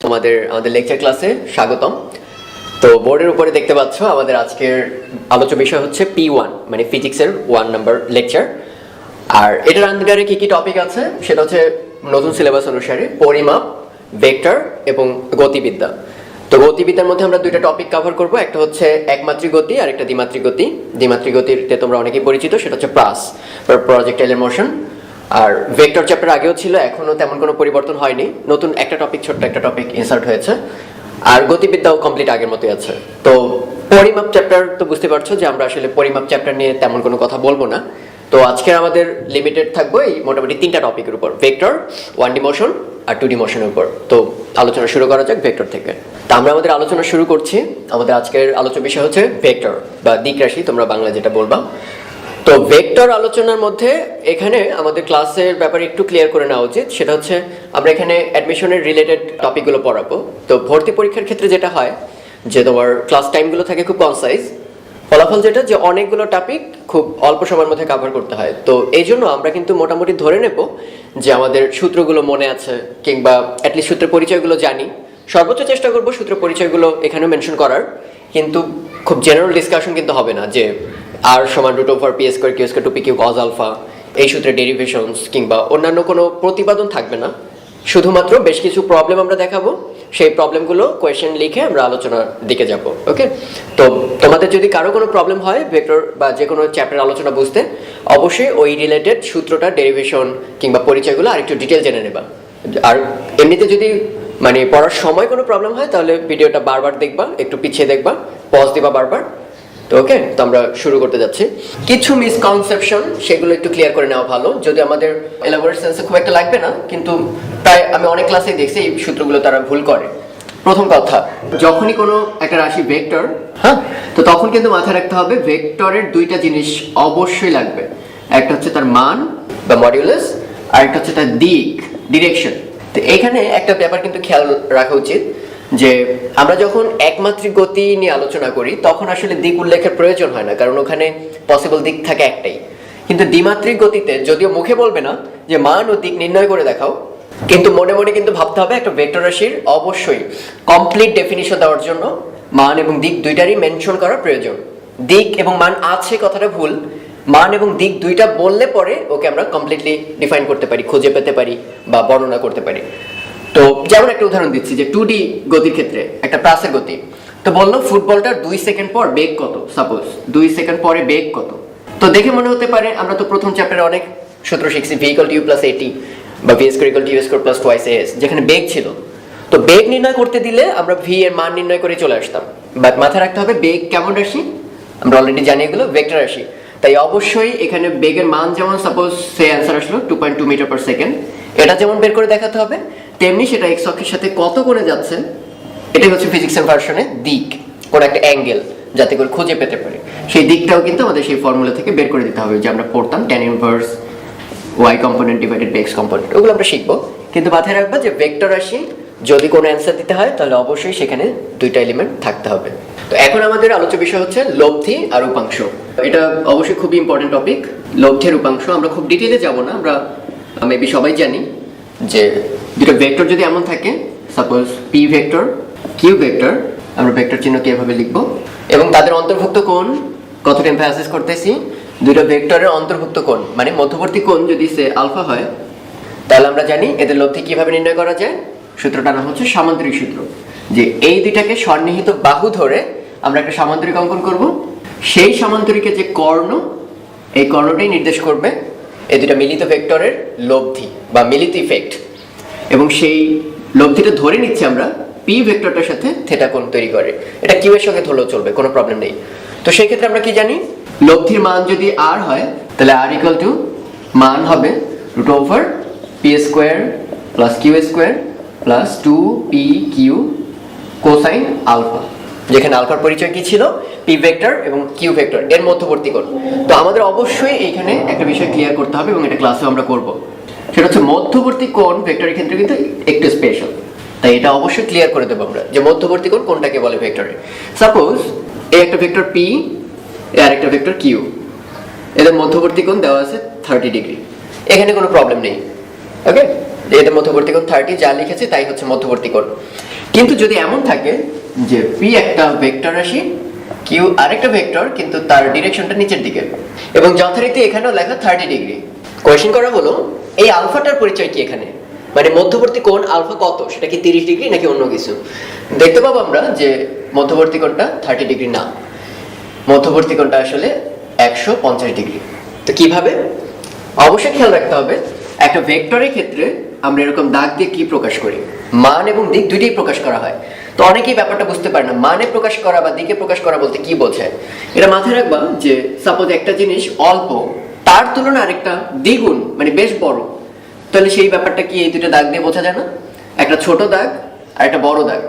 আমাদের লেকচার ক্লাসে স্বাগতম। তো বোর্ডের উপরে দেখতে পাচ্ছ আমাদের আজকের আলোচ্য বিষয় হচ্ছে P1 মানে ফিজিক্সের 1 নাম্বার লেকচার। আর এটার আন্ডারে কি কি টপিক আছে সেটা হচ্ছে নতুন সিলেবাস অনুসারে পরিমাপ, ভেক্টর এবং গতিবিদ্যা। তো গতিবিদ্যার মধ্যে আমরা দুইটা টপিক কভার করব, একটা হচ্ছে একমাত্রিক গতি আর একটা দ্বিমাত্রিক গতি। দ্বিমাত্রিক গতিতে তোমরা অনেকেই পরিচিত, সেটা হচ্ছে প্রাস বা প্রজেক্টাইলের মোশন। আর ভেক্টর চ্যাপ্টার আগেও ছিল, এখনো তেমন কোনো পরিবর্তন হয়নি, নতুন একটা টপিক, ছোট্ট একটা টপিক ইনসার্ট হয়েছে। আর গতিবিদ্যাও কমপ্লিট আগের মতোই আছে। তো পরিমাপ চ্যাপ্টার তো বুঝতে পারছো যে আমরা আসলে পরিমাপ চ্যাপ্টার নিয়ে তেমন কোনো কথা বলবো না। তো আজকে আমাদের লিমিটেড থাকবো এই মোটামুটি তিনটা টপিকের উপর, ভেক্টর, 1D মোশন আর 2D মোশনের উপর। তো আলোচনা শুরু করা যাক ভেক্টর থেকে। তো আমরা আমাদের আলোচনা শুরু করছি। আমাদের আজকের আলোচ্য বিষয় হচ্ছে ভেক্টর বা দিক রাশি, তোমরা বাংলা যেটা বলবা। তো ভেক্টর আলোচনার মধ্যে এখানে আমাদের ক্লাসের ব্যাপারে একটু ক্লিয়ার করে নেওয়া উচিত, সেটা হচ্ছে আমরা এখানে অ্যাডমিশনের রিলেটেড টপিকগুলো পড়াবো। তো ভর্তি পরীক্ষার ক্ষেত্রে যেটা হয় যে তোমার ক্লাস টাইমগুলো থাকে খুব কনসাইজ, ফলাফল যেটা যে অনেকগুলো টপিক খুব অল্প সময়ের মধ্যে কভার করতে হয়। তো এই জন্য আমরা কিন্তু মোটামুটি ধরে নেব যে আমাদের সূত্রগুলো মনে আছে, কিংবা অ্যাটলিস্ট সূত্রের পরিচয়গুলো জানি। সর্বোচ্চ চেষ্টা করবো সূত্র পরিচয়গুলো এখানেও মেনশন করার, কিন্তু খুব জেনারেল ডিসকাশন কিন্তু হবে না যে আর সমান √/p² q² 2p q cos alpha, এই সূত্রের ডেরিভেশনস কিংবা অন্যান্য কোনো প্রতিপাদন থাকবে না। শুধুমাত্র বেশ কিছু প্রবলেম আমরা দেখাবো, সেই প্রবলেমগুলো কোয়েশ্চেন লিখে আমরা আলোচনার দিকে যাব। ওকে, তো তোমাদের যদি কারো কোনো প্রবলেম হয় ভেক্টর বা যে কোনো চ্যাপ্টার আলোচনা বুঝতে, অবশ্যই ওই রিলেটেড সূত্রটা, ডেরিভেশন কিংবা পরিচয়গুলো আরেকটু ডিটেল জেনে নেবা। আর এমনিতে যদি মানে পড়ার সময় কোনো প্রবলেম হয় তাহলে ভিডিওটা বারবার দেখবা, একটু পিছিয়ে দেখবা, পজ দিবা বারবার। তো ওকে, তো আমরা শুরু করতে যাচ্ছি। কিছু মিসকনসেপশন সেগুলো একটু ক্লিয়ার করে নেওয়া ভালো, যদি আমাদের এলাবোরেট সেন্সে খুব একটা লাগবে না, কিন্তু প্রায় আমি অনেক ক্লাসেই দেখছি এই সূত্রগুলো তারা ভুল করে। প্রথম কথা, যখনই কোনো একটা রাশি ভেক্টর, হ্যাঁ, তো তখন কিন্তু মাথায় রাখতে হবে ভেক্টরের দুইটা জিনিস অবশ্যই লাগবে। একটা হচ্ছে তার মান বা মডিউলাস, আর একটা হচ্ছে তার দিক, ডিরেকশন। তো এখানে একটা ব্যাপার কিন্তু খেয়াল রাখা উচিত যে আমরা যখন একমাত্রিক গতি নিয়ে আলোচনা করি তখন আসলে দিক উল্লেখের প্রয়োজন হয় না, কারণ ওখানে পসিবল দিক থাকে একটাই। কিন্তু দ্বিমাত্রিক গতিতে যদিও মুখে বলবে না যে মান ও দিক নির্ণয় করে দেখাও, কিন্তু মনে মনে কিন্তু ভাবতে হবে একটা ভেক্টর রাশির অবশ্যই কমপ্লিট ডেফিনিশন দেওয়ার জন্য মান এবং দিক দুইটারই মেনশন করা প্রয়োজন। দিক এবং মান আছে কথাটা ভুল, মান এবং দিক দুইটা বললে পরে ওকে আমরা কমপ্লিটলি ডিফাইন করতে পারি, খুঁজে পেতে পারি বা বর্ণনা করতে পারি। তো যেমন একটা উদাহরণ দিচ্ছি যে 2D গতির ক্ষেত্রে একটা প্রাসের গতি, তো বললো ফুটবলটার 2 সেকেন্ড পর বেগ কত, সাপোজ 2 সেকেন্ড পরে বেগ কত। তো দেখে মনে হতে পারে আমরা তো প্রথম চ্যাপ্টারে অনেক সূত্র শিখছি, v = u + at বা v² = u² + 2as, যেখানে বেগ ছিল। তো বেগ নির্ণয় করতে দিলে আমরা v এর মান নির্ণয় করে চলে আসতাম, বাট মাথায় রাখতে হবে বেগ কেমন রাশি, আমরা অলরেডি জানি এগুলো ভেক্টর রাশি। তাই অবশ্যই এখানে বেগের মান যেমন সাপোজ সে অ্যান্সার আসলো 2.2 মিটার/সেকেন্ড, এটা যেমন বের করে দেখাতে হবে, তেমনি সেটা এক্স অক্ষের সাথে কত কোণে যাচ্ছে, এটাই হচ্ছে ফিজিক্সের ভার্সনে দিক, কোন একটা অ্যাঙ্গেল যাতে করে খুঁজে পেতে পারি, সেই দিকটাও কিন্তু আমাদের সেই ফর্মুলা থেকে বের করে দিতে হবে, যে আমরা পড়তাম tan inverse y component divided by x component, ওগুলো আমরা শিখবো। কিন্তু মাথায় রাখবা যে ভেক্টর রাশি যদি কোনো অ্যান্সার দিতে হয় তাহলে অবশ্যই সেখানে দুইটা এলিমেন্ট থাকতে হবে। তো এখন আমাদের আলোচ্য বিষয় হচ্ছে লব্ধি আর উপাংশ। এটা অবশ্যই খুবই ইম্পর্টেন্ট টপিক, লব্ধি আর উপাংশ। আমরা খুব ডিটেইলে যাব না, আমরা মেবি সবাই জানি যে দুটো ভেক্টর যদি এমন থাকে, suppose P vector, Q vector, আমরা ভেক্টর চিহ্ন কিভাবে লিখবো এবং তাদের অন্তর্ভুক্ত কোণ, কথাটা এমফাসিস করতেছি, দুটো ভেক্টরের অন্তর্ভুক্ত কোণ মানে মধ্যবর্তী কোণ যদি সে আলফা হয়, তাহলে আমরা জানি এদের লব্ধি কিভাবে নির্ণয় করা যায়। সূত্রটার নাম হচ্ছে সামান্তরিক সূত্র, যে এই দুইটাকে সন্নিহিত বাহু ধরে আমরা একটা সামান্তরিক অঙ্কন করব, সেই সামান্তরিকে যে কর্ণ, এই কর্ণটাই নির্দেশ করবে এই দুটা মিলিত ভেক্টরের লব্ধি বা মিলিত ইফেক্ট, এবং সেই লব্ধিটা ধরে নিচ্ছি আমরা পি ভেক্টরটার সাথে থিটা কোণ তৈরি করে। এটা কিউ এর সঙ্গে ধরলেও চলবে, কোনো প্রবলেম নেই। তো সেই ক্ষেত্রে আমরা কি জানি, লব্ধির মান যদি আর হয় তাহলে r = মান হবে √p² + q² + 2pq cosine alpha, যেখানে আলফার পরিচয় কি ছিল, পি ভেক্টর এবং কিউ ভেক্টর এর মধ্যবর্তী কোণ। তো আমাদের অবশ্যই এইখানে একটা বিষয় ক্লিয়ার করতে হবে এবং এটা ক্লাসেও আমরা করব, সেটা হচ্ছে মধ্যবর্তী কোণ ভেক্টরের ক্ষেত্রে কিন্তু একটু স্পেশাল, তাই এটা অবশ্যই ক্লিয়ার করে দেবো আমরা যে মধ্যবর্তী কোণ কোনটাকে বলে ভেক্টরে। সাপোজ এই একটা ভেক্টর পি আর একটা ভেক্টর কিউ, এদের মধ্যবর্তী কোণ দেওয়া আছে 30 ডিগ্রি, এখানে কোনো প্রবলেম নেই। ওকে, এদের মধ্যবর্তী কোণ 30, যা লিখেছি তাই হচ্ছে মধ্যবর্তী কোণ। কিন্তু যদি এমন থাকে যে পি একটা ভেক্টর রাশি, কিউ আরেকটা ভেক্টর, কিন্তু তার ডিরেকশনটা নিচের দিকে, এবং যথারীতি এখানেও লেখা 30 ডিগ্রি। কোয়েশ্চেন করা হলো এই আলফাটার পরিচয় কি এখানে, মানে মধ্যবর্তী কোণ আলফা কত, সেটা কি 30 ডিগ্রি নাকি অন্য কিছু? দেখতে পাবো আমরা যে মধ্যবর্তী কোণটা 30 ডিগ্রি না, মধ্যবর্তী কোণটা আসলে 150 ডিগ্রি। তো কিভাবে? অবশ্যই খেয়াল রাখতে হবে একটা ভেক্টরের ক্ষেত্রে আমরা এরকম দাগ দিয়ে কি প্রকাশ করি, মান এবং দিক দুইটাই প্রকাশ করা হয়। তো অনেকেই ব্যাপারটা বুঝতে পারে না, মানে প্রকাশ করা বা দিকে প্রকাশ করা বলতে কি বোঝায়। এটা মাথায় রাখবা যে সাপোজ একটা জিনিস অল্প, তার তুলনায় আরেকটা দ্বিগুণ মানে বেশ বড়, তাহলে সেই ব্যাপারটা কি এই দুটো দাগ দিয়ে বোঝা যায় না? একটা ছোট দাগ আর একটা বড় দাগ।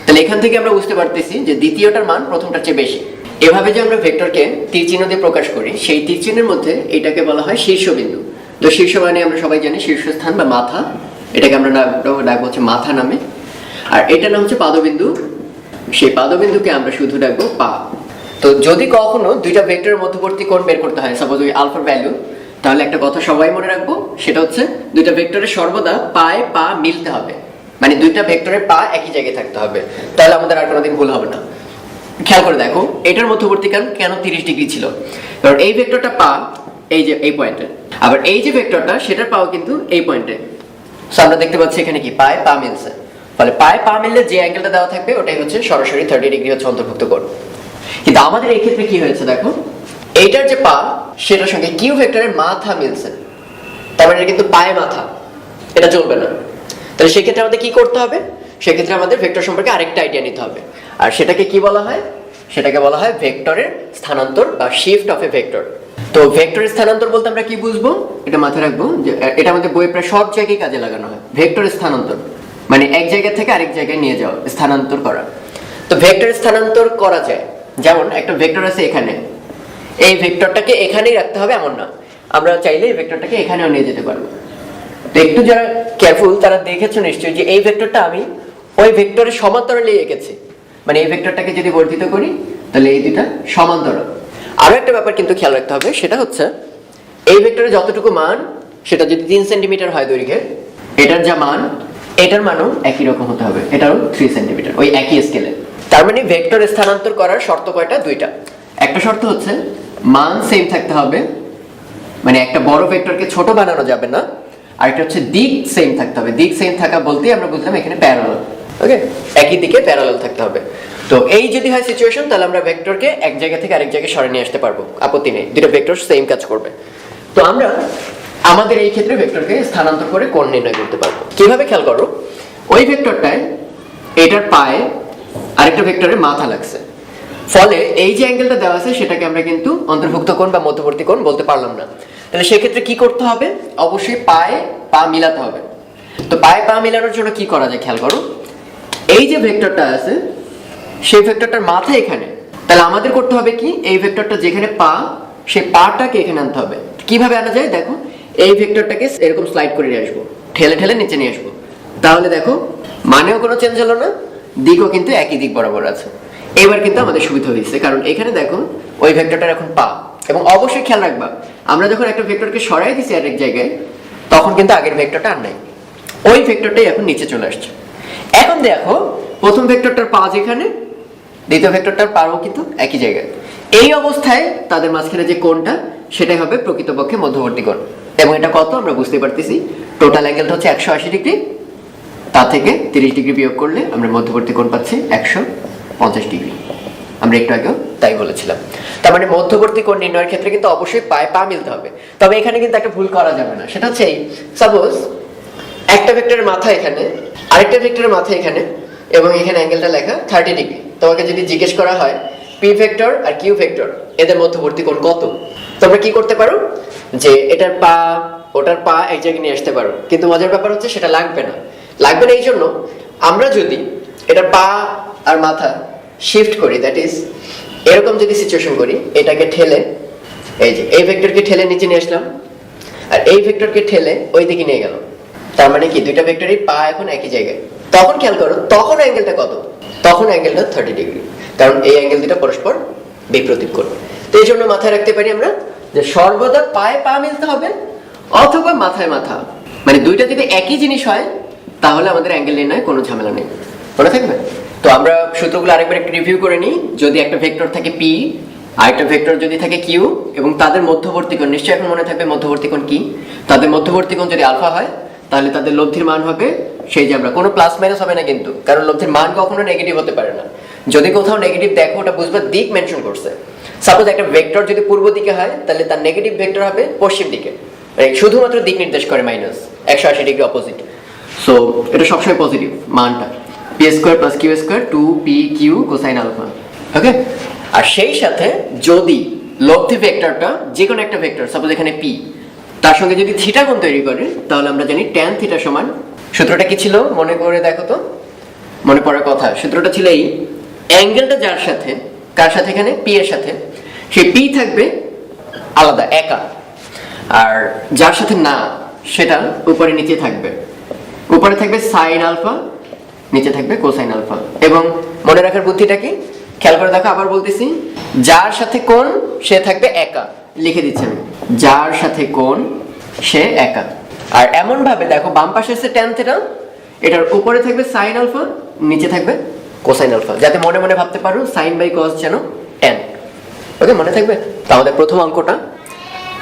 তাহলে এখান থেকে আমরা বুঝতে পারতেছি যে দ্বিতীয়টার মান প্রথমটার চেয়ে বেশি। এভাবে যে আমরা ভেক্টরকে তীর চিহ্ন দিয়ে প্রকাশ করি, সেই তীর চিহ্নের মধ্যে এটাকে বলা হয় শীর্ষবিন্দু। তো শীর্ষ মানে আমরা সবাই জানি শীর্ষস্থান বা মাথা, এটাকে আমরা ডাকবো হচ্ছে মাথা নামে। আর এটার নাম হচ্ছে পাদবিন্দু, সেই পাদবিন্দুকে আমরা শুধু ডাকবো পা। তো যদি কখনো দুইটা ভেক্টরের মধ্যবর্তী কোণ বের করতে হয়, সাপোজ ওই আলফার ভ্যালু, তাহলে একটা কথা সবাই মনে রাখবো, সেটা হচ্ছে দুইটা ভেক্টরের সর্বদা পায়ে পা মিলতে হবে, মানে দুইটা ভেক্টরের পা একই জায়গায় থাকতে হবে, তাহলে আমাদের আর কোনোদিন ভুল হবে না। খেয়াল করে দেখো এটার মধ্যবর্তী কোণ কেন 30 ডিগ্রি ছিল, কারণ এই ভেক্টরটা পা এই যে এই পয়েন্টে, আবার এই যে ভেক্টরটা সেটার পাও কিন্তু এই পয়েন্টে। সো আমরা দেখতে পাচ্ছি এখানে কি পায়ে পা মিলছে, ফলে পায়ে পা মিললে যে অ্যাঙ্গেলটা দেওয়া থাকবে ওটাই হচ্ছে সরাসরি 30 ডিগ্রি হচ্ছে অন্তর্ভুক্ত কোণ। কিন্তু আমাদের এই ক্ষেত্রে কি হয়েছে দেখো, এইটার যে পা সেটার সঙ্গে কিউ ভেক্টরের মাথা মিলছে, তার মানে এটা কিন্তু পায়ে মাথা, এটা চলবে না। তাহলে সেক্ষেত্রে আমাদের কি করতে হবে, সেক্ষেত্রে আমাদের ভেক্টর সম্পর্কে আরেকটা আইডিয়া নিতে হবে, আর সেটাকে কি বলা হয়, সেটাকে বলা হয় ভেক্টরের স্থানান্তর বা শিফট অফ এ ভেক্টর। তো ভেক্টরের স্থানান্তর বলতে আমরা কি বুঝবো, এটা মাথায় রাখবো যে এটা আমাদের বইয়ে প্রায় সব জায়গায় কাজে লাগানো হয়। ভেক্টরের স্থানান্তর মানে এক জায়গা থেকে আরেক জায়গায় নিয়ে যাওয়া, স্থানান্তর করা। তো ভেক্টরের স্থানান্তর করা যায়, যেমন একটা ভেক্টর আছে এখানে, এই ভেক্টরটাকে এখানেই রাখতে হবে এমন না, আমরা চাইলে এই ভেক্টরটাকে এখানেও নিয়ে যেতে পারবো। তো একটু যারা কেয়ারফুল তারা দেখেছো নিশ্চয়ই যে এই ভেক্টরটা আমি ওই ভেক্টরের সমান্তরালে এঁকেছি, মানে এই ভেক্টরটাকে যদি বর্ধিত করি তাহলে এই দুটা সমান্তরাল। আরো একটা ব্যাপার কিন্তু খেয়াল রাখতে হবে, সেটা হচ্ছে এই ভেক্টরের যতটুকু মান সেটা যদি 3 সেন্টিমিটার হয় দৈর্ঘ্যের, এটার যা মান এটার মানও একই রকম হতে হবে, এটারও 3 সেন্টিমিটার, ওই একই স্কেলে। তার মানে ভেক্টর স্থানান্তর করার শর্ত কয়টা, দুইটা। একটা শর্ত হচ্ছে মান সেম থাকতে হবে, মানে একটা বড় ভেক্টরকে ছোট বানানো যাবে না, আর একটা হচ্ছে দিক সেম থাকতে হবে। দিক সেম থাকা বলতেই আমরা বুঝলাম এখানে প্যারালাল, ওকে, একই দিকে প্যারালাল থাকতে হবে। তো এই যদি হয় সিচুয়েশন, তাহলে আমরা ভেক্টরকে এক জায়গা থেকে আরেক জায়গায় সরিয়ে নিয়ে আসতে পারবো, আপত্তি নেই, দুটো ভেক্টর সেম কাজ করবে। তো আমরা আমাদের এই ক্ষেত্রে ভেক্টরকে স্থানান্তর করে কোণ নির্ণয় করতে পারবো কিভাবে, খেয়াল করো, ওই ভেক্টরটায় এটার পায়ে আরেকটা ভেক্টরের মাথা লাগছে, ফলে এই যে অ্যাঙ্গেলটা দেওয়া আছে সেটাকে আমরা কিন্তু অন্তর্ভুক্ত কোণ বা মধ্যবর্তী কোণ বলতে পারলাম না। তাহলে সেক্ষেত্রে কি করতে হবে, অবশ্যই পায়ে পা মিলাতে হবে। তো পায়ে পা মিলানোর জন্য কি করা যায়, খেয়াল করো, এই যে ভেক্টরটা আছে সেই ভেক্টরটার মাথা এখানে, তাহলে আমাদের করতে হবে কি, এই ভেক্টরটা যেখানে পা সেই পাটাকে এখানে আনতে হবে। কিভাবে আনা যায় দেখো, এই ভেক্টরটাকে এরকম স্লাইড করে নিয়ে আসবো, ঠেলে ঠেলে নিচে নিয়ে আসবো, তাহলে দেখো মানেও কোনো চেঞ্জ হলো না, দিকও কিন্তু একই দিক বরাবর আছে। এবার কিন্তু আমাদের সুবিধা হয়েছে, কারণ এখানে দেখো ওই ভেক্টরটার এখন পা, এবং অবশ্যই খেয়াল রাখবা আমরা যখন একটা ভেক্টরকে সরাই দিছি আরেক জায়গায়, তখন কিন্তু আগের ভেক্টরটা আর নাই, ওই ভেক্টরটাই এখন নিচে চলে আসছে। এখন দেখো প্রথম ভেক্টরটার পা যেখানে, দ্বিতীয় ভেক্টরটার পাও কিন্তু একই জায়গায়, এই অবস্থায় তাদের মাঝখানে যে কোণটা সেটাই হবে প্রকৃতপক্ষে মধ্যবর্তী কোণ। এবং এটা কত আমরা বুঝতে পারতেছি, টোটাল অ্যাঙ্গেলটা হচ্ছে 180 ডিগ্রি, তা থেকে 30 ডিগ্রি বিয়োগ করলে আমরা মধ্যবর্তী কোণ পাচ্ছি 150 ডিগ্রি। আমরা একটু আগেও তাই বলেছিলাম। তার মানে মধ্যবর্তী কোণ নির্ণয়ের ক্ষেত্রে কিন্তু অবশ্যই পায়ে পা মিলতে হবে। তবে এখানে কিন্তু একটা ভুল করা যাবে না, সেটা হচ্ছে সাপোজ একটা ভেক্টরের মাথা এখানে, আরেকটা ভেক্টরের মাথা এখানে, এবং এখানে অ্যাঙ্গেলটা লেখা 30 ডিগ্রি। তোমাকে যদি জিজ্ঞেস করা হয় পি ভেক্টর আর কিউ ভেক্টর এদের মধ্যবর্তী কোণ কত, তোমরা কি করতে পারো, যে এটার পা ওটার পা এক জায়গায় নিয়ে আসতে পারো, কিন্তু মজার ব্যাপার হচ্ছে সেটা লাগবে না। লাগবে না এই জন্য, আমরা যদি এটার পা আর মাথা শিফট করি, দ্যাট ইজ এরকম যদি সিচুয়েশন করি, এটাকে ঠেলে এই যে এই ভেক্টরকে ঠেলে নিচে নিয়ে আসলাম, আর এই ভেক্টরকে ঠেলে ওই দিকে নিয়ে গেল, তার মানে কি দুইটা ভেক্টরই পা এখন একই জায়গায়। তখন খেয়াল করো তখন অ্যাঙ্গেলটা কত, তখন অ্যাঙ্গেলটা 30 ডিগ্রি, কারণ এই অ্যাঙ্গেল দুটো পরস্পর বিপরীত কোণ। তো এই জন্য মাথায় রাখতে পারি আমরা যে সর্বদা পায়ে পা মিলতে হবে অথবা মাথায় মাথা, মানে দুইটা যদি একই জিনিস হয় তাহলে আমাদের অ্যাঙ্গেল নির্ণয় কোনো ঝামেলা নেই। মনে থাকবে? তো আমরা সূত্রগুলো আরেকবার একটু রিভিউ করে নিই। যদি একটা ভেক্টর থাকে পি, আরেকটা ভেক্টর যদি থাকে কিউ, এবং তাদের মধ্যবর্তী কোণ, নিশ্চয়ই এখন মনে থাকবে মধ্যবর্তী কোণ কি, তাদের মধ্যবর্তী কোণ যদি আলফা হয় তাহলে তাদের লব্ধির মান হবে সেই যে আমরা, কোনো প্লাস মাইনাস হবে না কিন্তু, কারণ লব্ধির মান কখনো নেগেটিভ হতে পারে না। যদি কোথাও নেগেটিভ দেখো ওটা বুঝবে দিক মেনশন করছে। সাপোজ একটা ভেক্টর যদি পূর্ব দিকে হয় তাহলে তার নেগেটিভ ভেক্টর হবে পশ্চিম দিকে, শুধুমাত্র দিক নির্দেশ করে মাইনাস 180 ডিগ্রি অপোজিট। সো এটা সবসময় পজিটিভ মানটা, p square plus Q square 2p/q cosine alpha. Okay, আর সেই সাথে যদি লব্ধি ভেক্টরটা যে কোনো একটা ভেক্টর, সাপোজ এখানে পি, তার সঙ্গে যদি থিটা কোণ তৈরি করে তাহলে আমরা জানি ট্যান থিটা সমান, সূত্রটা কি ছিল মনে করে দেখো তো, মনে পড়ার কথা। সূত্রটা ছিল এই, অ্যাঙ্গেলটা যার সাথে, কার সাথে, এখানে পি এর সাথে, সেই পি থাকবে আলাদা একা, আর যার সাথে না সেটা উপরে নিচে থাকবে। উপরে থাকবে সাইন আলফা, নিচে থাকবে কোসাইন আলফা। এবং মনে রাখার বুদ্ধিটা কি, খেয়াল করে দেখো, আবার বলতেছি, যার সাথে কোণ সে থাকবে একা, লিখে দিচ্ছি আমি, যার সাথে কোণ সে একা। আর এমন ভাবে দেখো, বাম পাশে আছে ট্যান থিটা, এটার উপরে থাকবে সাইন আলফা, নিচে থাকবে কোসাইন আলফা, যাতে মনে মনে ভাবতে পারো সাইন বাই কস যেন ট্যান। ওকে, মনে থাকবে? তো আমাদের প্রথম অঙ্কটা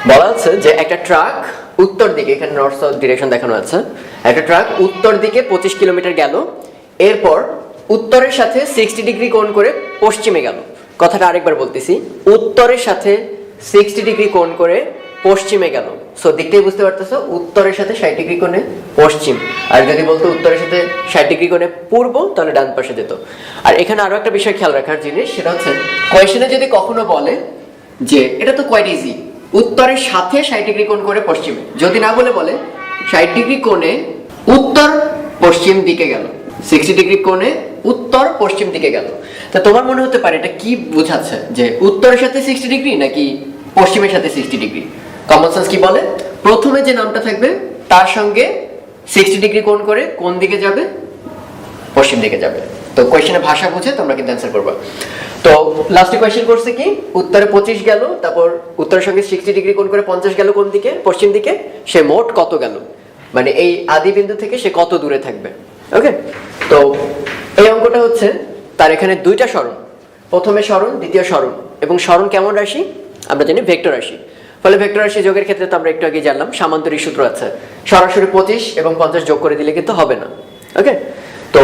বলা আছে যে একটা ট্রাক উত্তর দিকে, এখানে নর্থ সাউথ ডিরেকশন দেখানো আছে, একটা ট্রাক উত্তর দিকে 25 কিলোমিটার গেল, এরপর উত্তরের সাথে 60 ডিগ্রি কোণ করে পশ্চিমে গেল। কথাটা আরেকবার বলতেছি, উত্তরের সাথে 60 ডিগ্রি কোণ করে পশ্চিমে গেল। সো দিকটাই বুঝতে পারতেছো, উত্তরের সাথে 60 ডিগ্রি কোণে পশ্চিম। আর যদি বলতো উত্তরের সাথে 60 ডিগ্রি কোণে পূর্ব, তাহলে ডান পাশে যেত। আর এখানে আরো একটা বিষয় খেয়াল রাখার জিনিস, সেটা হচ্ছে কোয়েশ্চেনে যদি কখনো বলে যে এটা তো কোয়াইট ইজি, উত্তরের সাথে 60 ডিগ্রি কোণ করে পশ্চিমে, যদি না বলে 60 ডিগ্রি কোণে উত্তর পশ্চিম দিকে গেল, 60 ডিগ্রি কোণে উত্তর পশ্চিম দিকে গেল, তা তোমার মনে হতে পারে এটা কি বোঝাচ্ছে, যে উত্তরের সাথে 60 ডিগ্রি নাকি পশ্চিমের সাথে 60 ডিগ্রি? কমন সেন্স কি বলে, প্রথমে যে নামটা থাকবে তার সঙ্গে 60 ডিগ্রি কোণ করে কোন দিকে যাবে, পশ্চিম দিকে যাবে। তো কোয়েশ্চেনের ভাষা বুঝে তোমরা কিন্তু অ্যান্সার করবা। তো লাস্টে কোয়েশ্চেন করছে কি, উত্তরে 25 গেল, তারপর উত্তরের সঙ্গে 60 ডিগ্রি কোণ করে 50 গেল কোন দিকে, পশ্চিম দিকে, সে মোট কত গেল, মানে এই আদি বিন্দু থেকে সে কত দূরে থাকবে। ওকে, তো এই অঙ্কটা হচ্ছে তার এখানে দুইটা সরণ, প্রথমে সরণ, দ্বিতীয় সরণ, এবং সরণ কেমন রাশি আমরা জানি ভেক্টর রাশি। ফলে ভেক্টর রাশি যোগের ক্ষেত্রে তো আমরা একটু আগে জানলাম সামান্তরিক সূত্র আছে, সরাসরি 25 এবং 50 যোগ করে দিলে কিন্তু হবে না। ওকে, তো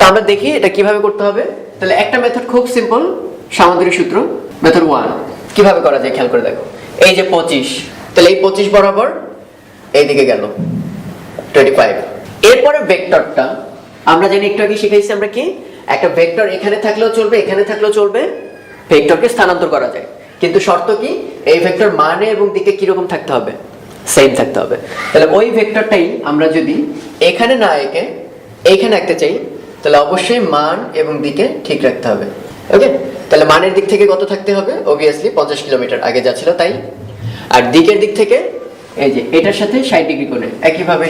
আমরা দেখি এটা কিভাবে করতে হবে। তাহলে একটা মেথড খুব সিম্পল, সামান্তরিক সূত্র, মেথড 1 কিভাবে করা যায় খেয়াল করে দেখো। এই যে 25, তাহলে এই 25 বরাবর এইদিকে গেল 25। এরপরে ভেক্টরটা আমরা জানি, একটু আগে শিখাইছি আমরা কি, একটা ভেক্টর এখানে থাকলেও চলবে, এখানে থাকলেও চলবে, ভেক্টরকে স্থানান্তর করা যায়, কিন্তু শর্ত কি, এই ভেক্টর মানে এবং দিকে কিরকম থাকতে হবে, সেম থাকতে হবে। তাহলে ওই ভেক্টরটাই আমরা যদি এখানে না এঁকে এইখানে আঁকতে চাই, তাহলে অবশ্যই মান এবং দিকে ঠিক রাখতে হবে। ওকে, তাহলে মানের দিক থেকে কত থাকতে হবে, অবভিয়াসলি 50 কিলোমিটার আগে যা ছিল তাই, আর দিকের দিক থেকে এই যে এটার সাথে 60 ডিগ্রি কোণে, একইভাবে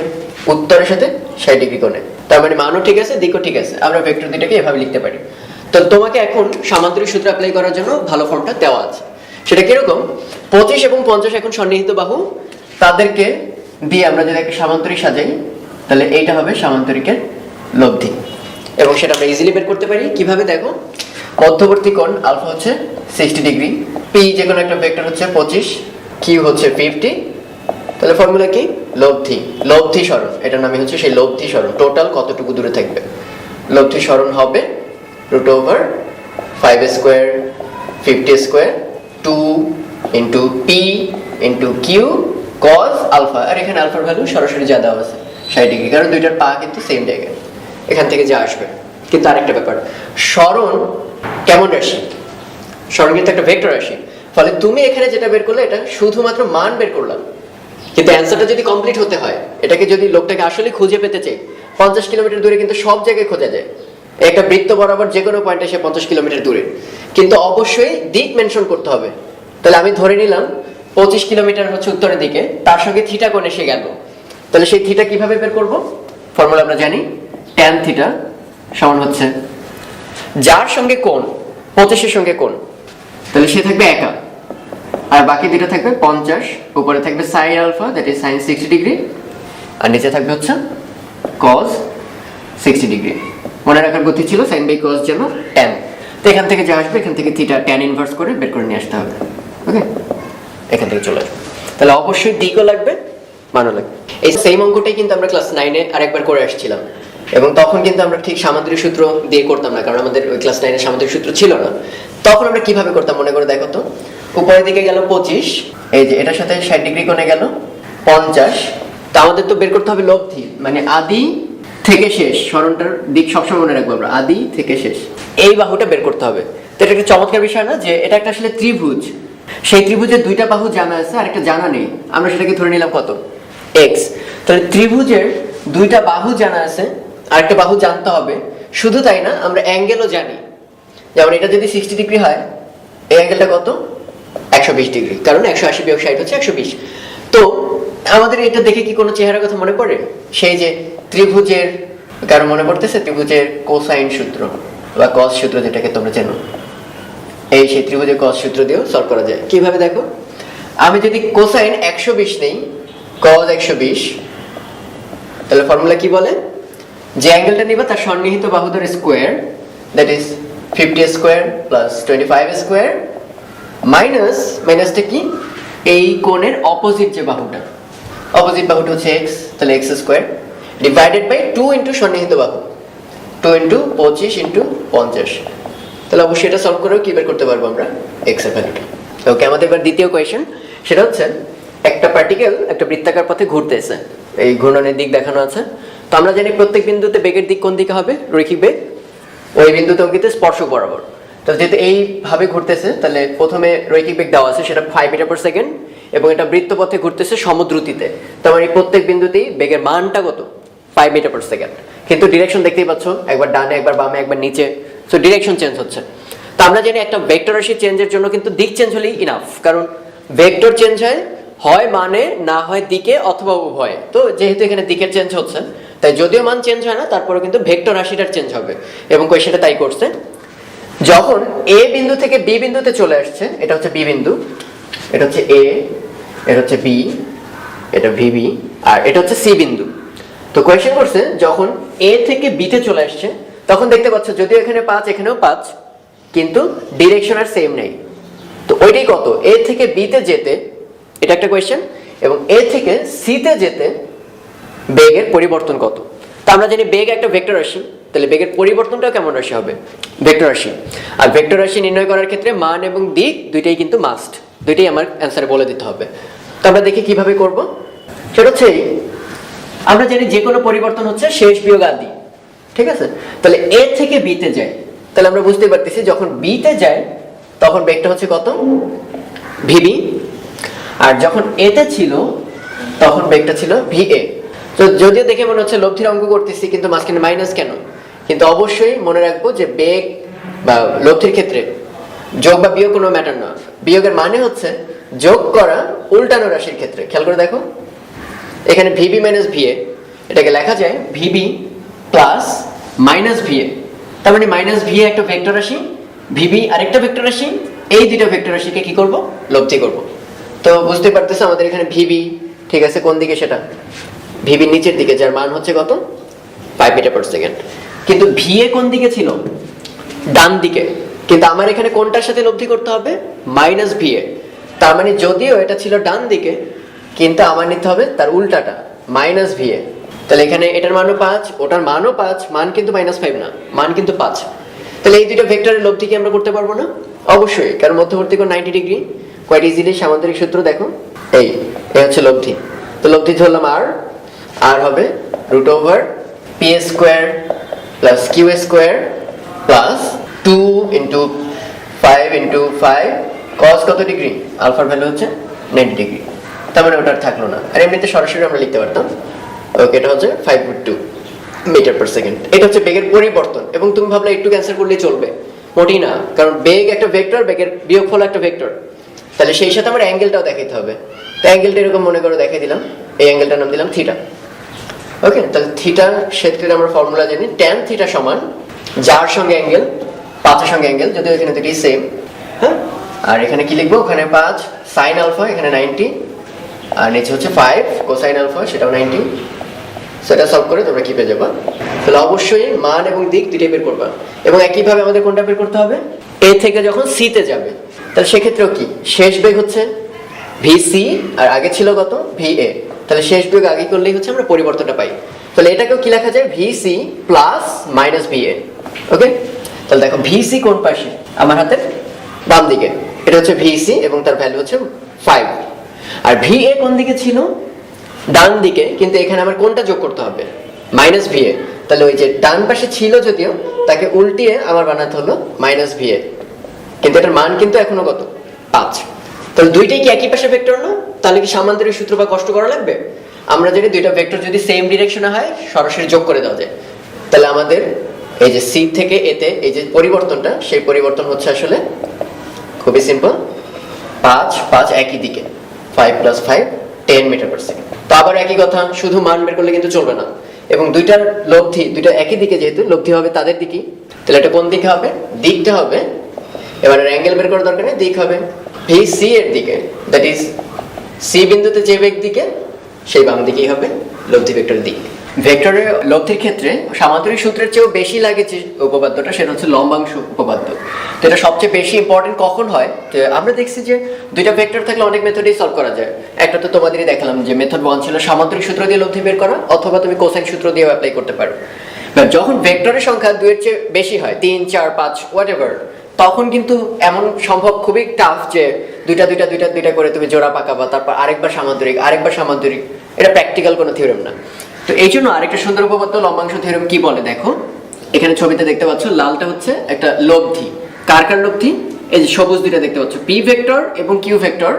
উত্তরের সাথে 60 ডিগ্রি কোণে, তার মানে মানও ঠিক আছে, দিকও ঠিক আছে। আমরা ভেক্টর দুইটাকে এভাবে লিখতে পারি। তো তোমাকে এখন সামান্তরিক সূত্র অ্যাপ্লাই করার জন্য ভালো ফর্মটা দেওয়া আছে, সেটা কিরকম, 25 এবং 50 এখন সন্নিহিত বাহু, তাদেরকে দিয়ে আমরা যদি একটা সামান্তরিক সাজাই, তাহলে এইটা হবে সামান্তরিকের লব্ধি, এবং সেটা আমরা ইজিলি বের করতে পারি। কিভাবে দেখো, মধ্যবর্তী কোণ আলফা হচ্ছে 60 ডিগ্রি, পি যে কোনো একটা ভেক্টর হচ্ছে 25, কিউ হচ্ছে 50, তাহলে ফর্মুলা কি, লব্ধি, লব্ধি সরণ, এটার নামই হচ্ছে সেই লব্ধি সরণ, টোটাল কতটুকু দূরে থাকবে। লব্ধি সরণ হবে √5 square 50 square 2 into p into q cos alpha, আর এখানে আলফার ভ্যালু সরাসরি যা দেওয়া আছে 60 ডিগ্রি, কারণ দুইটার পা কিন্তু সেম জায়গায়, এখান থেকে যা আসবে। কিন্তু আরেকটা ব্যাপার, সরণ কেমন রাশি, সরণ কিন্তু একটা ভেক্টর রাশি, ফলে তুমি এখানে যেটা বের করলে এটা শুধুমাত্র মান বের করলাম, কিন্তু অ্যান্সারটা যদি কমপ্লিট হতে হয়, এটাকে যদি লোকটাকে আসলে খুঁজে পেতে চাই, 50 কিলোমিটার দূরে কিন্তু সব জায়গায় খোঁজা যায়, একটা বৃত্ত বরাবর যে কোনো পয়েন্টে সে 50 কিলোমিটার দূরে, কিন্তু অবশ্যই দিক মেনশন করতে হবে। তাহলে আমি ধরে নিলাম 25 কিলোমিটার হচ্ছে উত্তরের দিকে, তার সঙ্গে থিটা কোণ এসে গেল, তাহলে সেই থিটা কিভাবে বের করব, ফর্মুলা আমরা জানি, ট্যান থিটা সমান হচ্ছে যার সঙ্গে কোণ 25 এর সঙ্গে কোণ, তাহলে সে থাকবে একা, আর বাকি দুটো থাকবে 50, উপরে থাকবে sine alpha, that is sine 60 degree, আর নিচে থাকবে হচ্ছে কজ 60 ডিগ্রি। মনে রাখার বুদ্ধি ছিল সাইন বাই কস যেন ট্যান। তো এখান থেকে যা আসবে এখান থেকে থিটা ট্যান ইনভার্স করে বের করে নিয়ে আসতে হবে। ওকে, এখান থেকে চলে আসবে। তাহলে অবশ্যই দিকও লাগবে, মানও লাগবে। এই সেম অঙ্কটাই কিন্তু আমরা ক্লাস 9-এ আরেকবার করে আসছিলাম, এবং তখন কিন্তু আমরা ঠিক সামান্তরিক সূত্র দিয়ে করতাম না, কারণ আমাদের ওই ক্লাস 9-এর সামান্তরিক সূত্র ছিল না। তখন আমরা কিভাবে করতাম মনে করে দেখো তো। উপরের দিকে গেল 25, এই যে এটার সাথে 60 ডিগ্রি কোণে গেল 50। তো আমাদের তো বের করতে হবে লব্ধি, মানে আদি থেকে শেষ। সরণটার দিক সবসময় মনে রাখবো আমরা, আদি থেকে শেষ। এই বাহুটা বের করতে হবে। তো এটা একটা চমৎকার বিষয় না, যে এটা একটা আসলে ত্রিভুজ। সেই ত্রিভুজের দুইটা বাহু জানা আছে আর একটা জানা নেই, আমরা সেটাকে ধরে নিলাম কত, এক্স। তাহলে ত্রিভুজের দুইটা বাহু জানা আছে আর একটা বাহু জানতে হবে। শুধু তাই না, আমরা অ্যাঙ্গেলও জানি। যেমন এটা যদি 60 ডিগ্রি হয়, এই অ্যাঙ্গেলটা কত, 120 ডিগ্রি, কারণ 180 বিয়োগ 60 হচ্ছে 120। তো আমাদের এটা দেখে কি কোনো চেহারার কথা মনে পড়ে? সেই যে ত্রিভুজের, কারো মনে পড়তেছে ত্রিভুজের কোসাইন সূত্র বা কস সূত্র, যেটাকে তোমরা চেনো। এই সেই ত্রিভুজের কস সূত্র দিয়েও সলভ করা যায়। কিভাবে দেখো, আমি যদি কোসাইন 120 নেই, কস 120, তাহলে ফর্মুলা কি বলে, যে অ্যাঙ্গেলটা নিবা তার সন্নিহিত বাহুদের square, that is 50 square plus 25 square minus, মাইনাসটা কি, এই কোণের অপোজিট যে বাহুটা, অপোজিট বাহুটা হচ্ছে এক্স, তাহলে x square divided by 2 into সন্নিহিত বাহু, 2 ইন্টু 25 ইন্টু 50। তাহলে অবশ্যই এটা সলভ করেও কি বের করতে পারবো আমরা, এক্স এর ভ্যালুটা। ওকে, আমাদের এবার দ্বিতীয় কোয়েশ্চেন, সেটা হচ্ছে একটা পার্টিকেল একটা বৃত্তাকার পথে ঘুরতেছে, এই ঘূর্ণনের দিক দেখানো আছে। তো আমরা জানি প্রত্যেক বিন্দুতে বেগের দিক কোন দিকে হবে, রৈখিক বেগ ওই বিন্দুতে অঙ্কিত স্পর্শক বরাবর। তো যেহেতু এইভাবে ঘুরতেছে, তাহলে প্রথমে রৈখিক বেগ দেওয়া আছে, সেটা 5 মিটার পার সেকেন্ড, এবং এটা বৃত্তপথে ঘুরতেছে সমদ্রুতিতে। তো আমার এই প্রত্যেক বিন্দুতেই বেগের মানটা কত, 5 মিটার পার সেকেন্ড। কিন্তু ডিরেকশন দেখতেই পাচ্ছ, একবার ডানে একবার বামে একবার নিচে, সো ডিরেকশন চেঞ্জ হচ্ছে। তো আমরা জানি একটা ভেক্টর রাশি চেঞ্জের জন্য কিন্তু দিক চেঞ্জ হলেই ইনাফ, কারণ ভেক্টর চেঞ্জ হয় মানে, না হয় দিকে, অথবা উভয়। তো যেহেতু এখানে দিকের চেঞ্জ হচ্ছে, তাই যদিও মান চেঞ্জ হয় না, তারপরে কিন্তু ভেক্টর রাশিটার চেঞ্জ হবে, এবং কোয়েশ্চেনটা তাই করছে। যখন এ বিন্দু থেকে বি বিন্দুতে চলে আসছে, এটা হচ্ছে বি বিন্দু, এটা হচ্ছে এ, এটা হচ্ছে বি, এটা ভিবি, আর এটা হচ্ছে সি বিন্দু। তো কোয়েশ্চেন করছে যখন এ থেকে বিতে চলে আসছে, তখন দেখতে পাচ্ছ যদিও এখানে 5 এখানেও 5, কিন্তু ডিরেকশন আর সেম নেই। তো ওইটাই কত, এ থেকে বিতে যেতে, এটা একটা কোয়েশ্চেন, এবং এ থেকে সিতে যেতে বেগের পরিবর্তন কত। তো আমরা জানি বেগ একটা ভেক্টর রাশি, তাহলে বেগের পরিবর্তনটাও কেমন রাশি হবে, ভেক্টর রাশি। আর ভেক্টর রাশি নির্ণয় করার ক্ষেত্রে মান এবং দিক দুইটাই কিন্তু মাস্ট, দুইটাই আমার অ্যান্সারে বলে দিতে হবে। তো আমরা দেখি কিভাবে করব। সেটা হচ্ছে, আমরা জানি যে কোনো পরিবর্তন হচ্ছে শেষ বিয়োগ আদি, ঠিক আছে। তাহলে এ থেকে বিতে যায়, তাহলে আমরা বুঝতে পারতেছি যখন বিতে যায় তখন বেগটা হচ্ছে কত, ভিবি, আর যখন এতে ছিল তখন বেগটা ছিল ভিএ। তো যদিও দেখে মনে হচ্ছে লব্ধির অঙ্ক করতেছি, কিন্তু মাঝখানে মাইনাস কেন, কিন্তু অবশ্যই মনে রাখবো যে বেগ বা লব্ধির ক্ষেত্রে যোগ বা বিয়োগ কোনো ম্যাটার না। বিয়োগের মানে হচ্ছে যোগ করা উল্টানো রাশির ক্ষেত্রে। খেয়াল করে দেখো, এখানে ভিবি মাইনাস ভিএ, এটাকে লেখা যায় ভিবি প্লাস মাইনাস ভিএ। তার মানে মাইনাস ভিএ একটা ভেক্টর রাশি, ভিবি আরেকটা ভেক্টর রাশি, এই দুইটা ভেক্টর রাশিকে কি করব, লব্ধি করব। তো বুঝতে পারতেছো আমাদের এখানে ভিবি, ঠিক আছে, কোন দিকে, সেটা ভিবি নিচের দিকে, যার মান হচ্ছে কত, 5 মিটার পার সেকেন্ড। কিন্তু ভিএ কোন দিকে ছিল, ডান দিকে। কিন্তু আমার এখানে কোনটার সাথে লব্ধি করতে হবে, মাইনাস ভিএ। তার মানে যদিও এটা ছিল ডান দিকে, কিন্তু আমার নিতে হবে তার উল্টাটা, মাইনাস ভিএ। তাহলে এখানে এটার মানও 5, ওটার মানও 5, মান কিন্তু -5 না, মান কিন্তু 5। তাহলে এই দুইটা ভেক্টরের লব্ধি কি আমরা করতে পারবো না? অবশ্যই, কারণ মধ্যবর্তী কোণ 90 ডিগ্রি। কোয়াইট ইজিলি সামান্তরিক সূত্র দেখো, এই হচ্ছে লব্ধি। তো লব্ধি ধরলাম আর হবে √P square plus Q square plus 2 into 5 into 5 cos কত ডিগ্রি, আলফার ভ্যালু হচ্ছে 90 ডিগ্রি। তার মানে ওটা থাকলো না, আর এমনিতে সরাসরি আমরা লিখতে পারতাম। ওকে, এটা হচ্ছে 5.2 মিটার পার সেকেন্ড। এটা হচ্ছে বেগের পরিবর্তন, এবং তুমি ভাবলে একটু ক্যান্সেল করলেই চলবে, মোটেই না, কারণ বেগ একটা ভেক্টর, বেগের বিয়োগফল একটা ভেক্টর। তাহলে সেই সাথে আমার অ্যাঙ্গেলটাও দেখাইতে হবে। তো অ্যাঙ্গেলটা এরকম মনে করে দেখাই দিলাম, এই অ্যাঙ্গেলটার নাম দিলাম থিটা। ওকে, তাহলে থিটার ক্ষেত্রে আমরা ফর্মুলা জানি, ট্যান থিটা সমান যার সঙ্গে অ্যাঙ্গেল, 5 সঙ্গে অ্যাঙ্গেল, যদিও এখানে দুটি সেম। হ্যাঁ, আর এখানে কি লিখবো, ওখানে 5 সাইন আলফা, এখানে 90, আর নিচে হচ্ছে 5 কোসাইন আলফা, সেটাও 90, সেটা সলভ করে তোমরা কি পেয়ে যাবা, তাহলে অবশ্যই মান এবং দিক দুইটাই বের করবা। এবং একইভাবে আমাদের কোনটা বের করতে হবে, এ থেকে যখন সি তে যাবে, তাহলে সেক্ষেত্রেও কি শেষ বেগ হচ্ছে ভিসি আর আগে ছিল কত ভিএ, তাহলে শেষ বেগ আগে করলেই হচ্ছে আমরা পরিবর্তনটা পাই। তাহলে এটাকেও কি লেখা যায়, ভিসি প্লাস মাইনাস ভিএ। ওকে, তাহলে দেখো ভিসি কোন পাশে, আমার হাতের বাম দিকে, এটা হচ্ছে ভিসি এবং তার ভ্যালু হচ্ছে 5। আর ভিএ কোন দিকে ছিল, ডান দিকে, কিন্তু এখানে আমার কোনটা যোগ করতে হবে, মাইনাস ভিএ। তাহলে ওই যে ডান পাশে ছিল যদিও, তাকে উল্টিয়ে আমার বানাতে হলো মাইনাস ভিএ, কিন্তু এটার মান কিন্তু এখনো কত, 5। তাহলে দুইটাই কি একই পাশে ভেক্টর না, তাহলে কি সামান্তরিক সূত্র বা কষ্ট করা লাগবে? আমরা জানি দুইটা ভেক্টর যদি সেম ডিরেকশনে হয় সরাসরি যোগ করে দেওয়া যায়। তাহলে আমাদের এই যে সি থেকে এতে এই যে পরিবর্তনটা, সেই পরিবর্তন হচ্ছে আসলে খুবই সিম্পল, 5 5 একই দিকে, 5 + 5 10 মিটার পার সেকেন্ড। তো আবার একই কথা, শুধু মান বের করলে কিন্তু চলবে না, এবং দুইটার লব্ধি, দুইটা একই দিকে যেহেতু লব্ধি হবে তাদের দিকেই, তাহলে এটা কোন দিকে হবে, দিকটা হবে, এবার অ্যাঙ্গেল বের করার দরকার নেই, দিক হবে ভিসি এর দিকে, দ্যাট ইজ সি বিন্দুতে যে বেগ দিকে সেই বাম দিকেই হবে লব্ধি ভেক্টরের দিক। ভেক্টরের লব্ধির ক্ষেত্রে সামান্তরিক সূত্রের চেয়েও বেশি লাগে যে উপপাদ্যটা, সেটা হচ্ছে লম্বাংশ উপপাদ্য। তো এটা সবচেয়ে বেশি ইম্পর্টেন্ট কখন হয়, তো আমরা দেখছি যে দুইটা ভেক্টর থাকলে অনেক মেথডেই সলভ করা যায়। একটা তো তোমাদেরই দেখালাম যে মেথড 1 ছিল সামান্তরিক সূত্র দিয়ে লব্ধি বের করা, অথবা তুমি কোসাইন সূত্র দিয়েও অ্যাপ্লাই করতে পারো। যখন ভেক্টরের সংখ্যা 2 এর চেয়ে বেশি হয়, 3 4 5 হোয়াটএভার, তখন কিন্তু এমন সম্ভব খুবই টাফ যে দুইটা করে তুমি জোড়া পাকাবা, তারপর আরেকবার সামান্তরিক, এটা প্র্যাকটিক্যাল কোনো থিওরেম না। তো এই জন্য আরেকটা সুন্দর উপপাদ্য লম্বাংশ থিওরেম কি বলে দেখো, এখানে ছবিতে দেখতে পাচ্ছ লালটা হচ্ছে একটা লব্ধি, কার লব্ধি, এই যে সবুজ দুইটা দেখতে পাচ্ছ, পি ভেক্টর এবং কিউ ভেক্টর,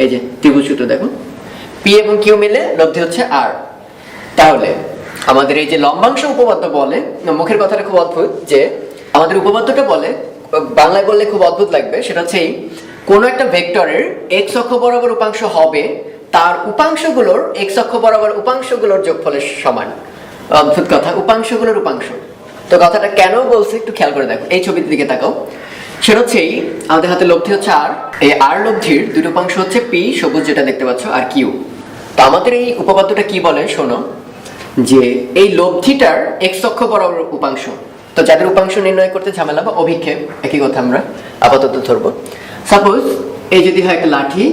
এই যে ত্রিভুজ সূত্র দেখো, পি এবং কিউ মিলে লব্ধি হচ্ছে আর। তাহলে আমাদের এই যে লম্বাংশ উপপাদ্য বলে, মুখের কথাটা খুব অদ্ভুত, যে আমাদের উপপাদ্যটা বলে, বাংলায় বললে খুব অদ্ভুত লাগবে, সেটা হচ্ছে কোন একটা ভেক্টরের এক্স অক্ষ বরাবর উপাংশ হবে তার উপাংশগুলোর এক্স অক্ষ বরাবর উপাংশগুলোর যোগফলের সমান। অদ্ভুত কথা, উপাংশগুলোর উপাংশ। তো কথাটা কেন বলছে একটু খেয়াল করে দেখো, এই ছবির দিকে তাকাও, সেটা হচ্ছে আমাদের হাতে লব্ধি হচ্ছে আর, এই আর লব্ধির দুটো উপাংশ হচ্ছে পি সবুজ যেটা দেখতে পাচ্ছ, আর কিউ। তো আমাদের এই উপপাদ্যটা কি বলে শোনো, যে এই লব্ধিটার এক্স অক্ষ বরাবর উপাংশ, তো যাদের উপাংশ নির্ণয় করতে ঝামেলা বা অভিক্ষেপ, একই কথা আমরা আপাতত ধরবো। সাপোজ এই যদি হয় একটা লাঠি,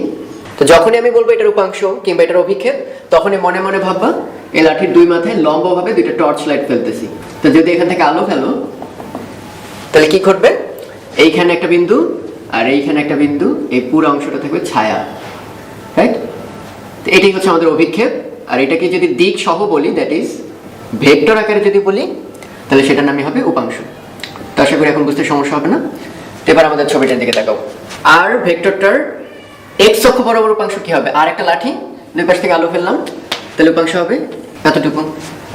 তো যখনই আমি বলবো এটার উপাংশ কিংবা এটার অভিক্ষেপ, তখনই মনে মনে ভাববা এই লাঠির দুই মাথায় লম্বভাবে দুইটা টর্চ লাইট ফেলতেছি। তো যদি এখান থেকে আলো ফেলো, তাহলে কি ঘটবে, এইখানে একটা বিন্দু আর এইখানে একটা বিন্দু, এই পুরো অংশটা থাকবে ছায়া, রাইট? তো এটাই হচ্ছে আমাদের অভিক্ষেপ। আর এটাকে যদি দিক সহ বলি, দ্যাট ইজ ভেক্টর আকারে যদি বলি, তাহলে সেটার নামই হবে উপাংশ। তো আশা করি এখন বুঝতে সমস্যা হবে না। এবার আমাদের ছবিটার দিকে তাকাও, আর ভেক্টরটার এক্স অক্ষ বরাবর উপাংশ কি হবে, আর একটা লাঠি, দুই পাশ থেকে আলো ফেললাম, তাহলে উপাংশ হবে এতটুকু।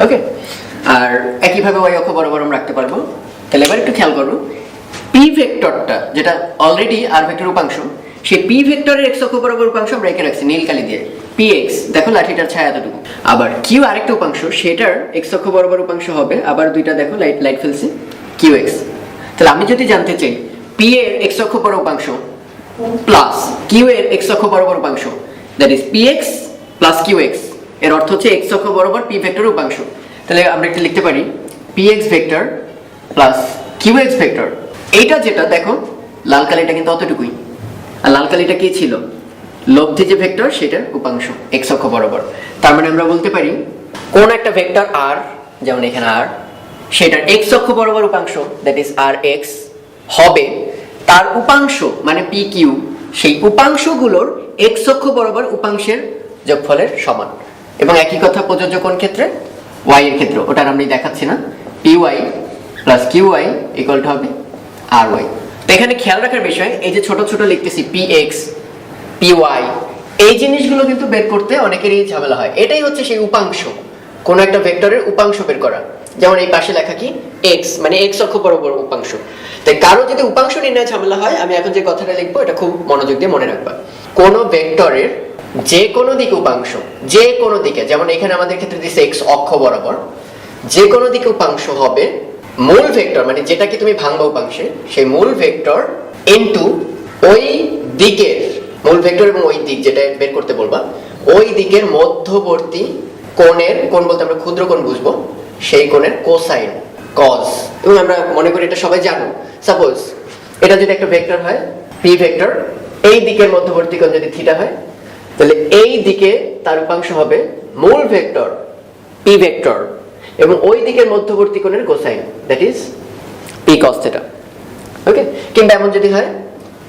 ওকে, আর একইভাবে ওয়াই অক্ষ বরাবর আমরা রাখতে পারবো। তাহলে এবার একটু খেয়াল করো, পি ভেক্টরটা যেটা অলরেডি আর ভেক্টর উপাংশ, সেই পি ভেক্টরের এক্স অক্ষ বরাবর উপাংশ আমরা এঁকে রাখছি নীল কালি দিয়ে, পি এক্স, দেখো লাঠিটার ছায়া এতটুকু। আবার কিউ আরেকটা উপাংশ, সেটার এক্স অক্ষ বরাবর উপাংশ হবে আবার দুইটা, দেখো লাইট ফেলছি, কিউ এক্স। তাহলে আমি যদি জানতে চাই পি এর এক্স অক্ষ বরাবর উপাংশ প্লাস কিউ এর এক্স অক্ষ বরাবর উপাংশ, that is P x plus Q x, এর অর্থ হচ্ছে এক্স অক্ষ বরাবর পি ভেক্টর উপাংশ। তাহলে আমরা একটা লিখতে পারি P x vector plus Q x vector. এইটা যেটা দেখো লাল কালিটা কিন্তু অতটুকুই, আর লাল কালিটা কি ছিল, লব্ধি যে ভেক্টর সেটার উপাংশ এক্স অক্ষ বরাবর। তার মানে আমরা বলতে পারি কোন একটা ভেক্টর আর, যেমন এখানে আর, সেটার এক্স অক্ষ বরাবর উপাংশ, দ্যাট ইজ আর এক্স, হবে তার উপাংশ মানে পি কিউ, সেই উপাংশগুলোর এক্স অক্ষ বরাবর উপাংশের যোগফলের সমান। এবং একই কথা প্রযোজ্য কোন ক্ষেত্রে, ওয়াই এর ক্ষেত্রে, ওটা আমি দেখাচ্ছি না, P Y plus Q Y equal to হবে আর ওয়াই। তো এখানে খেয়াল রাখার বিষয়, এই যে ছোট ছোট লিখতেছি পি এক্স পি ওয়াই, এই জিনিসগুলো কিন্তু বের করতে অনেকেরই ঝামেলা হয়। এটাই হচ্ছে সেই উপাংশ, কোন একটা ভেক্টরের উপাংশ বের করা। যেমন এই পাশে লেখা কি এক্স, মানে এক্স অক্ষ বরাবর উপাংশ। তাই কারো যদি উপাংশ নির্ণয় ঝামেলা হয়, আমি এখন যে কথাটা লিখবো এটা খুব মনোযোগ দিয়ে মনে রাখবা। কোন ভেক্টরের যে কোনো দিকে উপাংশ, যে কোনো দিকে, যেমন এখানে আমাদের ক্ষেত্রে দিচ্ছে এক্স অক্ষ বরাবর, যে কোনো দিকে উপাংশ হবে মূল ভেক্টর, মানে যেটাকে তুমি ভাঙবা উপাংশে, সেই মূল ভেক্টর ইনটু ওই দিকের মূল ভেক্টর এবং ওই দিক যেটা বের করতে বলবা, ওই দিকের মধ্যবর্তী কোণ বলতে আমরা ক্ষুদ্র কোণ বুঝবো, সেই কোণের কোসাইন কজ। এবং আমরা মনে করি এটা সবাই জানো। সাপোজ এটা যদি একটা ভেক্টর হয় পি ভেক্টর, এই দিকের মধ্যবর্তী কোণ যদি থিটা হয়, তাহলে এই দিকে তার উপাংশ হবে মূল ভেক্টর পি ভেক্টর এবং ওই দিকের মধ্যবর্তী কোণের cosine, that is p cos theta. Okay, কিংবা এমন যদি হয়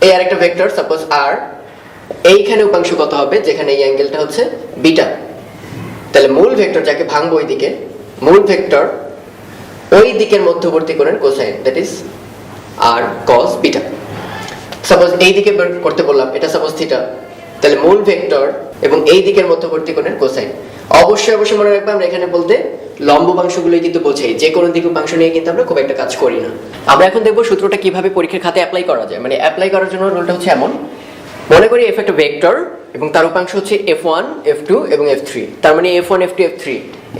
এই আরেকটা ভেক্টর সাপোজ আর, এইখানে উপাংশ কত হবে যেখানে এই অ্যাঙ্গেলটা হচ্ছে বিটা, তাহলে মূল ভেক্টর যাকে ভাঙবো ওই দিকে, মূল ভেক্টর ওই দিকের মধ্যবর্তী কোণের cosine, that is R cos beta. Suppose এই দিকে বের করতে বললাম, এটা সাপোজ থিটা, তাহলে মূল ভেক্টর এবং এই দিকের মধ্যবর্তী কোণের কোসাইন। অবশ্যই অবশ্যই মনে রাখবে আমরা এখানে বলতে লম্ব উপাংশগুলোই কিন্তু বোঝাই, যে কোনো দিক উপাংশ নিয়ে কিন্তু আমরা খুব একটা কাজ করি না। আমরা এখন দেখবো সূত্রটা কিভাবে পরীক্ষার খাতে অ্যাপ্লাই করা যায়। মানে অ্যাপ্লাই করার জন্য রুলটা হচ্ছে এমন, মনে করি এফ একটা ভেক্টর এবং তার উপাংশ হচ্ছে f1 f2 এবং f3, তার মানে f1 f2 f3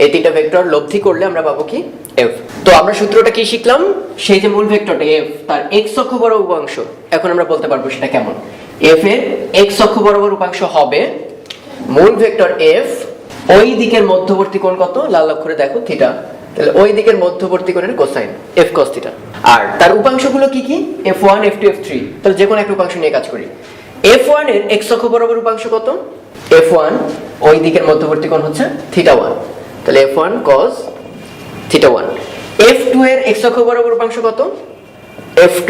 এই তিনটা ভেক্টর লব্ধি করলে আমরা পাবো কি f। তো আমরা সূত্রটা কি শিখলাম, সেই যে মূল ভেক্টরটা f তার x অক্ষ বরাবর উপাংশ, এখন আমরা বলতে পারবো সেটা কেমন। f এর x অক্ষ বরাবর উপাংশ হবে মূল ভেক্টর f, ওই দিকের মধ্যবর্তী কোণ কত, লাল অক্ষরে দেখো থিটা, তাহলে ওই দিকের মধ্যবর্তী কোণের কোসাইন f cos থিটা। আর তার উপাংশগুলো কি কি, f1 f2 f3, তাহলে যে কোনো একটা উপাংশ নিয়ে কাজ করি। f1 এর x অক্ষ বরাবর উপাংশ কত, f1 ওই দিকের মধ্যবর্তী কোণ হচ্ছে থিটা 1, তাহলে f1 cos থিটা 1। f2 এর x অক্ষ বরাবর উপাংশ কত, f2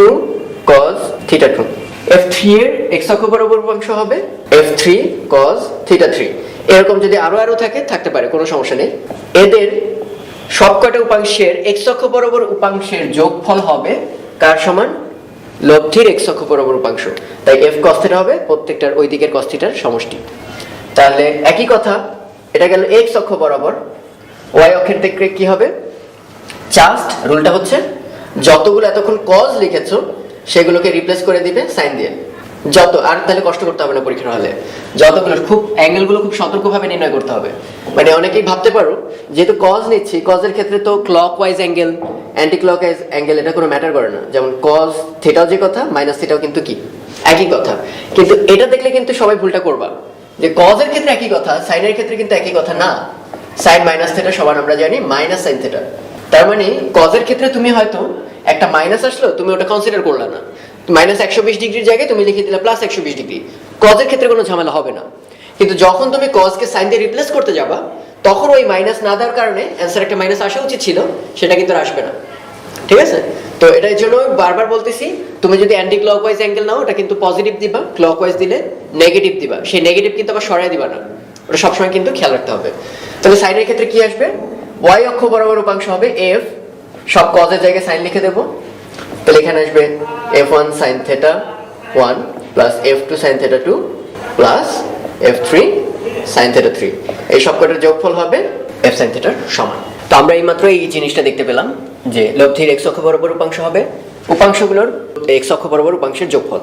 cos থিটা 2। f3 এর x অক্ষ বরাবর উপাংশ হবে f3 cos থিটা 3। এরকম যদি আরো থাকতে পারে, কোনো সমস্যা নেই। এদের সবকটা উপাংশের x অক্ষ বরাবর উপাংশের যোগফল হবে কার সমান, লব্ধির x অক্ষ বরাবর উপাংশ, তাই f cos থিটা হবে প্রত্যেকটার ওই দিকের cos থিটার সমষ্টি। তাহলে একই কথা, এটা গেল x অক্ষ বরাবর, y অক্ষের দিকে কি হবে, জাস্ট রুলটা হচ্ছে যতগুলো এতক্ষণ cos লিখেছো সেগুলোকে রিপ্লেস করে দিবে sin দিয়ে। যত, আর তাহলে কষ্ট করতে হবে না পরীক্ষার হলে, যতগুলো খুব অ্যাঙ্গেলগুলো খুব সতর্কভাবে নির্ণয় করতে হবে। মানে অনেকেই ভাবতে পারো যেহেতু cos নিচ্ছি, cos এর ক্ষেত্রে তো clockwise angle anti clockwise angle এটা কোনো ম্যাটার করে না, যেমন cos থিটাও যে কথা মাইনাস থিটাও কিন্তু কি একই কথা। কিন্তু এটা দেখলে কিন্তু সবাই ভুলটা করবা যে cos এর ক্ষেত্রে একই কথা, sin এর ক্ষেত্রে কিন্তু একই কথা না। sin মাইনাস থিটা সমান আমরা জানি মাইনাস sin থিটা, তার মানে cos এর ক্ষেত্রে তুমি হয়তো একটা মাইনাস আসলো তুমি ওটা কনসিডার করলা না, মাইনাস 120 ডিগ্রির জায়গায় তুমি লিখে দিলে প্লাস 120 ডিগ্রি, cos এর ক্ষেত্রে কোনো ঝামেলা হবে না। কিন্তু যখন তুমি cos কে sin দিয়ে রিপ্লেস করতে যাবা, তখন ওই মাইনাস না দেওয়ার কারণে অ্যান্সার একটা মাইনাস আসা উচিত ছিল, সেটা কিন্তু আর আসবে না। ঠিক আছে, তো এটার জন্য বারবার বলতেছি, তুমি যদি অ্যান্টি ক্লকওয়াইজ অ্যাঙ্গেল নাও ওটা কিন্তু পজিটিভ দিবা, ক্লকওয়াইজ দিলে নেগেটিভ দিবা, সেই নেগেটিভ কিন্তু আবার সরাই দিবা না, ওটা সবসময় কিন্তু খেয়াল রাখতে হবে। তাহলে sin এর ক্ষেত্রে কি আসবে, y অক্ষ বরাবর উপাংশ হবে f, সব cos এর জায়গায় sin লিখে দেবো, তাহলে এখানে আসবে f1 sin theta 1 plus f2 sin theta 2 plus f3 sin theta 3, এই সবকটার যোগফল হবে f sin theta সমান। তো আমরা এইমাত্র এই জিনিসটা দেখতে পেলাম যে লব্ধির x অক্ষ বরাবর উপাংশ হবে উপাংশগুলোর x অক্ষ বরাবর উপাংশের যোগফল,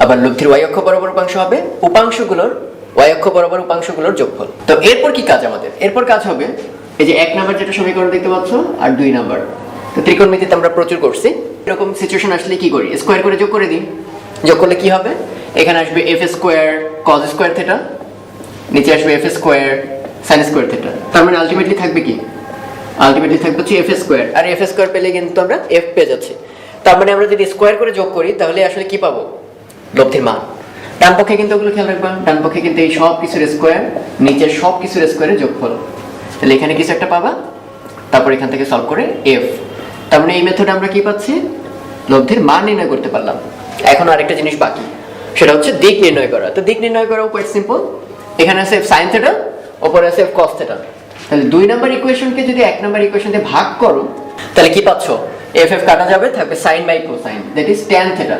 আবার লব্ধির y অক্ষ বরাবর উপাংশ হবে উপাংশগুলোর y অক্ষ বরাবর উপাংশগুলোর যোগফল। তো এরপর কি কাজ আমাদের, এরপর কাজ হবে এই যে 1 নাম্বার যেটা সমীকরণ দেখতে পাচ্ছ আর 2 নাম্বার, তো ত্রিকোণমিতিতে আমরা প্রচুর করছি, এরকম সিচুয়েশন আসলে কি করি, স্কয়ার করে যোগ করে দিই। যোগ করলে কি হবে, এখানে আসবে f square cos square theta, নিচে আসবে f square sin square theta, তার মানে আলটিমেটলি থাকবে কি, আলটিমেটলি থাকবে হচ্ছে f স্কয়ার, আর f স্কয়ার পেলে কিন্তু আমরা f পেয়ে যাচ্ছি। তার মানে আমরা যদি স্কয়ার করে যোগ করি তাহলে আসলে কি পাবো, লব্ধির মান। ডান পক্ষে কিন্তু ওগুলো খেয়াল রাখবা, ডান পক্ষে কিন্তু এই সব কিছুর স্কয়ার, নিচের সব কিছুর স্কয়ারের যোগফল, তাহলে এখানে কিছু একটা পাবা, তারপর এখান থেকে সলভ করে f। তার মানে এই মেথডে আমরা কি পাচ্ছি, লব্ধির মান নির্ণয় করতে পারলাম। এখন আরেকটা জিনিস বাকি, সেটা হচ্ছে দিক নির্ণয় করা। তো দিক নির্ণয় করা কোয়াইট সিম্পল, এখানে আছে f sin থিটা, উপরে আছে f cos থিটা, তাহলে 2 নাম্বার ইকুয়েশনকে যদি 1 নাম্বার ইকুয়েশন দিয়ে ভাগ করো তাহলে কি পাচ্ছো, f কাটা যাবে, থাকবে sin by cosine, that is tan theta,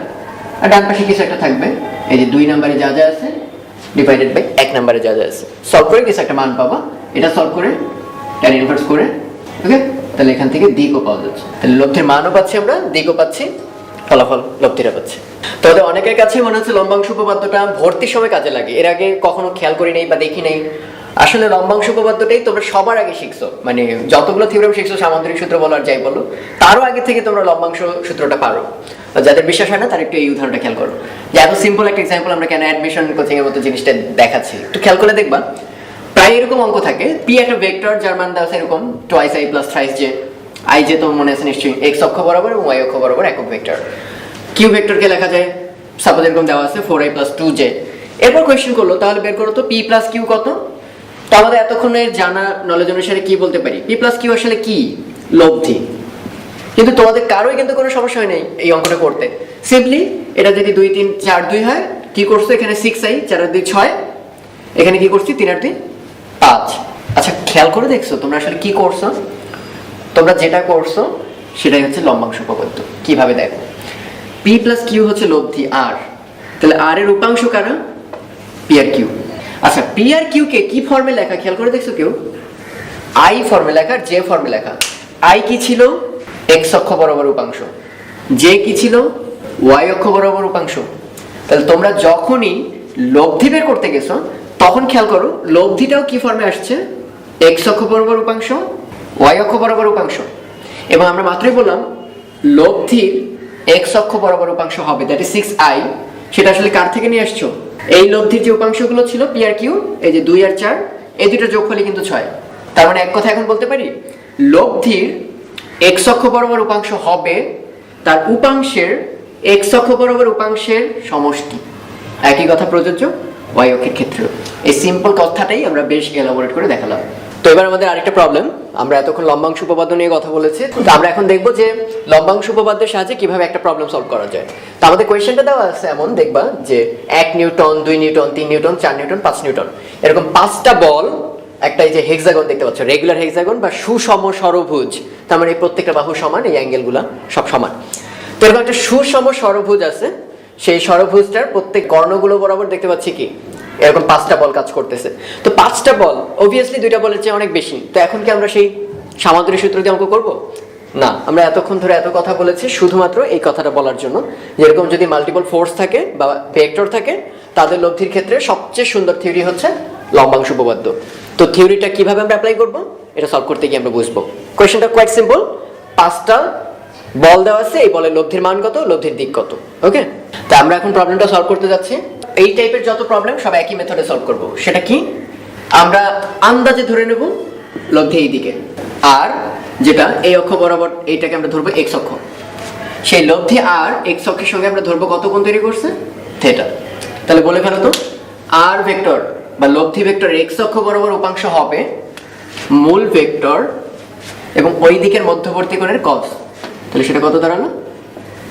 আর ডান পাশে কিছু একটা থাকবে, এই যে 2 নাম্বারে যা যা আছে ডিভাইডেড বাই 1 নাম্বারে যা যা আছে, সলভ করে কিছু একটা মান পাবা, এটা সলভ করে tan ইনভার্স করে, ওকে, তাহলে এখান থেকে দিকও পাওয়া যাচ্ছে, তাহলে লব্ধির মানও পাচ্ছি আমরা, দিকও পাচ্ছি, ফলাফল লব্ধিটা পাচ্ছি। তাহলে অনেকের কাছে মনে হচ্ছে লম্বাংশ উপপাদ্যটা ভর্তির সময় কাজে লাগে, এর আগে কখনো খেয়াল করি নাই বা দেখি নাই। আসলে লম্বাংশ উপপাদ্যটাই তোমরা সবার আগে শিখছো, মানে যতগুলো থিওরেম শিখছো, সামান্তরিক সূত্র বলো আর যাই বলো, তারও আগে থেকে তোমরা লম্বাংশ সূত্রটা পারো। যাদের বিশ্বাস হয় না তারা একটু এই উদাহরণটা খেয়াল করো, যে এত সিম্পল একটা এক্সাম্পল আমরা কেন অ্যাডমিশন কোচিং এর মতো জিনিসটা দেখাচ্ছি, একটু খেয়াল করে দেখবা। প্রায় এরকম অঙ্ক থাকে, পি একটা ভেক্টর যার মান দেওয়া আছে এরকম twice I plus thrice J. I J তো মনে আছে নিশ্চয়ই, এক্স অক্ষ বরাবর এবং ওয়াই অক্ষ বরাবর একক ভেক্টর। কিউ ভেক্টরকে লেখা যায় সাপোজ এরকম দেওয়া আছে 4i প্লাস 2j। এরপর কোয়েশ্চেন করলো তাহলে বের করো তো পি প্লাস কিউ কত। তো আমাদের এতক্ষণের জানা নলেজ অনুসারে কি বলতে পারি, পি প্লাস কিউ আসলে কি, লব্ধি। কিন্তু তোমাদের কারোই কিন্তু কোনো সমস্যা হয় নাই এই অঙ্কটা করতে। সিম্পলি এটা যদি 2 3 4 2 হয়, কি করছো এখানে 6i 4 আর 2 6, এখানে কি করছি 3 আর 2 5। আচ্ছা খেয়াল করে দেখছো তোমরা আসলে কি করছো, তোমরা যেটা করছো সেটাই হচ্ছে লম্বাংশ উপপাদ্য। কিভাবে দেখো, পি প্লাস কিউ হচ্ছে লব্ধি আর, তাহলে আর এর উপাংশ কারা, পি আর কিউ। আচ্ছা পি আর কিউ কে কি ফর্মে লেখা খেয়াল করে দেখছো কেউ, আই ফর্মে লেখা, জে ফর্মে লেখা। আই কি ছিল, এক্স অক্ষ বরাবর উপাংশ, জে কি ছিল, ওয়াই অক্ষ বরাবর উপাংশ। তাহলে তোমরা যখনই লব্ধি বের করতে গেছো তখন খেয়াল করো লব্ধিটাও কি ফর্মে আসছে, এক্স অক্ষ বরাবর উপাংশ, ওয়াই অক্ষ বরাবর উপাংশ। এবং আমরা মাত্রই বললাম লব্ধির এক্স অক্ষ বরাবর উপাংশ হবে, দ্যাট ইজ 6i। সেটা আসলে কার থেকে নিয়ে আসছো, এই লব্ধির যে উপাংশগুলো ছিল পি আর কিউ, এই যে 2 আর 4, এই দুটো যোগফলই কিন্তু 6। তার মানে এক কথা এখন বলতে পারি লব্ধির এক্স অক্ষ বরাবর উপাংশ হবে তার উপাংশের এক্স অক্ষ বরাবর উপাংশের সমষ্টি। একই কথা প্রযোজ্য ওয়াই অক্ষের ক্ষেত্রে। এই সিম্পল কথাটাই আমরা বেশ এলাবোরেট করে দেখালাম। তো এবার আমাদের আরেকটা প্রবলেম, আমরা এতক্ষণ লম্বাংশ উপপাদ্য নিয়ে কথা বলেছি, তো আমরা এখন দেখবো যে লম্বাংশ উপপাদ্যের সাহায্যে কিভাবে একটা প্রবলেম সলভ করা যায়। তো আমাদের কোয়েশ্চেনটা দেওয়া আছে এমন, দেখবা যে 1 Newton 2 Newton 3 Newton 4 Newton 5 Newton, এরকম 5টা বল একটা এই যে হেক্সাগন দেখতে পাচ্ছ, রেগুলার হেক্সাগন বা সুষম ষড়ভুজ, তার মানে এই প্রত্যেকটা বাহু সমান, এই অ্যাঙ্গেলগুলো সব সমান। তো এরকম একটা সুষম ষড়ভুজ আছে, সেই ষড়ভুজটার প্রত্যেক কর্ণগুলো বরাবর দেখতে পাচ্ছি কি এরকম 5টা বল কাজ করতেছে। তো 5টা বল অবভিয়াসলি 2টা বলের চেয়ে অনেক বেশি। তো এখন কি আমরা সেই সামান্তরিক সূত্র দিয়ে অঙ্ক করব না, আমরা এতক্ষণ ধরে এত কথা বলেছি শুধুমাত্র এই কথাটা বলার জন্য, যেরকম যদি মাল্টিপল ফোর্স থাকে বা ভেক্টর থাকে তাদের লব্ধির ক্ষেত্রে সবচেয়ে সুন্দর থিওরি হচ্ছে লম্বাংশ উপপাদ্য। তো থিওরিটা কিভাবে আমরা অ্যাপ্লাই করব এটা সলভ করতে গিয়ে আমরা বুঝবো। কোয়েশ্চেনটা কোয়াইট সিম্পল, 5টা বল দেওয়া আছে, এই বলের লব্ধির মান কত, লব্ধির দিক কত। ওকে, তো আমরা এখন প্রবলেমটা সলভ করতে যাচ্ছি। এই টাইপের যত প্রবলেম সব একই মেথডে সলভ করব। সেটা কি, আমরা আন্দাজে ধরে নেব লব্ধি এই দিকে, আর যেটা এই অক্ষ বরাবর এইটাকে আমরা ধরবো এক্স অক্ষ, সেই লব্ধি আর এক্স অক্ষের সঙ্গে আমরা ধরবো কত কোণ তৈরি করছে, থিটা। তাহলে বলে ফেলো তো, আর ভেক্টর বা লব্ধি ভেক্টর এক্স অক্ষ বরাবর উপাংশ হবে মূল ভেক্টর এবং ওই দিকের মধ্যবর্তী কোণের কস। তাহলে সেটা কত দাঁড়ালো,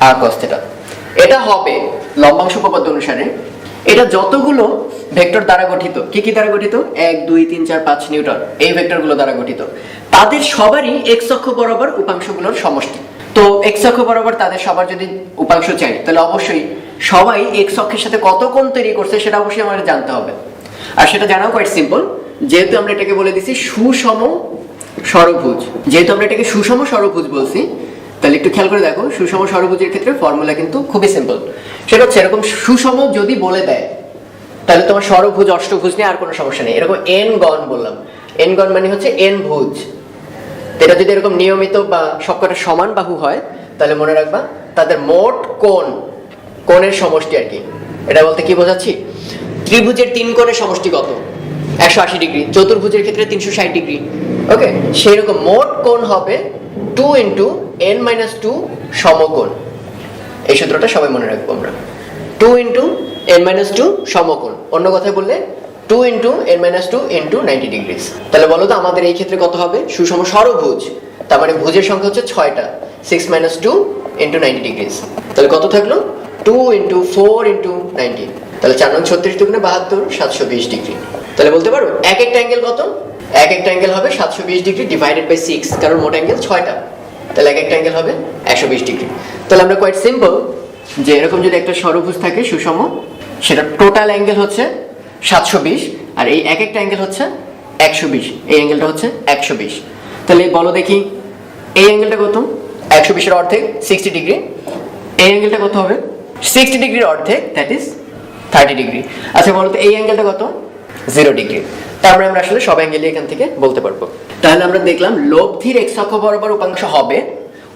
আর কস থিটা। এটা হবে লম্বাংশ উপপাদ্য অনুসারে, এটা যতগুলো ভেক্টর দ্বারা গঠিত, কি কি দ্বারা গঠিত, 1 2 3 4 5 নিউটন, এই ভেক্টরগুলো দ্বারা গঠিত, তাদের সবারই এক্স অক্ষ বরাবর উপাংশগুলোর সমষ্টি। তো এক্স অক্ষ বরাবর তাদের সবার যদি উপাংশ চাই তাহলে অবশ্যই সবাই এক্স অক্ষের সাথে কত কোণ তৈরি করছে সেটা অবশ্যই আমাদের জানতে হবে। আর সেটা জানাও কোয়াইট সিম্পল, যেহেতু আমরা এটাকে বলে দিছি সুষম ষড়ভুজ, যেহেতু আমরা এটাকে সুষম ষড়ভুজ বলছি, তাহলে একটু খেয়াল করে দেখো সুষম ষড়ভুজের ক্ষেত্রে ফর্মুলা কিন্তু খুবই সিম্পল। সেটা হচ্ছে এরকম সুষম যদি বলে দেয় তাহলে তোমার ষড়ভুজ অষ্টভুজ নিয়ে আর কোনো সমস্যা নেই। এরকম এন গণ বললাম, এন গণ মানে হচ্ছে এন ভুজ। এটা যদি এরকম নিয়মিত বা সবকটা সমান বাহু হয় তাহলে মনে রাখবা তাদের মোট কোণের সমষ্টি আর কি। এটা বলতে কি বোঝাচ্ছি, ত্রিভুজের 3 কোণের সমষ্টি কত, 180 ডিগ্রি, চতুর্ভুজের ক্ষেত্রে 360 ডিগ্রি। ওকে, সেই রকম মোট কোণ হবে 2 × n-2 সমকোণ। এই সূত্রটা সবাই মনে রাখবো আমরা, 2 × n-2 সমকোণ। অন্য কথায় বললে 2 × n-2 × 90 ডিগ্রি। তাহলে বলো তো আমাদের এই ক্ষেত্রে কত হবে, সুষম ষড়ভুজ, তার মানে ভুজের সংখ্যা হচ্ছে 6টা, 6 - 2 × 90 ডিগ্রি। তাহলে কত থাকলো, 2 × 4 × 90। তাহলে 4 9 36 × 72 720 ডিগ্রি। তাহলে বলতে পারো এক একটা অ্যাঙ্গেল কত, এক একটা অ্যাঙ্গেল হবে 720 ডিগ্রি ডিভাইডেড বাই 6, কারণ মোট অ্যাঙ্গেল 6টা, তাহলে এক একটা অ্যাঙ্গেল হবে 120 ডিগ্রি। তাহলে আমরা কোয়াইট সিম্পল যে এরকম যদি একটা ষড়ভুজ থাকে সুষম, সেটা টোটাল অ্যাঙ্গেল হচ্ছে 720, আর এই এক একটা অ্যাঙ্গেল হচ্ছে 120, এই অ্যাঙ্গেলটা হচ্ছে 120। তাহলে বলো দেখি এই অ্যাঙ্গেলটা কত, 120 এর অর্ধেক 60 ডিগ্রি, এই অ্যাঙ্গেলটা কত হবে, 60 ডিগ্রির অর্ধেক দ্যাট ইজ 30 ডিগ্রি। আচ্ছা বলো তো এই অ্যাঙ্গেলটা কত, 0 ডিগ্রি। তারপরে আমরা আসলে সব অ্যাঙ্গেলই এখান থেকে বলতে পারবো। তাহলে আমরা দেখলাম লব্ধির এক্স অক্ষ বরাবর উপাংশ হবে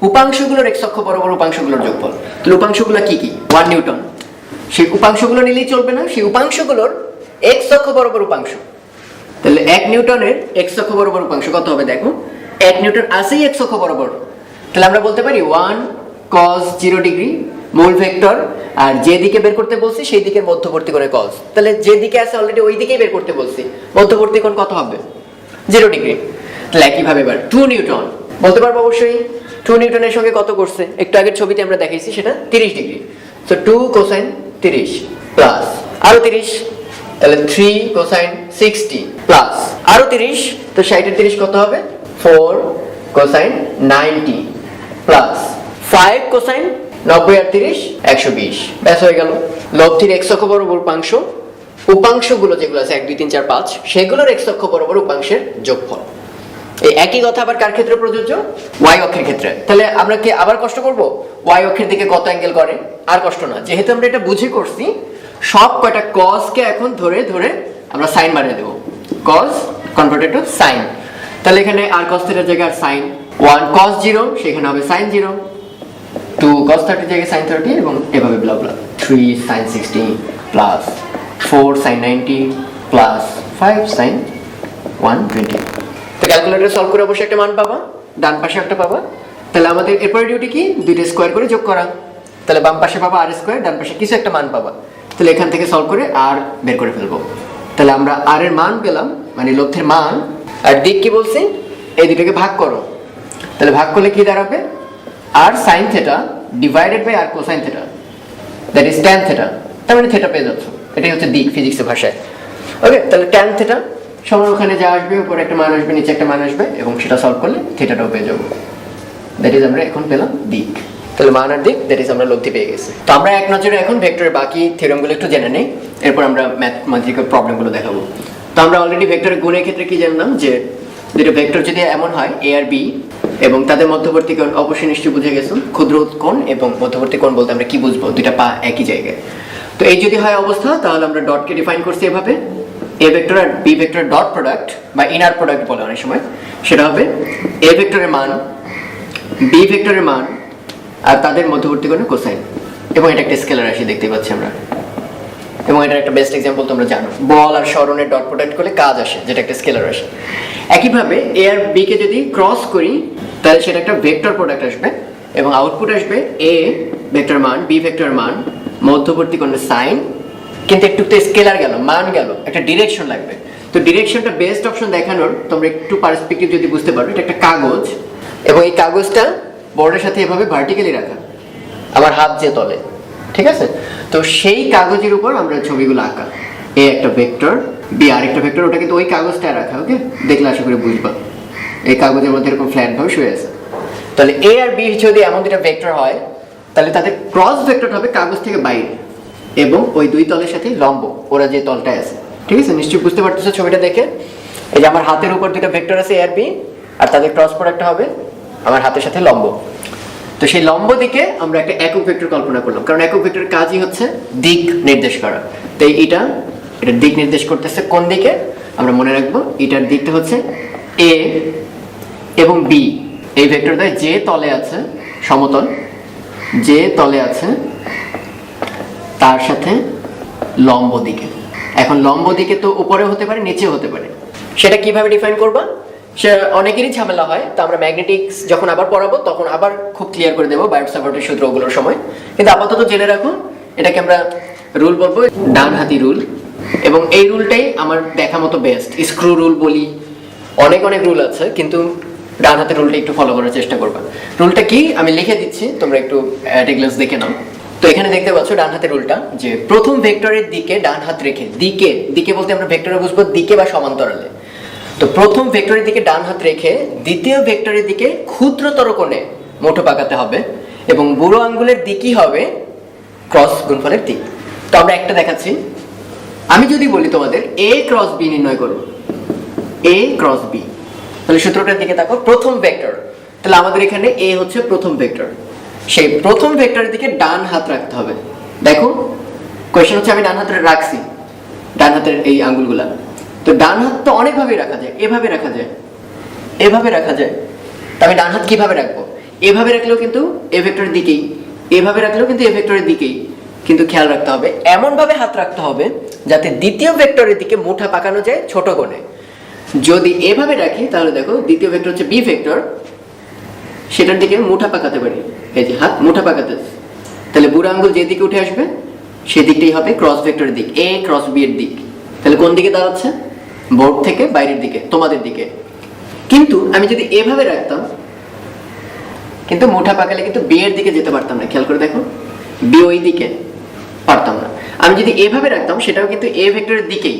উপাংশগুলোর এক্স অক্ষ বরাবর উপাংশগুলোর যোগফল। তাহলে উপাংশগুলো কি কি, 1 নিউটন, সেই উপাংশগুলো নিলেই চলবে না, সেই উপাংশগুলোর এক্স অক্ষ বরাবর উপাংশ তাহলে 1 নিউটনের x অক্ষ বরাবর উপাংশ কত হবে দেখো, 1 নিউটন আসেই x অক্ষ বরাবর, তাহলে আমরা বলতে পারি 1 cos 0 ডিগ্রি মূল ভেক্টর, আর যে দিকে বের করতে বলছি সেই দিকের মধ্যবর্তী কোণে cos, তাহলে যে দিকে আছে অলরেডি ওই দিকেই বের করতে বলছি, মধ্যবর্তী কোণ কত হবে 0 ডিগ্রি। তাহলে একইভাবে এবার 2 নিউটন বলতে পারবো অবশ্যই, 2 নিউটনের সঙ্গে কত করছে একটু আগের ছবিতে আমরা দেখাইছি, সেটা 30 ডিগ্রি। সো 2 কোসাইন 30 প্লাস আরো 30, তাহলে 3 কোসাইন 60 প্লাস আরো 30, তো 60 এর 30 কত হবে 4 কোসাইন 90 প্লাস 5 কোসাইন 90 আর 30 120, ব্যাস হয়ে গেল। লব্ধির x অক্ষ বরাবর উপাংশ, উপাংশগুলো যেগুলো আছে 1 2 3 4 5 সেগুলোর x অক্ষ বরাবর উপাংশের যোগফল। এই একই কথা আবার কার ক্ষেত্রে প্রযোজ্য, y অক্ষের ক্ষেত্রে। তাহলে আমরা কি আবার কষ্ট করব y অক্ষের দিকে কত অ্যাঙ্গেল করে, আর কষ্ট না, যেহেতু আমরা এটা বুঝে করছি সব কয়টা cos কে এখন ধরে ধরে আমরা sin বানিয়ে দেব, cos কনভার্টেড টু sin। তাহলে এখানে r cos θ এর জায়গায় sin, 1 cos 0 সেখানে হবে sin 0, 2 cos 30 জায়গায় sin 30 এবং এভাবে ব্লা ব্লা, 3 sin 60 plus 4 sin 90 plus 5 sin 120। তো ক্যালকুলেটরে সলভ করে অবশ্যই একটা মান পাবা, ডান পাশে একটা পাবা। তাহলে আমাদের এরপরে ডিউটি কি, দুইটা স্কোয়ার করে যোগ করা। তাহলে বাম পাশে পাবা আর স্কোয়ার, ডান পাশে কিছু একটা মান পাবা। তাহলে এখান থেকে সলভ করে আর বের করে ফেলবো। তাহলে আমরা আর এর মান পেলাম, মানে লব্ধির মান, আর দিক কি বলছি এই দুটোকে ভাগ করো। তাহলে ভাগ করলে কি দাঁড়াবে, আর সাইন থেটা ডিভাইডেড বাই আর cosine theta, that is tan theta. তার মানে থেটা পেয়ে যাচ্ছ, এটাই হচ্ছে দিক ফিজিক্সের ভাষায়। ওকে, তাহলে ট্যান থেটা সমান ওখানে যা আসবে উপরে একটা মান আসবে নিচে একটা মান আসবে, এবং সেটা সলভ করলে থিটাটাও পেয়ে যাবো। দ্যাট ইজ আমরা এখন পেলাম দিক। তাহলে মান আর দিক দ্যাট ইজ আমরা লব্ধি পেয়ে গেছি। তো আমরা এক নজরে এখন ভেক্টরের বাকি থিওরেমগুলো একটু জেনে নেই, এরপর আমরা ম্যাথমেটিক্যাল প্রবলেমগুলো দেখাবো। তো আমরা অলরেডি ভেক্টরের গুণের ক্ষেত্রে কি জানলাম, যে দুটো ভেক্টর যদি এমন হয় এ আর বি এবং তাদের মধ্যবর্তী কোণ অবশ্যই নিশ্চয়ই বুঝে গেছো, ক্ষুদ্র কোণ এবং মধ্যবর্তী কোণ বলতে আমরা কি বুঝবো, দুইটা পা একই জায়গায়। তো এই যদি হয় অবস্থা, তাহলে আমরা ডটকে ডিফাইন করছি এভাবে, এ ভেক্টর আর বি ভেক্টর ডট প্রোডাক্ট বা ইনার প্রোডাক্ট বলে অনেক সময়, সেটা হবে এ ভেক্টরের মান বি ভেক্টরের মান আর তাদের মধ্যবর্তী কোণের কোসাইন, এবং এটা একটা স্কেলার রাশি দেখতে পাচ্ছি আমরা, এবং এটার একটা বেস্ট এক্সাম্পল তোমরা জানো, বল আর সরণের ডট প্রোডাক্ট করলে কাজ আসে, যেটা একটা স্কেলার রাশি। একইভাবে এ আর বি কে যদি ক্রস করি তাহলে সেটা একটা ভেক্টর প্রোডাক্ট আসবে, এবং আউটপুট আসবে এ ভেক্টর মান বি ভেক্টর মান মধ্যবর্তী কোণের সাইন, কিন্তু একটু তো স্কেলার গেল, মান গেল, একটা ডিরেকশন লাগবে। তো ডিরেকশনটা বেস্ট অপশন দেখানোর তোমরা একটু পার্সপেক্টিভ যদি বুঝতে পারো, এটা একটা কাগজ, এবং এই কাগজটা বোর্ডের সাথে এভাবে ভার্টিক্যালি রাখা, আমার হাত যে তলে, ঠিক আছে। তো সেই কাগজের উপর আমরা ছবিগুলো আঁকা, এ একটা ভেক্টর বি আরেকটা ভেক্টর, ওটা কিন্তু ওই কাগজটায় রাখা। ওকে, দেখলে আশা করি বুঝবা, এই কাগজের মধ্যে এরকম ফ্ল্যাট ভাবে শুয়ে আছে। তাহলে এ আর বি যদি এমন দুটা ভেক্টর হয়, তাহলে তাদের ক্রস ভেক্টর হবে কাগজ থেকে বাইরে এবং ওই দুই তলের সাথে লম্ব, ওরা যে তলটায় আছে, ঠিক আছে। নিশ্চয়ই বুঝতে পারতেছো ছবিটা দেখে, এই যে আমার হাতের উপর দুটো ভেক্টর আছে এ আর বি, আর তাদের ক্রস প্রোডাক্ট হবে আমার হাতের সাথে লম্ব। তো সেই লম্ব দিকে আমরা একটা একক ভেক্টর কল্পনা করলাম, কারণ একক ভেক্টরের কাজই হচ্ছে দিক নির্দেশ করা। তো এটা দিক নির্দেশ করতেছে কোন দিকে, আমরা মনে রাখবো এটার দিকটা হচ্ছে এ এবং বি, এই ভেক্টর দ্বয় যে তলে আছে সমতল, যে তলে আছে তার সাথে লম্ব দিকে। এখন লম্ব দিকে তো উপরে হতে পারে নিচেও হতে পারে, সেটা কিভাবে ডিফাইন করবা, সে অনেকেরই ঝামেলা হয়। তো আমরা ম্যাগনেটিক্স যখন আবার পড়াবো তখন আবার খুব ক্লিয়ার করে দেবো বায়োট-সাভার্টের সূত্র ওগুলোর সময়, কিন্তু আপাতত জেনে রাখো এটাকে আমরা রুল বলবো ডান হাতি রুল, এবং এই রুলটাই আমার দেখা মতো বেস্ট। স্ক্রু রুল বলি, অনেক অনেক রুল আছে, কিন্তু ডান হাতের রুলটা একটু ফলো করার চেষ্টা করবা। রুলটা কি আমি লিখে দিচ্ছি, তোমরা একটু অ্যাট এ গ্লান্স দেখে নাও। তো এখানে দেখতে পাচ্ছ ডান হাতের রুলটা, যে প্রথম ভেক্টরের দিকে ডান হাত রেখে, দিকে দিকে বলতে আমরা ভেক্টরে বুঝবো দিকে বা সমান্তরালে। তো প্রথম ভেক্টরের দিকে ডান হাত রেখে দ্বিতীয় ভেক্টরের দিকে ক্ষুদ্রতর কোণে মুঠো পাকাতে হবে, এবং বুড়ো আঙ্গুলের দিকই হবে ক্রস গুণফলের দিক। তো আমরা একটা দেখাচ্ছি, আমি যদি বলি তোমাদের এ ক্রস বি নির্ণয় করো, এ ক্রস বি, তাহলে সূত্রটার দিকে দেখো, প্রথম ভেক্টর, তাহলে আমাদের এখানে এ হচ্ছে প্রথম ভেক্টর, সেই প্রথম ভেক্টরের দিকে ডান হাত রাখতে হবে। দেখো কোয়েশ্চেন হচ্ছে আমি ডান হাতে রাখছি, ডান হাতের এই আঙ্গুলগুলা, তো ডান হাত তো অনেকভাবে রাখা যায়, এভাবে রাখা যায়, এভাবে রাখা যায়। তো আমি ডান হাত কিভাবে রাখবো, এভাবে রাখলেও কিন্তু এ ভেক্টরের দিকেই, এভাবে রাখলেও কিন্তু এ ভেক্টরের দিকেই, কিন্তু খেয়াল রাখতে হবে এমন ভাবে হাত রাখতে হবে যাতে দ্বিতীয় ভেক্টরের দিকে মুঠা পাকানো যায় ছোট কোণে। যদি এভাবে রাখি তাহলে দেখো দ্বিতীয় ভেক্টর হচ্ছে বি ভেক্টর, সেটার দিকে মুঠা পাকাতে পারি, এই যে হাত মুঠা পাকাতে, তাহলে বুড়ো আঙ্গুল যে দিকে উঠে আসবে সেই দিকটাই হবে ক্রস ভেক্টরের দিক, এ ক্রস বি এর দিক। তাহলে কোন দিকে দাঁড়াচ্ছে? বোর্ড থেকে বাইরের দিকে, তোমাদের দিকে। কিন্তু আমি যদি এভাবে রাখতাম, কিন্তু মুঠা পাকালে কিন্তু বি এর দিকে যেতে পারতাম না, খেয়াল করে দেখো, বি ওই দিকে পারতাম না। আমি যদি এভাবে রাখতাম সেটাও কিন্তু এ ভেক্টরের দিকেই,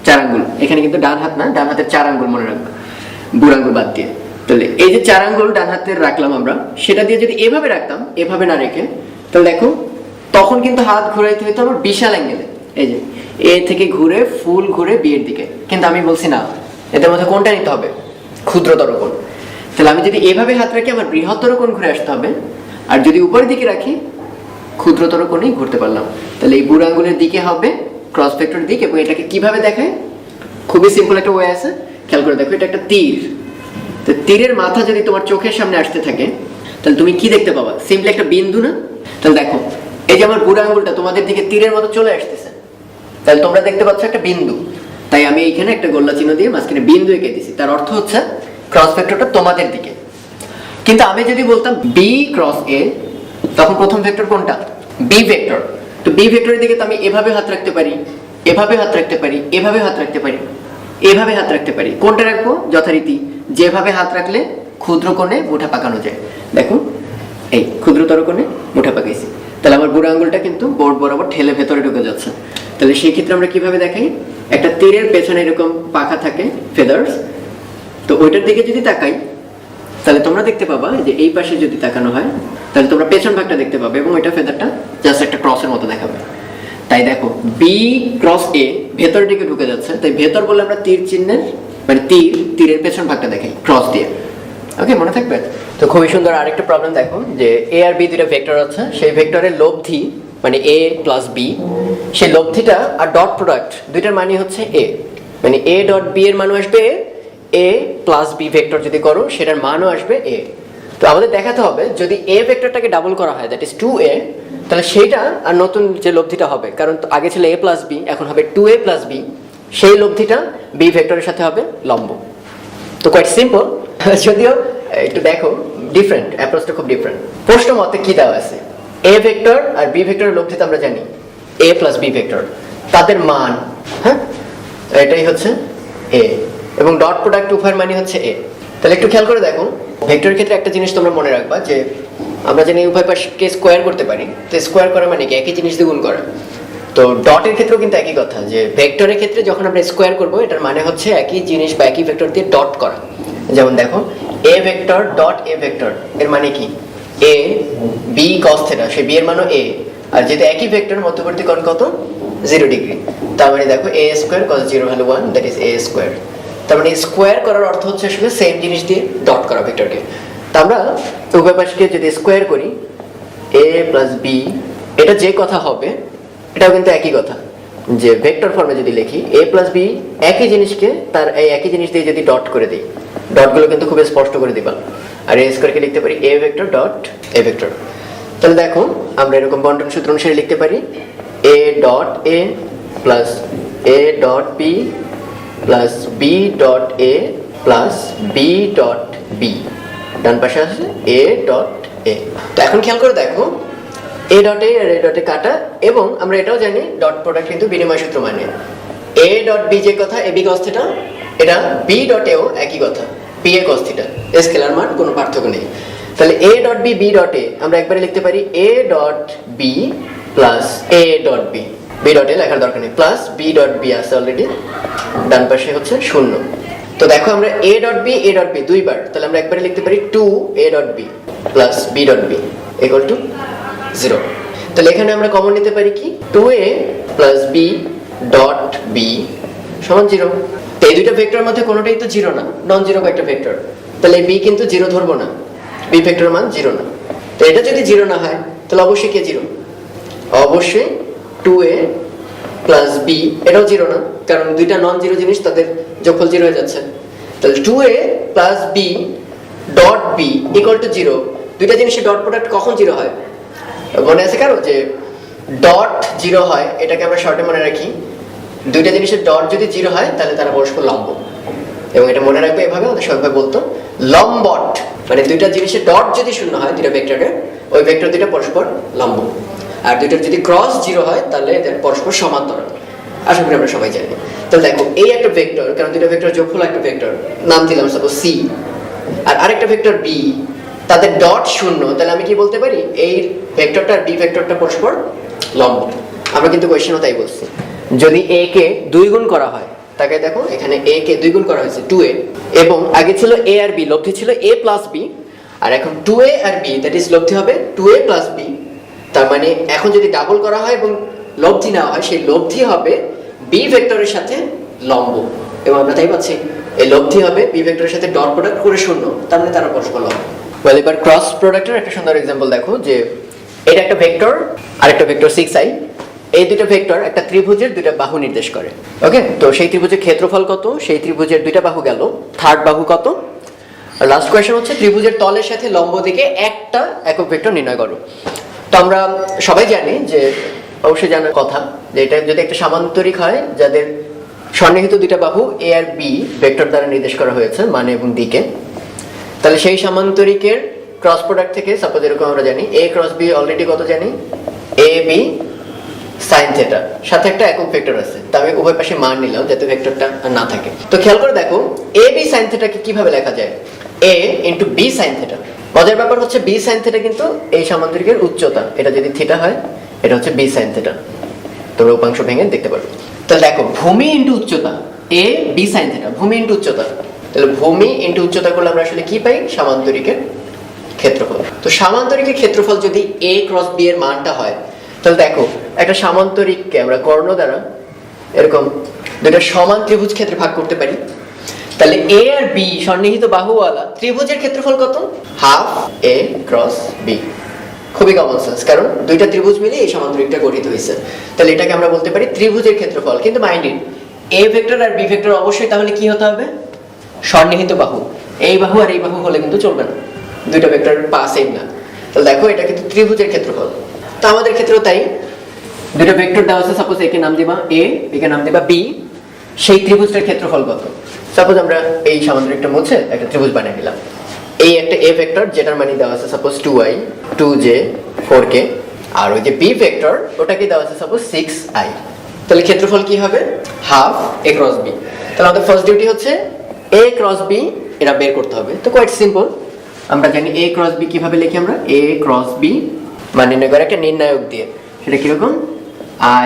4 আঙ্গুল, এখানে কিন্তু ডান হাত না, ডান হাতের 4 আঙ্গুল মনে রাখবো, বুড়ো আঙ্গুল বাদ দিয়ে। তাহলে এই যে 4 আঙ্গুল ডান হাতের রাখলাম আমরা, সেটা দিয়ে যদি এভাবে রাখতাম, এভাবে না রেখে, তাহলে দেখো তখন কিন্তু হাত ঘুরাইতে হইতো আমার বিশাল অ্যাঙ্গেলে, এই যে এ থেকে ঘুরে ফুল ঘুরে বি এর দিকে। কিন্তু আমি বলছি না, এদের মধ্যে কোনটা নিতে হবে? ক্ষুদ্রতর কোণ। তাহলে আমি যদি এভাবে হাত রাখি আমার বৃহত্তর কোণ ঘুরে আসতে হবে, আর যদি উপরের দিকে রাখি ক্ষুদ্রতর কোণেই ঘুরতে পারলাম। তাহলে এই বুড়ো আঙ্গুলের দিকে হবে ক্রস ভেক্টরের দিক। এবং এটাকে কিভাবে দেখায়? খুবই সিম্পল একটা ওয়ে আছে, খেয়াল করে দেখো, এটা একটা তীর। তো তীরের মাথা যদি তোমার চোখের সামনে আসতে থাকে তাহলে তুমি কি দেখতে পাবা? সিম্পলি একটা বিন্দু না? তাহলে দেখো এই যে আমার বুড়ো আঙ্গুলটা তোমাদের দিকে তীরের মতো চলে আসতেছে, তাহলে তোমরা দেখতে পাচ্ছ একটা বিন্দু। তাই আমি এইখানে একটা গোল্লা চিহ্ন দিয়ে মাঝখানে বিন্দু এঁকে দিয়েছি, তার অর্থ হচ্ছে ক্রস ভেক্টরটা তোমাদের দিকে। কিন্তু আমি যদি বলতাম বি ক্রস এ, তখন প্রথম ভেক্টর কোনটা? B vector. তো বি ভেক্টরের দিকে তো আমি এভাবে হাত রাখতে পারি, এভাবে হাত রাখতে পারি, এভাবে হাত রাখতে পারি, এভাবে হাত রাখতে পারি। কোনটা রাখবো? যথারীতি যেভাবে হাত রাখলে ক্ষুদ্র কোণে মুঠা পাকানো যায়। দেখো এই ক্ষুদ্রতর কোণে মুঠা পাকাইছি, তাহলে আমার বুড়ো আঙ্গুলটা কিন্তু বোর্ড বরাবর ঠেলে ভেতরে ঢুকে যাচ্ছে। তাহলে সেই ক্ষেত্রে আমরা কিভাবে দেখাই? একটা তীরের পেছনে এরকম পাখা থাকে, ফেদার্স, তো ওইটার দিকে যদি তাকাই তাহলে তোমরা দেখতে পাবা যে এই পাশে যদি তাকানো হয় তাহলে তোমরা পেছন ভাগটা দেখতে পাবে, এবং ওইটা ফেদারটা জাস্ট একটা ক্রসের মতো দেখাবে। তাই দেখো বি ক্রস এ ভেতরের দিকে ঢুকে যাচ্ছে, তাই ভেতর বলে আমরা তীর চিহ্নের মানে তীরের পেছন ভাগটা দেখাই ক্রস দিয়ে। ওকে, মনে থাকবে? তো খুবই সুন্দর আরেকটা প্রবলেম দেখো, যে এ আর বি দুইটা ভেক্টর আছে, সেই ভেক্টরের লব্ধি মানে এ প্লাস বি, সেই লব্ধিটা আর ডট প্রোডাক্ট দুইটার মানে হচ্ছে এ, মানে এ ডট বি এর মানও আসবে এ প্লাস বি ভেক্টর যদি করো সেটার মানও আসবে এ। তো আমাদের দেখাতে হবে যদি এ ভেক্টরটাকে ডাবল করা হয়, দ্যাট ইজ 2a, তাহলে সেইটা আর নতুন যে লব্ধিটা হবে, কারণ আগে ছিল a প্লাস বি, এখন হবে 2a প্লাস বি, সেই লব্ধিটা বি ভেক্টরের সাথে হবে লম্ব। তো কোয়াইট সিম্পল, যদিও একটু দেখো ডিফারেন্ট, অ্যাপ্রোচটা খুব ডিফারেন্ট। প্রশ্ন মতে কি দেওয়া আছে? এ ভেক্টর আর বি ভেক্টরের লব্ধিটা আমরা জানি এ প্লাস বি ভেক্টর, তাদের মান, হ্যাঁ এটাই হচ্ছে এ, এবং ডট প্রোডাক্ট উভয়ের মানে হচ্ছে এ। তাহলে একটু খেয়াল করে দেখো, ভেক্টরের ক্ষেত্রে একটা জিনিস তোমরা মনে রাখবা, যে আমরা জানি উভয় পাশকে স্কোয়ার করতে পারি, তো স্কোয়ার করা মানে কি? একই জিনিস দিয়ে গুণ করা। তো ডটের ক্ষেত্রেও কিন্তু একই কথা, যে ভেক্টরের ক্ষেত্রে যখন আমরা স্কোয়ার করবো এটার মানে হচ্ছে একই জিনিস বা একই ভেক্টর দিয়ে ডট করা। যেমন দেখো এ ভেক্টর ডট এ ভেক্টর, এর মানে কি? এ বি কস থিটা, সেই বি এর মানও এ, আর যেহেতু একই ভেক্টর মধ্যবর্তী কোণ কত? 0 ডিগ্রি, তার মানে দেখো a square cos 0 value 1, that is a square. তার মানে স্কোয়ার করার অর্থ হচ্ছে আসলে সেম জিনিস দিয়ে ডট করা ভেক্টরকে। তা আমরা উভয় পাশকে যদি স্কোয়ার করি এ প্লাস বি, এটা যে কথা হবে এটাও কিন্তু একই কথা, যে ভেক্টর ফর্মে যদি লিখি এ প্লাস বি একই জিনিসকে তার এই একই জিনিস দিয়ে যদি ডট করে দিই, ডটগুলো কিন্তু খুব স্পষ্ট করে দিবা। আর এ স্কোয়ারকে লিখতে পারি a vector dot a vector. তাহলে দেখো আমরা এরকম বন্টন সূত্র অনুসারে লিখতে পারি এ dot a plus A dot B plus B dot a plus B dot b, ডান পাশে আছে এ ডট এ। তো এখন খেয়াল করে দেখো এ ডট এ আর এ ডটে কাটা, এবং আমরা এটাও জানি ডট প্রোডাক্ট কিন্তু বিনিময় সূত্র মানে এ ডট বি যে কথা এ বি কস থিটা, এটা বি ডট এও একই কথা B A cos theta, scalar মান কোনো পার্থক্য নেই। তাহলে A dot B B dot A আমরা একবারে লিখতে পারি এ dot B plus A dot B, B dot A লেখার দরকার নেই, প্লাস বি ডট বি আছে অলরেডি, ডান পাশে হচ্ছে 0। তো দেখো আমরা এ ডট বি দুইবার, তাহলে আমরা একবারে লিখতে পারি 2 A dot B plus B dot B equal to 0। তাহলে এখানে আমরা কমন নিতে পারি কি 2a plus B dot B সমান 0। তো এই দুইটা ভেক্টরের মধ্যে কোনোটাই তো 0 না, নন জিরো একটা ভেক্টর, তাহলে বি কিন্তু 0 ধরবো না, বি ভেক্টরের মান 0 না। তো এটা যদি 0 না হয় তাহলে অবশ্যই কে 0? অবশ্যই 2a প্লাস বি, এটাও 0 না, কারণ দুইটা নন জিরো জিনিস তাদের যোগফল 0 হয়ে যাচ্ছে। তাহলে 2a plus B dot B equal to 0, দুইটা জিনিসের ডট প্রোডাক্ট কখন 0 হয়? মনে আছে কারো যে ডট 0 হয়? এটাকে আমরা শর্টে মনে রাখি, দুইটা জিনিসের ডট যদি 0 হয় তাহলে তারা পরস্পর লম্ব। এবং এটা মনে রাখবে এভাবে, আমাদের সবাই বলতো লম্বট, মানে দুইটা জিনিসের ডট যদি শূন্য হয় দুইটা ভেক্টরের, ওই ভেক্টর দুইটা পরস্পর লম্ব। আর দুইটার যদি ক্রস জিরো হয় তাহলে এদের পরস্পর সমান্তরাল। আশা করি আমরা সবাই জানি। তাহলে দেখো এই একটা ভেক্টর, কারণ দুইটা ভেক্টর যোগফল একটা ভেক্টর, নাম দিলাম সাপোজ সি, আর আরেকটা ভেক্টর বি, তাদের ডট শূন্য, তাহলে আমি কি বলতে পারি এই ভেক্টরটা আর বি ভেক্টরটা পরস্পর লম্ব। আমরা কিন্তু কোয়েশ্চেনও তাই বলছি। যদি এ কে 2 গুণ করা হয়, তাকে দেখো এখানে এ কে 2 গুণ করা হয়েছে 2a, এবং আগে ছিল এ আর বি, লব্ধি ছিল a প্লাস বি, আর এখন 2a R b, that is লব্ধি হবে 2a প্লাস b। তার মানে এখন যদি ডাবল করা হয় এবং লব্ধি নেওয়া হয়, সেই লব্ধি হবে বি ভেক্টরের সাথে লম্ব, এবং আমরা তাই পাচ্ছি এই লব্ধি হবে বি ভেক্টরের সাথে ডট প্রোডাক্ট করে শূন্য, তার মানে তারা পরস্পর লম্ব। ওয়েল, এবার ক্রস প্রোডাক্টের একটা সুন্দর এক্সাম্পল দেখো, যে এটা একটা ভেক্টর আর একটা ভেক্টর 6i, এই দুটো ভেক্টর একটা ত্রিভুজের দুইটা বাহু নির্দেশ করে। ওকে, তো সেই ত্রিভুজের ক্ষেত্রফল কত, সেই ত্রিভুজের দুইটা বাহু গেল, থার্ড বাহু কত, আর লাস্ট কোয়েশ্চেন হচ্ছে ত্রিভুজের তলের সাথে লম্ব দিকে একটা একক ভেক্টর নির্ণয় করো। তো আমরা সবাই জানি, যে অবশ্যই জানার কথা, যে এটা যদি একটা সামান্তরিক হয় যাদের সন্নিহিত দুইটা বাহু এ আর বি ভেক্টর দ্বারা নির্দেশ করা হয়েছে মানে এবং দিকে, তাহলে সেই সামান্তরিকের ক্রস প্রোডাক্ট থেকে সাপোজ এরকম আমরা জানি এ ক্রস বি অলরেডি কত জানি, এ বি সাইন থিটা, সাথে একটা একক ভেক্টর আছে, তা আমি উভয় পাশে মান নিলাম যাতে ভেক্টরটা না থাকে। তো খেয়াল করে দেখো এ বি সাইন থিটাকে কিভাবে লেখা যায়, এ ইন্টু বি সাইন থিটা। মজার ব্যাপার হচ্ছে বি সাইন থিটা কিন্তু এই সামান্তরিকের উচ্চতা, এটা যদি থিটা হয় এটা হচ্ছে বি সাইন থিটা, তোমরা উপাংশ ভেঙে দেখতে পারো। তাহলে দেখো ভূমি ইন্টু উচ্চতা, এ বি সাইন থিটা, ভূমি ইন্টু উচ্চতা, তাহলে ভূমি ইন্টু উচ্চতা করলে আমরা আসলে কি পাই, সামান্তরিকের ক্ষেত্রফল। তো সামান্তরিকের ক্ষেত্রফল যদি এ ক্রস বি এর মানটা হয়, তাহলে দেখো একটা সামান্তরিককে আমরা কর্ণ দ্বারা এরকম দুটা সমান ত্রিভুজ ক্ষেত্রে ভাগ করতে পারি। তাহলে এ আর বি সন্নিহিত বাহুওয়ালা ত্রিভুজের ক্ষেত্রফল কত, হাফ এ ক্রস বি। খুবই কমন সেন্স, কারণ দুইটা ত্রিভুজ মিলে এই সামান্তরিকটা গঠিত হয়েছে। তাহলে এটাকে আমরা বলতে পারি ত্রিভুজের ক্ষেত্রফল। কিন্তু মাইন্ডেড, এ ভেক্টর আর বি ভেক্টর অবশ্যই তাহলে কি হতে হবে, সন্নিহিত বাহু। এই বাহু আর এই বাহু হলে কিন্তু চলবে না, দুইটা ভেক্টর পা সেম না। তাহলে দেখো এটা কিন্তু ত্রিভুজের ক্ষেত্রফল। তো আমাদের ক্ষেত্রেও তাই, দুটো ভেক্টর দেওয়া আছে, সাপোজ একে নাম দিবা এ, একে নাম দিবা বি, সেই ত্রিভুজটার ক্ষেত্রফল কত। সাপোজ আমরা এই সামান্তরিকটা মুছে একটা ত্রিভুজ বানিয়ে নিলাম, এই একটা এ ভেক্টর যেটার মানে দেওয়া আছে সাপোজ 2i 2j 4k, আর ওই যে বি ভেক্টর ওটাকে দেওয়া আছে সাপোজ 6i। তাহলে ক্ষেত্রফল কি হবে, হাফ এ ক্রস বি। তাহলে আমাদের ফার্স্ট ডিউটি হচ্ছে এ ক্রস বি এটা বের করতে হবে। তো কোয়াইট সিম্পল, আমরা জানি এ ক্রস বি কিভাবে লিখি, আমরা এ ক্রস বি মানে নির্ণয় করে একটা নির্ণায়ক দিয়ে, সেটা কিরকম,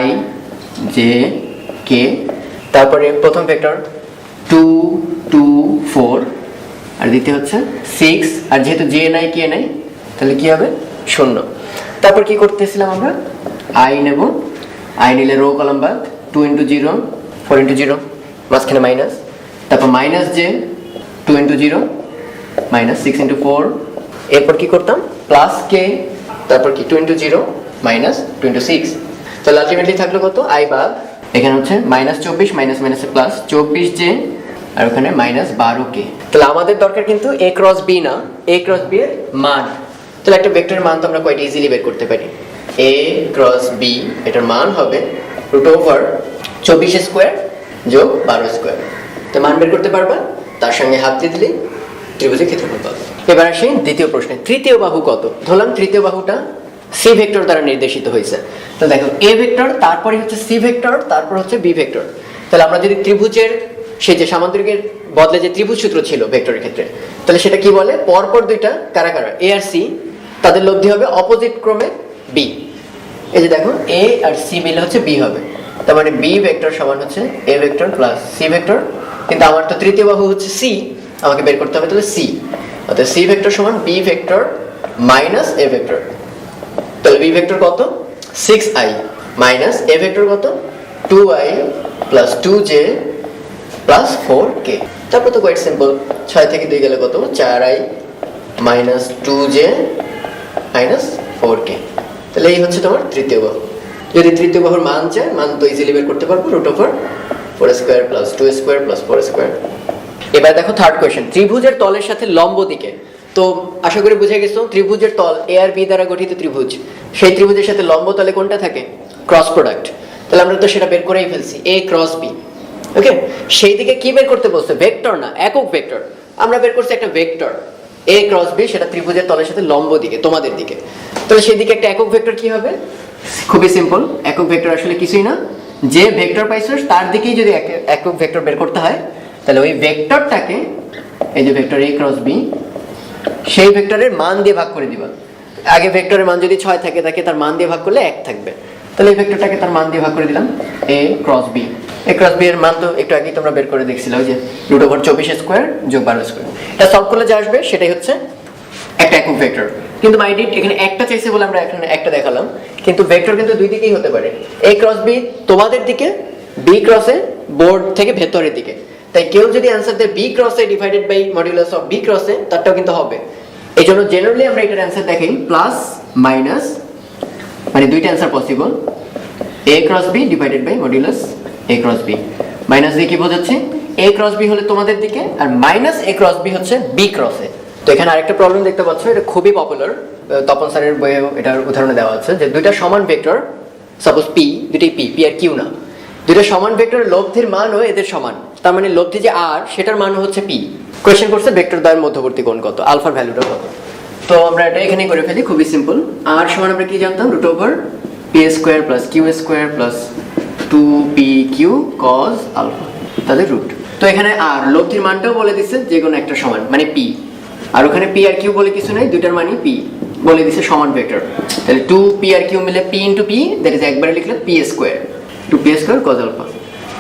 i j k, তারপরে প্রথম ভেক্টর 2 2 4, আর দ্বিতীয় হচ্ছে 6, আর যেহেতু জে নাই কে নাই তাহলে কি হবে 0। তারপর কি করতেছিলাম আমরা, i নেব, i নিলে রো কলাম বাদ, 2 ইন্টু 0 4 ইন্টু 0 মাঝখানে মাইনাস, তারপর minus J 2 into 0 minus 6 into 4, এরপর কি করতাম প্লাস কে, তারপর কি 2 ইন্টু 0 মাইনাস 2 ইন্টু 6। তাহলে আলটিমেটলি থাকলো কত, i বাদ, এখানে হচ্ছে মাইনাস 24 মাইনাস মাইনাসে প্লাস 24 জে, আর ওখানে মাইনাস 12k। তাহলে আমাদের দরকার কিন্তু এ ক্রস বি না, এ ক্রস বি এর মান। তাহলে একটা ভেক্টরের মান তো আমরা কোয়াইট ইজিলি বের করতে পারি, এ ক্রস বি এটার মান হবে রুট ওভার 24 স্কোয়ার যোগ 12 স্কোয়ার। তো মান বের করতে পারবা, তার সঙ্গে হাত দিয়ে দিলে ত্রিভুজের ক্ষেত্রফল পাবে। এবার আসি দ্বিতীয় প্রশ্নে, তৃতীয় বাহু কত। ধরলাম তৃতীয় বাহুটা সি ভেক্টর দ্বারা নির্দেশিত হয়েছে। তাহলে দেখো এ ভেক্টর, তারপরে হচ্ছে সি ভেক্টর, তারপর হচ্ছে বি ভেক্টর। তাহলে আমরা যদি ত্রিভুজের সেই যে সামান্তরিকের বদলে যে ত্রিভুজ সূত্র ছিল ভেক্টরের ক্ষেত্রে, তাহলে সেটা কি বলে, পরপর দুইটা কারা কারা, এ আর সি, তাদের লব্ধি হবে অপোজিট ক্রমে বি। এই যে দেখো এ আর সি মিলে হচ্ছে বি হবে, তার মানে বি ভেক্টর সমান হচ্ছে A vector plus C vector. কিন্তু আমার তো তৃতীয় বাহু হচ্ছে সি, আমাকে বের করতে হবে তাহলে সি, অর্থাৎ সি ভেক্টর সমান B vector minus A vector. তাহলে বি ভেক্টর কত, 6i মাইনাস এ ভেক্টর কত, 2i plus 2j plus 4k। তারপর তো কোয়াইট সিম্পল, 6 থেকে 2 গেলে কত, 4i minus 2j minus 4k। তাহলে এই হচ্ছে তোমার তৃতীয় বাহু। যদি তৃতীয় বাহুর মান চায়, মান তো ইজিলি বের করতে পারবো, root over 4 square plus 2 square plus 4 square. এবার দেখো থার্ড কোয়েশ্চেন, ত্রিভুজের তলের সাথে লম্ব দিকে। তো আশা করি বুঝে গেছো, ত্রিভুজের তল এ আর বি দ্বারা গঠিত ত্রিভুজ, সেই ত্রিভুজের সাথে লম্ব তলে কোনটা থাকে, ক্রস প্রোডাক্ট। তাহলে আমরা তো সেটা বের করেই ফেলছি, এ ক্রস বি। ওকে, সেই দিকে কি বের করতে বলছে? ভেক্টর না, একক ভেক্টর। আমরা বের করছি একটা ভেক্টর a ক্রস b, সেটা ত্রিভুজের তলের সাথে লম্ব দিকে, তোমাদের দিকে। তাহলে সেই দিকে একটা একক ভেক্টর কি হবে? খুবই সিম্পল, একক ভেক্টর আসলে কিছুই না, যে ভেক্টর পাইছো তার দিকেই যদি একক ভেক্টর বের করতে হয়, তাহলে ওই ভেক্টরটাকে, এই যে ভেক্টর a ক্রস b, সেই ভেক্টরের মান দিয়ে ভাগ করে দিবা। আগে ভেক্টরের মান যদি 6 থাকে, তাকে তার মান দিয়ে ভাগ করলে 1 থাকবে। তাহলে এই ভেক্টরটাকে তার মান দিয়ে ভাগ করে দিলাম, a cross b। a cross b এর মান তো একটু আগেই তোমরা বের করে দেখছিলে, ওই যে √24 স্কয়ার যোগ 12 স্কয়ার। এটা সলভ করলে যা আসবে সেটাই হচ্ছে একটা একক ভেক্টর। কিন্তু মাই ডিট এখানে একটা চাইছে বলে আমরা এখানে একটা দেখালাম, কিন্তু ভেক্টর কিন্তু দুই দিকেই হতে পারে। a ক্রস b তোমাদের দিকে, b ক্রসে বোর্ড থেকে ভেতরের দিকে। তাই কেউ যদি অ্যান্সার দেয় b ক্রসে divided by modulus of b ক্রসে, তারটাও কিন্তু হবে। এই জন্য জেনারেলি আমরা এটার অ্যান্সার দেখাই প্লাস মাইনাস, মানে দুইটা answer possible, a cross b divided by modulus a cross b। Minus দিয়ে কি বোঝাচ্ছে? a ক্রস b হলে তোমাদের দিকে, আর মাইনাস a ক্রস b হচ্ছে b ক্রসে। তো এখানে আরেকটা প্রবলেম দেখতে পাচ্ছ, এটা খুবই পপুলার, তপন স্যারের বইয়েও এটার উদাহরণে দেওয়া আছে, যে দুইটা সমান ভেক্টর, সাপোজ p, দুইটাই p আর q না, দুইটা সমান ভেক্টরের লব্ধির মানও এদের সমান, তার মানে লব্ধি যে r, সেটার মান হচ্ছে p। কোয়েশ্চেন করছে ভেক্টর দ্বয়ের মধ্যবর্তী কোণ কত, আলফার ভ্যালুটা কত। তো আমরা এটা এখানে করে ফেলি, খুবই সিম্পল। r সমান আমরা কি জানতাম? √p² plus q² plus 2pq cos alpha, তাদের রুট। তো এখানে আর লব্ধির মানটাও বলে দিচ্ছে যে কোনো একটা সমান, মানে p, আর ওখানে p আর q বলে কিছু নাই, দুইটার মানই p বলে দিচ্ছে সমান ভেক্টর। তাহলে 2p আর q মিলে p into p, that is একবারে লিখলে p², 2p² cos আলফা।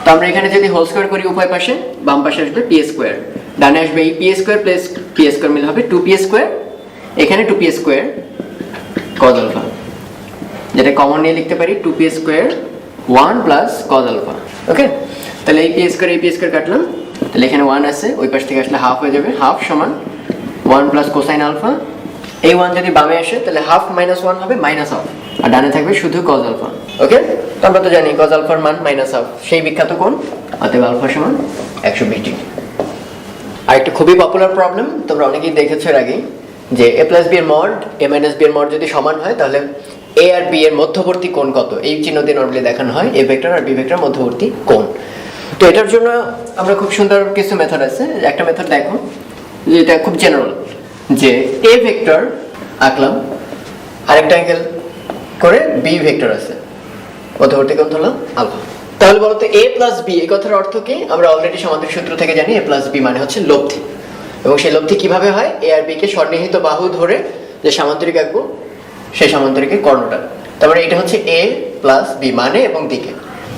তো আমরা এখানে যদি হোল স্কয়ার করি উভয় পাশে, বাম পাশে আসবে p², ডানে আসবে এই p² প্লাস p² মিলে হবে 2p², এখানে 2p² cos আলফা, যেটা কমন নিয়ে লিখতে পারি 2p² 1 প্লাস cos আলফা। ওকে, তাহলে এই p² কাটলাম, তাহলে এখানে 1 আছে, ওই পাশ থেকে আসলে হাফ হয়ে যাবে, হাফ সমান 1 প্লাস কোসাইন আলফা। এই 1 যদি বামে আসে তাহলে হাফ মাইনাস 1 হবে মাইনাস হাফ, আর ডানে থাকবে শুধু cos আলফা। ওকে, তো আমরা তো জানি cos আলফার মান মাইনাস হাফ, সেই বিখ্যাত কোণ, অতএব আলফা সমান 120 ডিগ্রি। আর একটা খুবই পপুলার প্রবলেম, তোমরা অনেকেই দেখেছো এর আগে, যে a প্লাস b এর মড, a মাইনাস b এর মড যদি সমান হয়, তাহলে a আর b এর মধ্যবর্তী কোণ কত, এই চিহ্ন দিয়ে নরমালি দেখানো হয় a ভেক্টর আর b ভেক্টর মধ্যবর্তী কোণ। তো এটার জন্য আমরা খুব সুন্দর কিছু মেথড আছে। একটা মেথড দেখো, যেটা খুব জেনারেল, যে a ভেক্টর আঁকলাম, আরেকটা অ্যাঙ্গেল করে b ভেক্টর আছে, মধ্যবর্তী কোণ ধরলাম আলফা। তাহলে বলতো a প্লাস b, এই কথার অর্থ কি? আমরা অলরেডি সমান্তরিক সূত্র থেকে জানি a প্লাস b মানে হচ্ছে লব্ধি, এবং সেই লব্ধি কিভাবে হয়? a আর b কে সন্নিহিত বাহু ধরে যে সামান্তরিক আঁকবো, সেই সামান্তরিকের কর্ণটা। তার মানে এটা হচ্ছে a প্লাস b মানে এবং দিকে,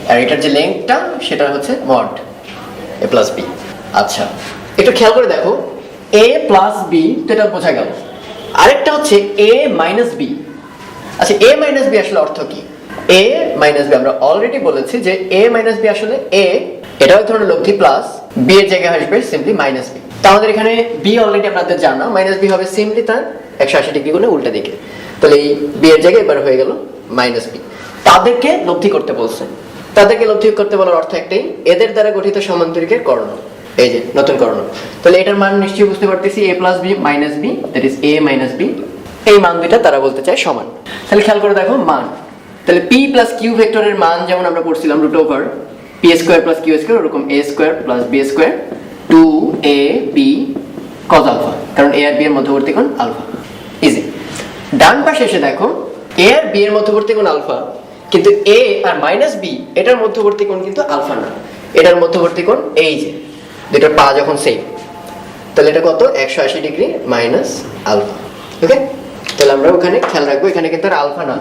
আর এটার যে লেংথটা সেটা হচ্ছে মড a প্লাস b। আচ্ছা, একটু খেয়াল করে দেখো, a প্লাস b তো এটা বোঝা গেল, আরেকটা হচ্ছে a মাইনাস b। আচ্ছা, a মাইনাস b আসলে অর্থ কি? a মাইনাস b আমরা অলরেডি বলেছি যে a মাইনাস b আসলে a, এটাও এক ধরনের লব্ধি, প্লাস b এর জায়গায় আসবে সিম্পলি মাইনাস b। তা আমাদের এখানে b অলরেডি আপনাদের জানা, মাইনাস b হবে সিম্পলি তার 180 ডিগ্রি কোণে উল্টা দিকে। তাহলে এই b এর জায়গায় এবার হয়ে গেল মাইনাস b। তাদেরকে লব্ধি করতে বলছে, তাদেরকে লব্ধি করতে বলার অর্থ একটাই, এদের দ্বারা গঠিত সমান্তরিকের কর্ণ, এই যে নতুন কর্ণ। তাহলে এটার মান নিশ্চয়ই বুঝতে পারতেছি, a plus b minus b, that is a minus b। এই মান দুইটা তারা বলতে চায় সমান। তাহলে খেয়াল করে দেখো মান, তাহলে p প্লাস q ভেক্টরের মান যেমন আমরা পড়ছিলাম √p² প্লাস q², ওরকম a² plus b² 2ab cos alpha, কারণ a আর b এর মধ্যবর্তী কোণ আলফা। ইজি। ডান পাশে এসে দেখো a আর b এর মধ্যবর্তী কোণ আলফা, কিন্তু a আর মাইনাস b এটার মধ্যবর্তী কোণ কিন্তু আলফা না, এটার মধ্যবর্তী কোণ এই যে দুটোর পা যখন সেম, তাহলে এটা কত? 180 ডিগ্রি মাইনাস আলফা। ওকে, তাহলে আমরা ওখানে খেয়াল রাখবো, এখানে কিন্তু আর আলফা না,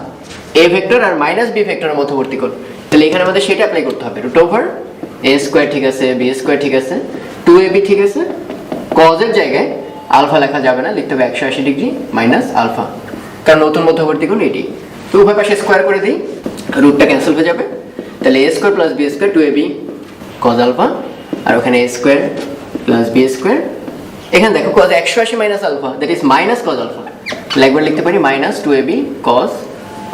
a ভেক্টর আর মাইনাস b ভেক্টরের মধ্যবর্তী কোণ। তাহলে এখানে আমাদের সেটা অ্যাপ্লাই করতে হবে, √a² ঠিক আছে, b² ঠিক আছে, 2ab ঠিক আছে, cos এর জায়গায় আলফা লেখা যাবে না, লিখতে হবে 180 ডিগ্রি মাইনাস আলফা, কারণ নতুন মধ্যবর্তী কোণ এটি। তো উভয় পাশে স্কোয়ার করে দিই, রুটটা ক্যান্সেল হয়ে যাবে, তাহলে a² plus b² 2ab cos alpha, আর ওখানে a² প্লাস b²। এখানে দেখো cos 180 minus alpha, that is minus cos alpha, তাহলে একবার লিখতে পারি minus 2ab cos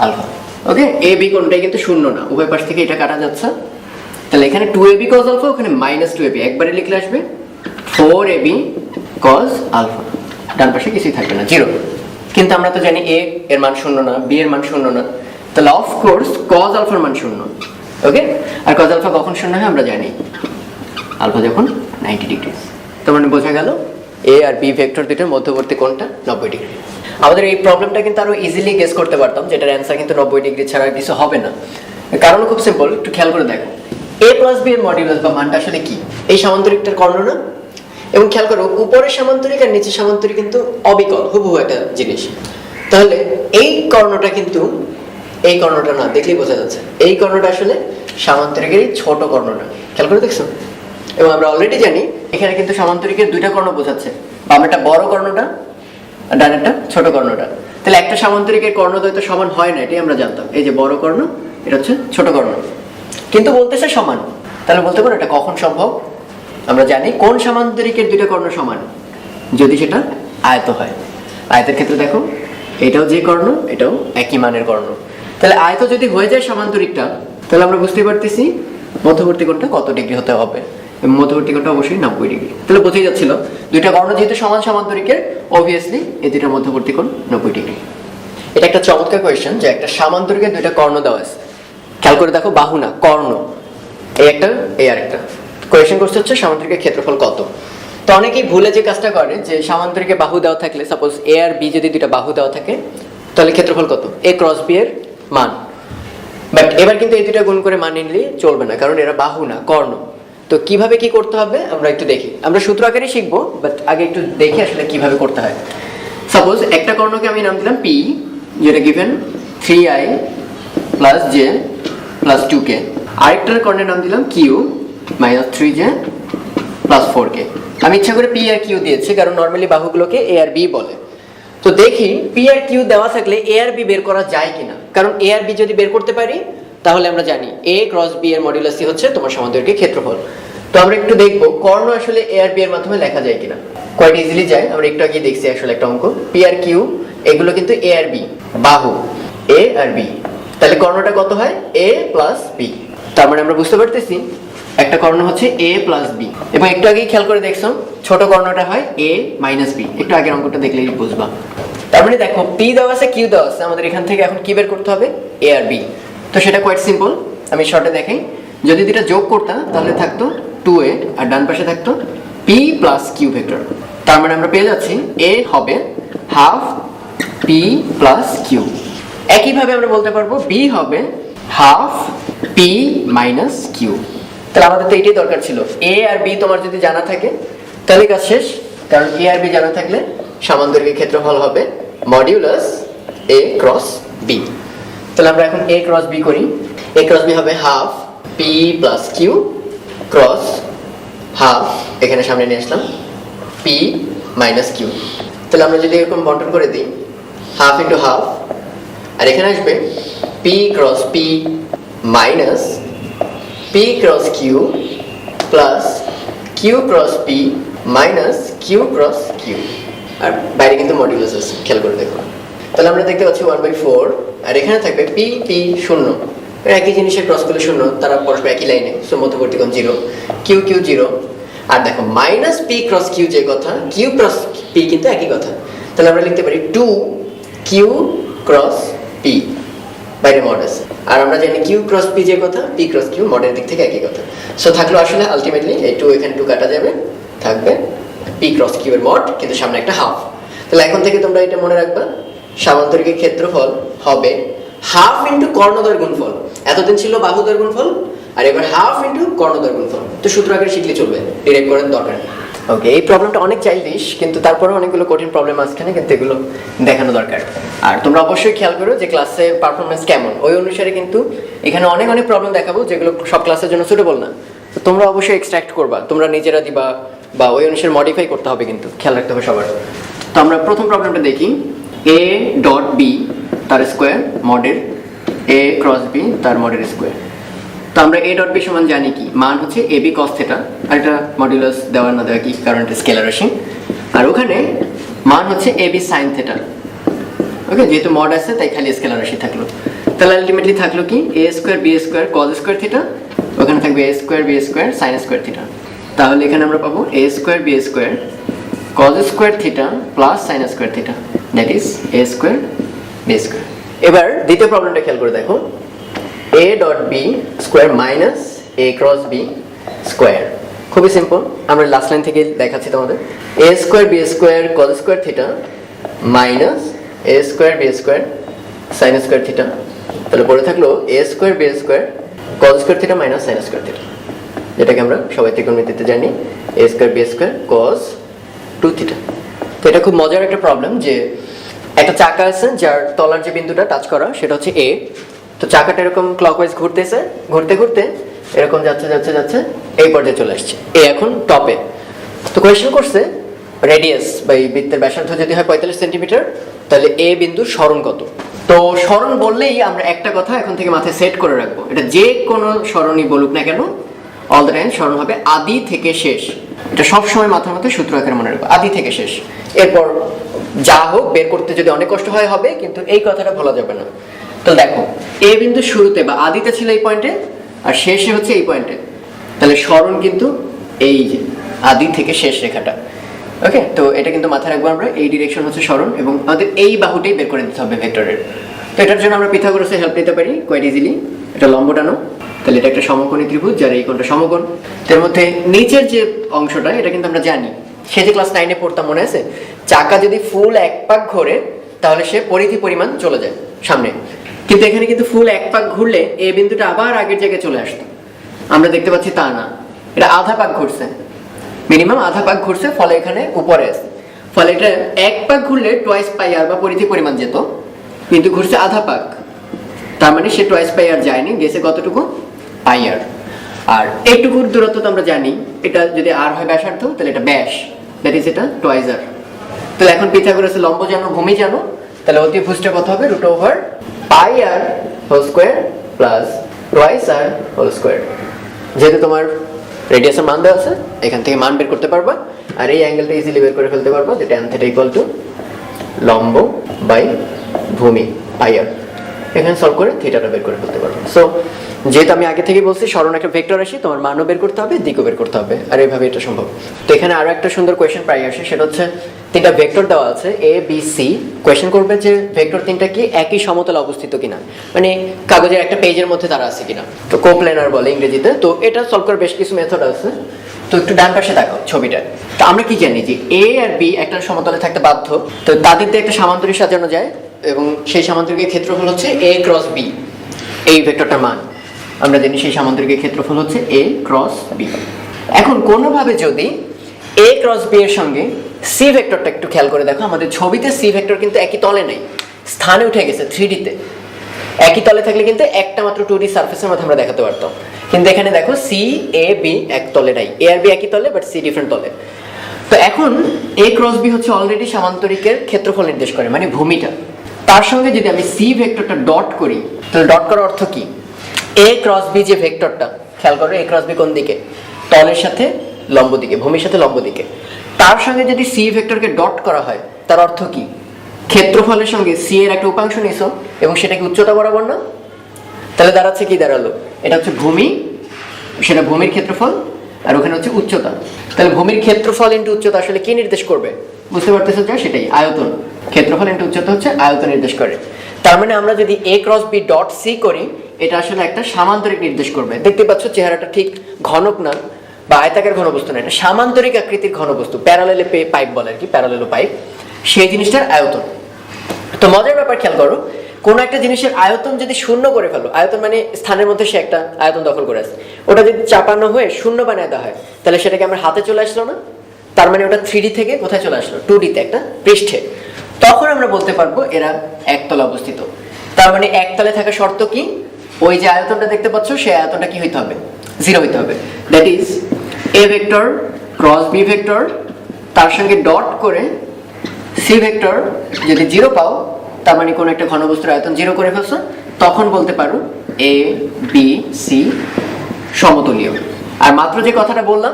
alpha. Okay, ab কোণটাই কিন্তু শূন্য না, উভয় পাশ থেকে এটা কাটা যাচ্ছে, তাহলে এখানে 2ab cos আলফা, ওখানে মাইনাস 2ab, একবারে লিখলে আসবে 4ab cos আলফা, ডান পাশে কিছুই থাকবে না, জিরো। কিন্তু আমরা তো জানি a এর মান শূন্য না, b এর মান শূন্য না, তাহলে অফ কোর্স cos আলফার মান শূন্য। ওকে, আর cos আলফা কখন শূন্য হয় আমরা জানি, আলফা যখন 90 ডিগ্রি। তো মানে বোঝা গেল এ আর বি ভেক্টর দুটোর মধ্যবর্তী কোণটা 90 ডিগ্রি। আমাদের এই প্রবলেমটা কিন্তু আরো ইজিলি গেস করতে পারতাম, যেটার অ্যান্সার কিন্তু 90 ডিগ্রি ছাড়া কিছু হবে না। কারণ খুব সিম্পল, একটু খেয়াল করে দেখো এ প্লাস বি এর মডিউলাস বা মানটা আসলে কি, এই সামান্তরিকটার কর্ণ না। এবং খেয়াল করো উপরের সামান্তরিক আর নিচের সামান্তরিক কিন্তু অবিকল, হুবহু একটা জিনিস। তাহলে এই কর্ণটা কিন্তু এই কর্ণটা না, দেখলেই বোঝা যাচ্ছে এই কর্ণটা আসলে সামান্তরিকেরই ছোট কর্ণটা। খেয়াল করে দেখছো? এবং আমরা অলরেডি জানি এখানে কিন্তু সামান্তরিকের দুইটা কর্ণ বোঝাচ্ছে, বামেরটা বড় কর্ণটা আর ডানেরটা ছোট কর্ণটা। তাহলে একটা সামান্তরিকের কর্ণদ্বয় তো সমান হয় না, এটাই আমরা জানতাম। এই যে বড় কর্ণ, এটা হচ্ছে ছোট কর্ণ, কিন্তু বলতেছে সমান। তাহলে বলতে পারো এটা কখন সম্ভব? আমরা জানি কোন সামান্তরিকের দুইটা কর্ণ সমান, যদি সেটা আয়ত হয়। আয়তের ক্ষেত্রে দেখো এটাও যে কর্ণ, এটাও একই মানের কর্ণ। তাহলে আয়ত যদি হয়ে যায় সামান্তরিকটা, তাহলে আমরা বুঝতে পারতেছি মধ্যবর্তী কোণটা কত ডিগ্রি হতে হবে। মধ্যবর্তী কোণটা অবশ্যই 90 ডিগ্রি। তাহলে বোঝাই যাচ্ছিল দুইটা কর্ণ যেহেতু সমান সামান্তরিকের, অবভিয়াসলি এই দুইটার মধ্যবর্তী কোণ 90 ডিগ্রি। এটা একটা চমৎকার কোয়েশ্চেন যে একটা সামান্তরিকের দুইটা কর্ণ দেওয়া আছে। খেয়াল করে দেখো, বাহু না কর্ণ, এই একটা এই আরেকটা। কোয়েশ্চেন করতে হচ্ছে সামান্তরিকের ক্ষেত্রফল কত। তো অনেকেই ভুলে যে কাজটা করে যে সামান্তরিকে বাহু দেওয়া থাকলে, সাপোজ এ আর বি যদি দুইটা বাহু দেওয়া থাকে, তাহলে ক্ষেত্রফল কত, এ ক্রস বি এর মান। বাট এবার কিন্তু এই দুইটা গুণ করে মান নিলে চলবে না, কারণ এরা বাহু না কর্ণ। তো কিভাবে কি করতে হবে আমরা একটু দেখি। আমরা সূত্র আকারে শিখবো, বাট আগে একটু দেখি আসলে কিভাবে করতে হয়। সাপোজ একটা কর্ণকে আমি নাম দিলাম পি, যেটা given 3i plus J plus 2k। আরেকটার কর্ণের নাম দিলাম Q minus 3j plus 4k। আমি ইচ্ছা করে পি আর কিউ দিয়েছি, কারণ নর্মালি বাহুগুলোকে এ আর বি বলে। তো দেখি পি আর কিউ দেওয়া থাকলে এ আর বি বের করা যায় কিনা। কারণ এ আর বি যদি বের করতে পারি, তাহলে আমরা জানি এ ক্রস বি এর মডুলাসই হচ্ছে তোমার সামান্তরিকের ক্ষেত্রফল। তো আমরা একটু দেখবো কর্ণ আসলে এ আর বি এর মাধ্যমে লেখা যায় কিনা। কোয়াইট ইজিলি যায়। আমরা একটু আগে দেখছি আসলে একটা অঙ্ক, পি আর কিউ এগুলো কিন্তু এ আর বি, বাহু এ আর বি। তাহলে কর্ণটা কত হয়, এ প্লাস বি। তার মানে আমরা বুঝতে পারতেছি একটা কর্ণ হচ্ছে এ প্লাস বি। এবং একটু আগেই খেয়াল করে দেখছো ছোট কর্ণটা হয় এ মাইনাস বি। একটু আগের অঙ্কটা দেখলেই বুঝবা। তার মানে দেখো পি দেওয়া আছে কিউ দেওয়া আছে, আমাদের এখান থেকে এখন কি বের করতে হবে, এ আর বি। তো সেটা কোয়াইট সিম্পল, আমি শর্টে দেখাই। যদি দুটা যোগ করতাম তাহলে থাকতো 2a আর ডান পাশে থাকতো পি প্লাস কিউ ভেক্টর। তার মানে আমরা পেয়ে যাচ্ছি এ হবে হাফ পি প্লাস কিউ। একইভাবে আমরা বলতে পারবো বি হবে হাফ পি মাইনাস কিউ। তাহলে আমাদের তো এটাই দরকার ছিল। এ আর বি তোমার যদি জানা থাকে তাহলে কাজ শেষ, কারণ এ আর বি জানা থাকলে সামান্তরিকের ক্ষেত্রফল হবে মডিউলাস এ ক্রস বি। তাহলে আমরা এখন এ ক্রস বি করি। এ ক্রস বি হবে half P plus Q cross half, এখানে সামনে নিয়ে আসলাম পি মাইনাস কিউ। তাহলে আমরা যদি এরকম বন্টন করে দিই, হাফ ইন্টু হাফ, আর এখানে আসবে p cross p minus p cross q plus Q cross p minus q cross q. আর বাইরে কিন্তু মডিউলাস আছে, খেয়াল করে দেখো। তাহলে আমরা দেখতে পাচ্ছি 1/4, আর এখানে থাকবে পি পি শূন্য, একই জিনিসের ক্রস করলে শূন্য, তারা পরস্পর একই লাইনে, সো মধ্যবর্তী কোণ 0, কিউ কিউ 0। আর দেখো মাইনাস পি ক্রস কিউ যে কথা, কিউ ক্রস পি কিন্তু একই কথা। তাহলে আমরা লিখতে পারি 2 কিউ ক্রস পি, বাইরে মড আছে। আর আমরা জানি কিউ ক্রস পি যে কথা, পি ক্রস কিউ মডের দিক থেকে একই কথা। সো থাকলো আসলে আলটিমেটলি এই 2 এখানে 2 কাটা যাবে, থাকবে পি ক্রস কিউ এর মড, কিন্তু সামনে একটা হাফ। তাহলে এখন থেকে তোমরা এটা মনে রাখবা, সামান্তরিকের ক্ষেত্রফল হবে হাফ ইন্টু কর্ণদ্বয়ের গুণফল। এতদিন ছিল বাহুদ্বয়ের গুণফল, আর এবার হাফ ইন্টু কর্ণদ্বয়ের গুণফল। তো সূত্র আকারে শিখলে চলবে, ডিরেক্ট করার দরকার নেই। ওকে, এই প্রবলেমটা অনেক চাইল্ডিশ, কিন্তু তারপরে অনেকগুলো কঠিন প্রবলেম আসছে না, কিন্তু এগুলো দেখানো দরকার। আর তোমরা অবশ্যই খেয়াল করো যে ক্লাসে পারফরমেন্স কেমন, ওই অনুসারে কিন্তু এখানে অনেক অনেক প্রবলেম দেখাবো যেগুলো সব ক্লাসের জন্য সুটেবল না। তো তোমরা অবশ্যই এক্সট্রাক্ট করবা, তোমরা নিজেরা দিবা বা ওই অনুসারে মডিফাই করতে হবে, কিন্তু খেয়াল রাখতে হবে সবার। তো আমরা প্রথম প্রবলেমটা দেখি, এ ডট বি তার স্কোয়ার মডের এ ক্রস বি তার মডের স্কোয়ার। তো আমরা এ ডট বি সমান জানি কি, মান হচ্ছে এ বি কস থেটা, আর এটা মডুলাস দেওয়া না দেওয়া কি, কারণ এটা স্কেলার রাশি। আর ওখানে মান হচ্ছে এ বি সাইন থেটা। ওকে, যেহেতু মড আছে তাই খালি স্কেলার রাশি থাকলো। তাহলে আলটিমেটলি থাকলো কি, a square b square cos square theta, ওখানে থাকবে a square b square sine square theta. তাহলে এখানে আমরা পাবো a square b square cos square theta plus sine square theta, that is a square b square. এবার দ্বিতীয় প্রবলেমটা খেয়াল করে দেখো, a dot b square minus a cross b square খুবই সিম্পল, আমরা লাস্ট লাইন থেকে দেখাচ্ছি তোমাদের। A square b square cos square theta minus a square b square sine square theta, তাহলে পড়ে থাকলো a square b square cos square theta minus sine square theta, যেটাকে আমরা সবাই ত্রিকোণমিতিতে জানি a square b square cos 2 theta. তো এটা খুব মজার একটা প্রবলেম যে একটা চাকা আছে যার তলার যে বিন্দুটা টাচ করা সেটা হচ্ছে এ, তো চাকাটা এরকম ক্লকওয়াইজ ঘুরতেছে, ঘুরতে ঘুরতে এরকম যাচ্ছে যাচ্ছে যাচ্ছে এই পর্যায়ে চলে আসছে, এ এখন টপে। তো কোয়েশ্চেন করছে রেডিয়াস বা এই বৃত্তের ব্যাসার্ধ যদি হয় 45 সেন্টিমিটার, তাহলে এ বিন্দুর সরণ কত। তো সরণ বললেই আমরা একটা কথা এখন থেকে মাথায় সেট করে রাখবো, এটা যে কোনো সরণই বলুক না কেন অল দ্য টাইম সরণ হবে আদি থেকে শেষ। এটা সবসময় মাথার মধ্যে সূত্র আকারে মনে রাখবো, আদি থেকে শেষ। এরপর যা হোক বের করতে যদি অনেক কষ্ট হয় হবে, কিন্তু এই কথাটা ভোলা যাবে না। তো দেখো এ বিন্দু শুরুতে বা আদিতে ছিল এই পয়েন্টে আর শেষে হচ্ছে এই পয়েন্টে, তাহলে সরণ কিন্তু এই যে আদি থেকে শেষ রেখাটা। ওকে, তো এটা কিন্তু মাথায় রাখবো আমরা, এই ডিরেকশন হচ্ছে সরণ এবং আমাদের এই বাহুটাই বের করে দিতে হবে ভেক্টরের। তো এটার জন্য আমরা পিথাগোরাসের হেল্প নিতে পারি কোয়াইট ইজিলি। এটা লম্ব টানো, তাহলে এটা একটা সমকোণী ত্রিভুজ যার এই কোণটা সমকোণ। এর মধ্যে নিচের যে অংশটা এটা কিন্তু আমরা জানি, সে যে ক্লাস 9-এ পড়তাম মনে আছে, চাকা যদি ফুল এক পাক ঘোরে তাহলে সে পরিধি পরিমাণ চলে যায় সামনে, কিন্তু এখানে কিন্তু ফুল এক পাক ঘুরলে এই বিন্দুটা আবার আগের জায়গায় চলে আসতো। আমরা দেখতে পাচ্ছি তা না, এটা আধা পাক ঘুরছে, মিনিমাম আধা পাক ঘুরছে, ফলে এখানে উপরে আছে। ফলে এটা এক পাক ঘুরলে টোয়াইস পাই আর বা পরিধি পরিমাণ যেত, কিন্তু ঘুরছে আধা পাক, তার মানে সে টোয়াইস পাই আর যায়নি, গেছে কতটুকু পাই আর। আর এইটুকুর দূরত্ব তো আমরা জানি, এটা যদি আর হয় ব্যাসার্ধ তাহলে এটা ব্যাস, দ্যাট ইজ এটা টোয়াইস আর। তাহলে এখন পিথাগোরাসের লম্ব জানো ভূমি জানো, তাহলে অতিভুজটা কত হবে রুট ওভার পাই আর হোল স্কোয়ার প্লাস টোয়াইস আর হোল স্কোয়ার। যেহেতু তোমার রেডিয়াসের মান দেওয়া আছে এখান থেকে মান বের করতে পারবা, আর এই অ্যাঙ্গেলটা ইজিলি বের করে ফেলতে পারবা যে tan থিটা ইকুয়াল টু লম্ব বাই ভূমি পাই আর। এখানে সলভ করে থিটাটা বের করে ফেলতে পারবো। সো যেহেতু আমি আগে থেকে বলছি সরণ একটা ভেক্টর আসি, তোমার মানও বের করতে হবে দিকও বের করতে হবে, আর এইভাবে এটা সম্ভব। তো এখানে আরো একটা সুন্দর কোয়েশ্চেন প্রায় আসে, সেটা হচ্ছে তিনটা ভেক্টর দেওয়া আছে এ বি সি, কোয়েশ্চেন করবে যে ভেক্টর তিনটা কি একই সমতলে অবস্থিত কিনা, মানে কাগজের একটা পেজের মধ্যে তারা আছে কিনা, তো কোপ্লেনার বলে ইংরেজিতে। তো এটা সলভ করার বেশ কিছু মেথড আছে, তো একটু ডান পাশে দেখো ছবিটা। তো আমরা কি জানি যে এ আর বি একটা সমতলে থাকতে বাধ্য, তো তাদের দিয়ে একটা সামান্তরিক সাজানো যায় এবং সেই সামান্তরিকের ক্ষেত্রফল হচ্ছে এ ক্রস বি, এই ভেক্টরটার মান আমরা জানি সেই সামান্তরিকের ক্ষেত্রফল হচ্ছে এ ক্রস বি। এখন কোনোভাবে যদি এ ক্রস বি এর সঙ্গে সি ভেক্টরটা একটু খেয়াল করে দেখো, আমাদের ছবিতে সি ভেক্টর কিন্তু একই তলে নেই, স্থানে উঠে গেছে 3D-তে। একই তলে থাকলে কিন্তু একটা মাত্র 2D সারফেসের মধ্যে আমরা দেখাতে পারতাম, কিন্তু এখানে দেখো সি এ বি এক তলে নাই, এ আর বি একই তলে বাট সি ডিফারেন্ট তলে। তো এখন এ ক্রস বি হচ্ছে অলরেডি সামান্তরিকের ক্ষেত্রফল নির্দেশ করে, মানে ভূমিটা। তার সঙ্গে যদি আমি সি ভেক্টরটা ডট করি, তাহলে ডট করার অর্থ কি, এ ক্রস বি যে ভেক্টরটা, খেয়াল করো এ ক্রস বি কোন দিকে, তলের সাথে লম্ব দিকে, ভূমির সাথে লম্ব দিকে, তার সঙ্গে যদি সি ভেক্টরকে ডট করা হয় তার অর্থ কি, ক্ষেত্রফলের সঙ্গে সি এর একটা উপাংশ নিছো এবং সেটা কি উচ্চতা বরাবর না, তাহলে দাঁড়াচ্ছে কি দাঁড়ালো, এটা হচ্ছে ভূমি, সেটা ভূমির ক্ষেত্রফল, আর ওখানে হচ্ছে উচ্চতা। তাহলে ভূমির ক্ষেত্রফল ইনটু উচ্চতা আসলে কি নির্দেশ করবে বুঝতে পারতেছো, যা সেটাই আয়তন, ক্ষেত্রফল ইনটু উচ্চতা হচ্ছে আয়তন নির্দেশ করে। তার মানে আমরা যদি এ ক্রস বি ডট সি করি, এটা আসলে একটা সামান্তরিক নির্দেশ করবে। দেখতে পাচ্ছ চেহারাটা ঠিক ঘনক না বা আয়তাকার ঘনবস্তু না, এটা সামান্তরিক আকৃতির ঘনবস্তু, প্যারালেলে পাইপ বলে আর কি, প্যারালেলো পাইপ, সেই জিনিসটার আয়তন। তো মজার ব্যাপার খেয়াল করো, কোন একটা জিনিসের আয়তন যদি শূন্য করে ফেলো, আয়তন মানে স্থানের মধ্যে সে একটা আয়তন দখল করে আছে, ওটা যদি চাপানো হয়ে শূন্য বানায় দেওয়া হয়, তাহলে সেটাকে আমরা হাতে চলে আসলো না, তার মানে ওটা 3D থেকে কোথায় চলে আসলো 2D-তে একটা পৃষ্ঠে। তখন আমরা বলতে পারবো এরা একতলে অবস্থিত। তার মানে একতলে থাকা শর্ত কি, ওই যে আয়তনটা দেখতে পাচ্ছ সেই আয়তনটা কি হইতে হবে, 0 হইতে হবে। That is A vector cross B vector তার সঙ্গে ডট করে সি ভেক্টর যদি 0 পাও, তার মানে কোনো একটা ঘনবস্তুর আয়তন 0 করে ফেলছো, তখন বলতে পারো এ বি সি সমতলীয়। আর মাত্র যে কথাটা বললাম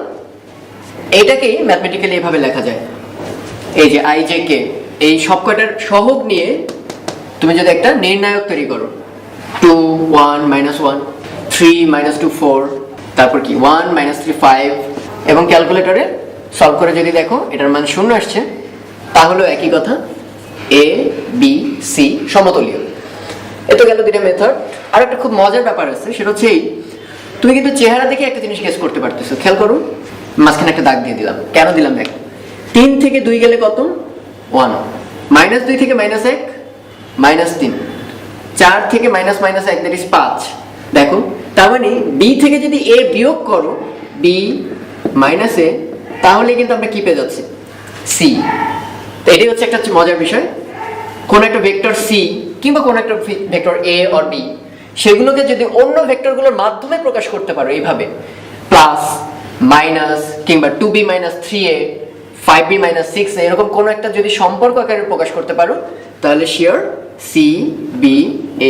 এইটাকেই ম্যাথমেটিক্যালি এভাবে লেখা যায়, এই যে আই জে কে, এই সবকটার সহগ নিয়ে তুমি যদি একটা নির্ণায়ক তৈরি করো, 2 1 -1 3 -2 4, তারপর কি 1 -3 5, এবং ক্যালকুলেটরে সলভ করে যদি দেখো এটার মান 0 আসছে, তাহলে একই কথা এ বি সি সমতলীয়। এত গেল দুইটা মেথড। আর একটা খুব মজার ব্যাপার আছে, সেটা হচ্ছে এই, তুমি কিন্তু চেহারা দেখে একটা জিনিস গেস করতে পারতেছো। খেয়াল করো মাঝখানে একটা দাগ দিয়ে দিলাম, কেন দিলাম দেখো, 3 থেকে 2 গেলে কত, 1, -2 থেকে -1 -3, 4 থেকে -1 দ্যাট ইজ 5। দেখো তার মানে বি থেকে যদি এ বিয়োগ করো, বি মাইনাস এ, তাহলে কিন্তু আমরা কি পেয়ে যাচ্ছি, সি। তো এটাই হচ্ছে একটা মজার বিষয়, কোন একটা ভেক্টর সি কিংবা কোন একটা ভেক্টর এ অর বি, সেগুলোকে যদি অন্য ভেক্টরগুলোর মাধ্যমে প্রকাশ করতে পারো এইভাবে, প্লাস মাইনাস কিংবা 2b - 3a 5b - 6a, এরকম কোন একটা যদি সম্পর্ক আকারে প্রকাশ করতে পারো, তাহলে শিওর সি বি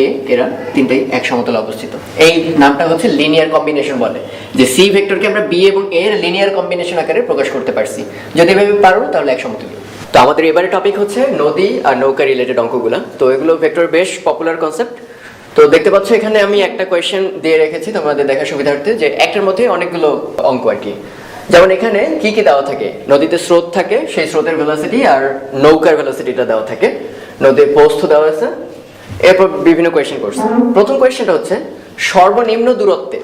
এ এরা তিনটাই এক সমতলে অবস্থিত। এই নামটা হচ্ছে লিনিয়ার কম্বিনেশন বলে, যে সি ভেক্টরকে আমরা বি এবং এ এর লিনিয়ার কম্বিনেশন আকারে প্রকাশ করতে পারছি। যদি এভাবে পারো তাহলে এক সমতলে। তো আমাদের এবারে টপিক হচ্ছে নদী আর নৌকা রিলেটেড অঙ্কগুলো। তো এগুলো ভেক্টর বেশ পপুলার কনসেপ্ট। তো দেখতে পাচ্ছ এখানে আমি একটা কোয়েশ্চেন দিয়ে রেখেছি তোমাদের দেখার সুবিধার্থে, যে একটার মধ্যে অনেকগুলো অঙ্ক আর কি। যেমন এখানে কি কি দেওয়া থাকে, নদীতে স্রোত থাকে, সেই স্রোতের ভেলোসিটি আর নৌকার ভেলোসিটিটা দেওয়া থাকে, নদীর প্রস্থ দেওয়া আছে, এরপর বিভিন্ন কোয়েশ্চেন করছে। প্রথম কোয়েশ্চেনটা হচ্ছে সর্বনিম্ন দূরত্বে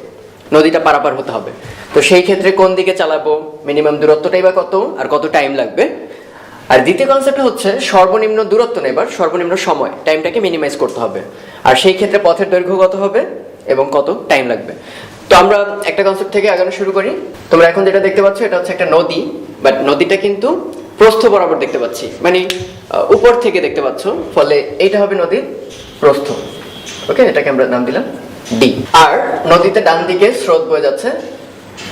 নদীটা পারাপার হতে হবে, তো সেই ক্ষেত্রে কোন দিকে চালাবো, মিনিমাম দূরত্বটাই বা কত আর কত টাইম লাগবে। আর দ্বিতীয় কনসেপ্ট হচ্ছে সর্বনিম্ন দূরত্ব নেবার সর্বনিম্ন সময়, টাইমটাকে মিনিমাইজ করতে হবে, আর সেই ক্ষেত্রে পথের দৈর্ঘ্য কত হবে এবং কত টাইম লাগবে। তো আমরা একটা কনসেপ্ট থেকে আগানো শুরু করি। তোমরা এখন যেটা দেখতে পাচ্ছ এটা হচ্ছে একটা নদী, বাট নদীটা কিন্তু প্রস্থ বরাবর দেখতে পাচ্ছি, মানে উপর থেকে দেখতে পাচ্ছ, ফলে এইটা হবে নদীর প্রস্থ। ওকে, এটাকে আমরা নাম দিলাম ডি। আর নদীতে ডান দিকে স্রোত বয়ে যাচ্ছে,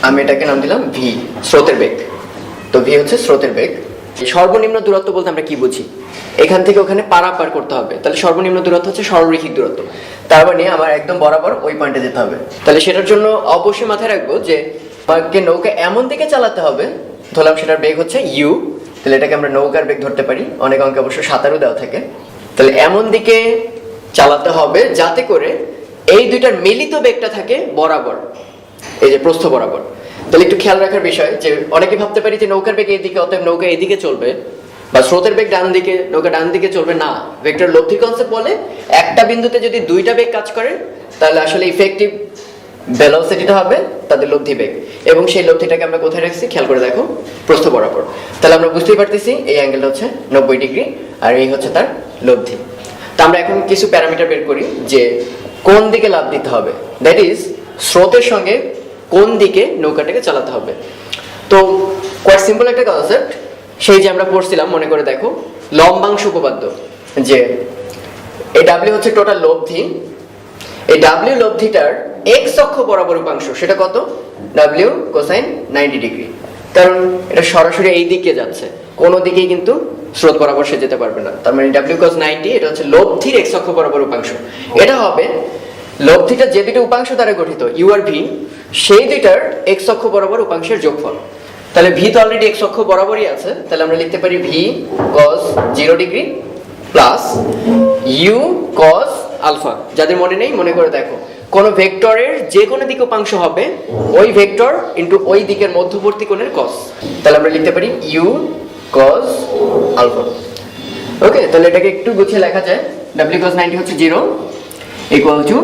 আমি এটাকে নাম দিলাম ভি, স্রোতের বেগ। তো ভি হচ্ছে স্রোতের বেগ। সর্বনিম্ন দূরত্ব বলতে আমরা কি বুঝি, এখান থেকে ওখানে পারাপার করতে হবে, তাহলে সর্বনিম্ন দূরত্ব হচ্ছে সরলরৈখিক দূরত্ব, তার মানে আমার একদম বরাবর ওই পয়েন্টে যেতে হবে। তাহলে সেটার জন্য অবশ্যই মাথায় রাখবো যে আমাকে নৌকা এমন দিকে চালাতে হবে, ধরলাম সেটার বেগ হচ্ছে ইউ, তাহলে এটাকে আমরা নৌকার বেগ ধরতে পারি, অনেক অঙ্কে অবশ্য সাঁতারও দেওয়া থাকে। তাহলে এমন দিকে চালাতে হবে যাতে করে এই দুইটার মিলিত বেগটা থাকে বরাবর, এই যে প্রস্থ বরাবর। তাহলে একটু খেয়াল রাখার বিষয় যে অনেকে ভাবতে পারি যে নৌকার বেগ এইদিকে, অতএব নৌকা এইদিকে চলবে, বা স্রোতের বেগ ডান দিকে, নৌকা ডান দিকে চলবে না। ভেক্টর লব্ধি কনসেপ্ট বলে একটা বিন্দুতে যদি দুইটা বেগ কাজ করে তাহলে আসলে ইফেক্টিভ ভেলোসিটিটা হবে তাদের লব্ধি বেগ, এবং সেই লব্ধিটাকে আমরা কোথায় রাখছি খেয়াল করে দেখো, প্রস্থ বরাবর। তাহলে আমরা বুঝতেই পারতেছি এই অ্যাঙ্গেলটা হচ্ছে 90 ডিগ্রি, আর এই হচ্ছে তার লব্ধি। তো আমরা এখন কিছু প্যারামিটার বের করি যে কোন দিকে লাভ দিতে হবে, দ্যাট ইজ স্রোতের সঙ্গে কোন দিকে নৌকাটাকে চালাতে হবে। তো কোয়াইট সিম্পল একটা কনসেপ্ট, সেই যে আমরা পড়ছিলাম মনে করে দেখো, লম্বাংশ উপপাদ্য, যে এই ডাব্লিউ হচ্ছে টোটাল লব্ধি, এই ডাব্লিউ লব্ধিটার এক্স অক্ষ বরাবর উপাংশ সেটা কত, ডাব্লিউ কোসাইন 90 ডিগ্রি, কারণ এটা সরাসরি এই দিকে যাচ্ছে, কোনো দিকেই কিন্তু স্রোত বরাবর সে যেতে পারবে না। তার মানে ডাব্লিউ কস 90 এটা হচ্ছে লব্ধির এক্স অক্ষ বরাবর উপাংশ। এটা হবে লব্ধিটা যে দুটো উপাংশ দ্বারা গঠিত ইউ আর ভি, সেই দুইটার এক্স অক্ষ বরাবর উপাংশের যোগফল। তাহলে ভি তো অলরেডি এক্স অক্ষ বরাবরই আছে, তাহলে আমরা লিখতে পারি V cos 0 degree plus U cos alpha. যাদের মনে নেই মনে করে দেখো, কোন ভেক্টরের যে কোনো দিকে উপাংশ হবে ওই ভেক্টর ইনটু ওই দিকের মধ্যবর্তী কোণের কস, তাহলে আমরা লিখতে পারি ইউ কস আলফা। ওকে, তাহলে এটাকে একটু গুছিয়ে লেখা যায়, ডাব্লিউ কস 90 হচ্ছে 0 ইকুয়াল টু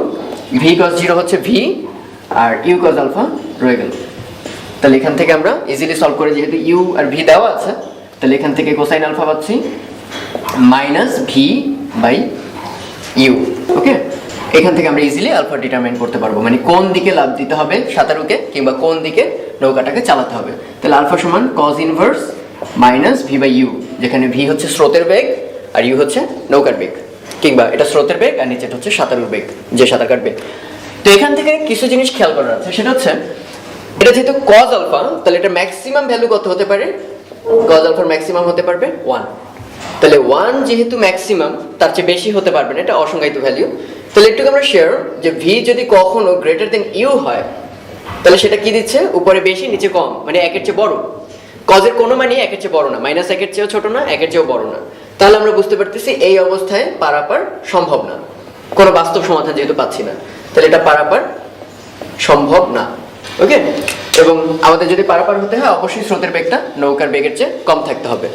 ভি কস 0 হচ্ছে ভি, আর ইউ কস আলফা রয়ে গেল। তাহলে এখান থেকে আমরা ইজিলি সলভ করে, যেহেতু ইউ আর ভি দেওয়া আছে, তাহলে এখান থেকে কোসাইন আলফা পাচ্ছি মাইনাস ভি বাই ইউ। ওকে, এখান থেকে আমরা ইজিলি আলফা ডিটারমাইন করতে পারবো, মানে কোন দিকে লাভ দিতে হবে সাঁতারুকে কিংবা কোন দিকে নৌকাটাকে চালাতে হবে। তাহলে আলফা সমান cos inverse minus V by U, যেখানে ভি হচ্ছে স্রোতের বেগ আর ইউ হচ্ছে নৌকার বেগ, কিংবা এটা স্রোতের বেগ আর নিচেটা হচ্ছে সাঁতারুর বেগ, যে সাঁতার কাটবে। তো এখান থেকে কিছু জিনিস খেয়াল করার আছে, সেটা হচ্ছে এটা যেহেতু কজ আলফা, তাহলে এটা ম্যাক্সিমাম ভ্যালু কত হতে পারে, কজ আলফার ম্যাক্সিমাম হতে পারবে 1। তাহলে 1 যেহেতু ম্যাক্সিমাম, তার চেয়ে বেশি হতে পারবে না, এটা অসংজ্ঞায়িত ভ্যালু। তাহলে একটু আমরা শেয়ার যে ভি যদি কখনো গ্রেটার দেন ইউ হয়, তাহলে সেটা কি দিচ্ছে, উপরে বেশি নিচে কম, মানে একের চেয়ে বড়। কজের কোনো মানে একের চেয়ে বড় না, মাইনাস একের চেয়েও ছোট না, একের চেয়েও বড় না। তাহলে আমরা বুঝতে পারতেছি এই অবস্থায় পারাপার সম্ভব না, কোনো বাস্তব সমাধান যেহেতু পাচ্ছি না, তাহলে এটা পারাপার সম্ভব না। ওকে, এবং আমাদের যদি পারাপার হতে হয় অবশ্যই স্রোতের বেগটা নৌকার বেগের চেয়ে কম থাকতে হবে।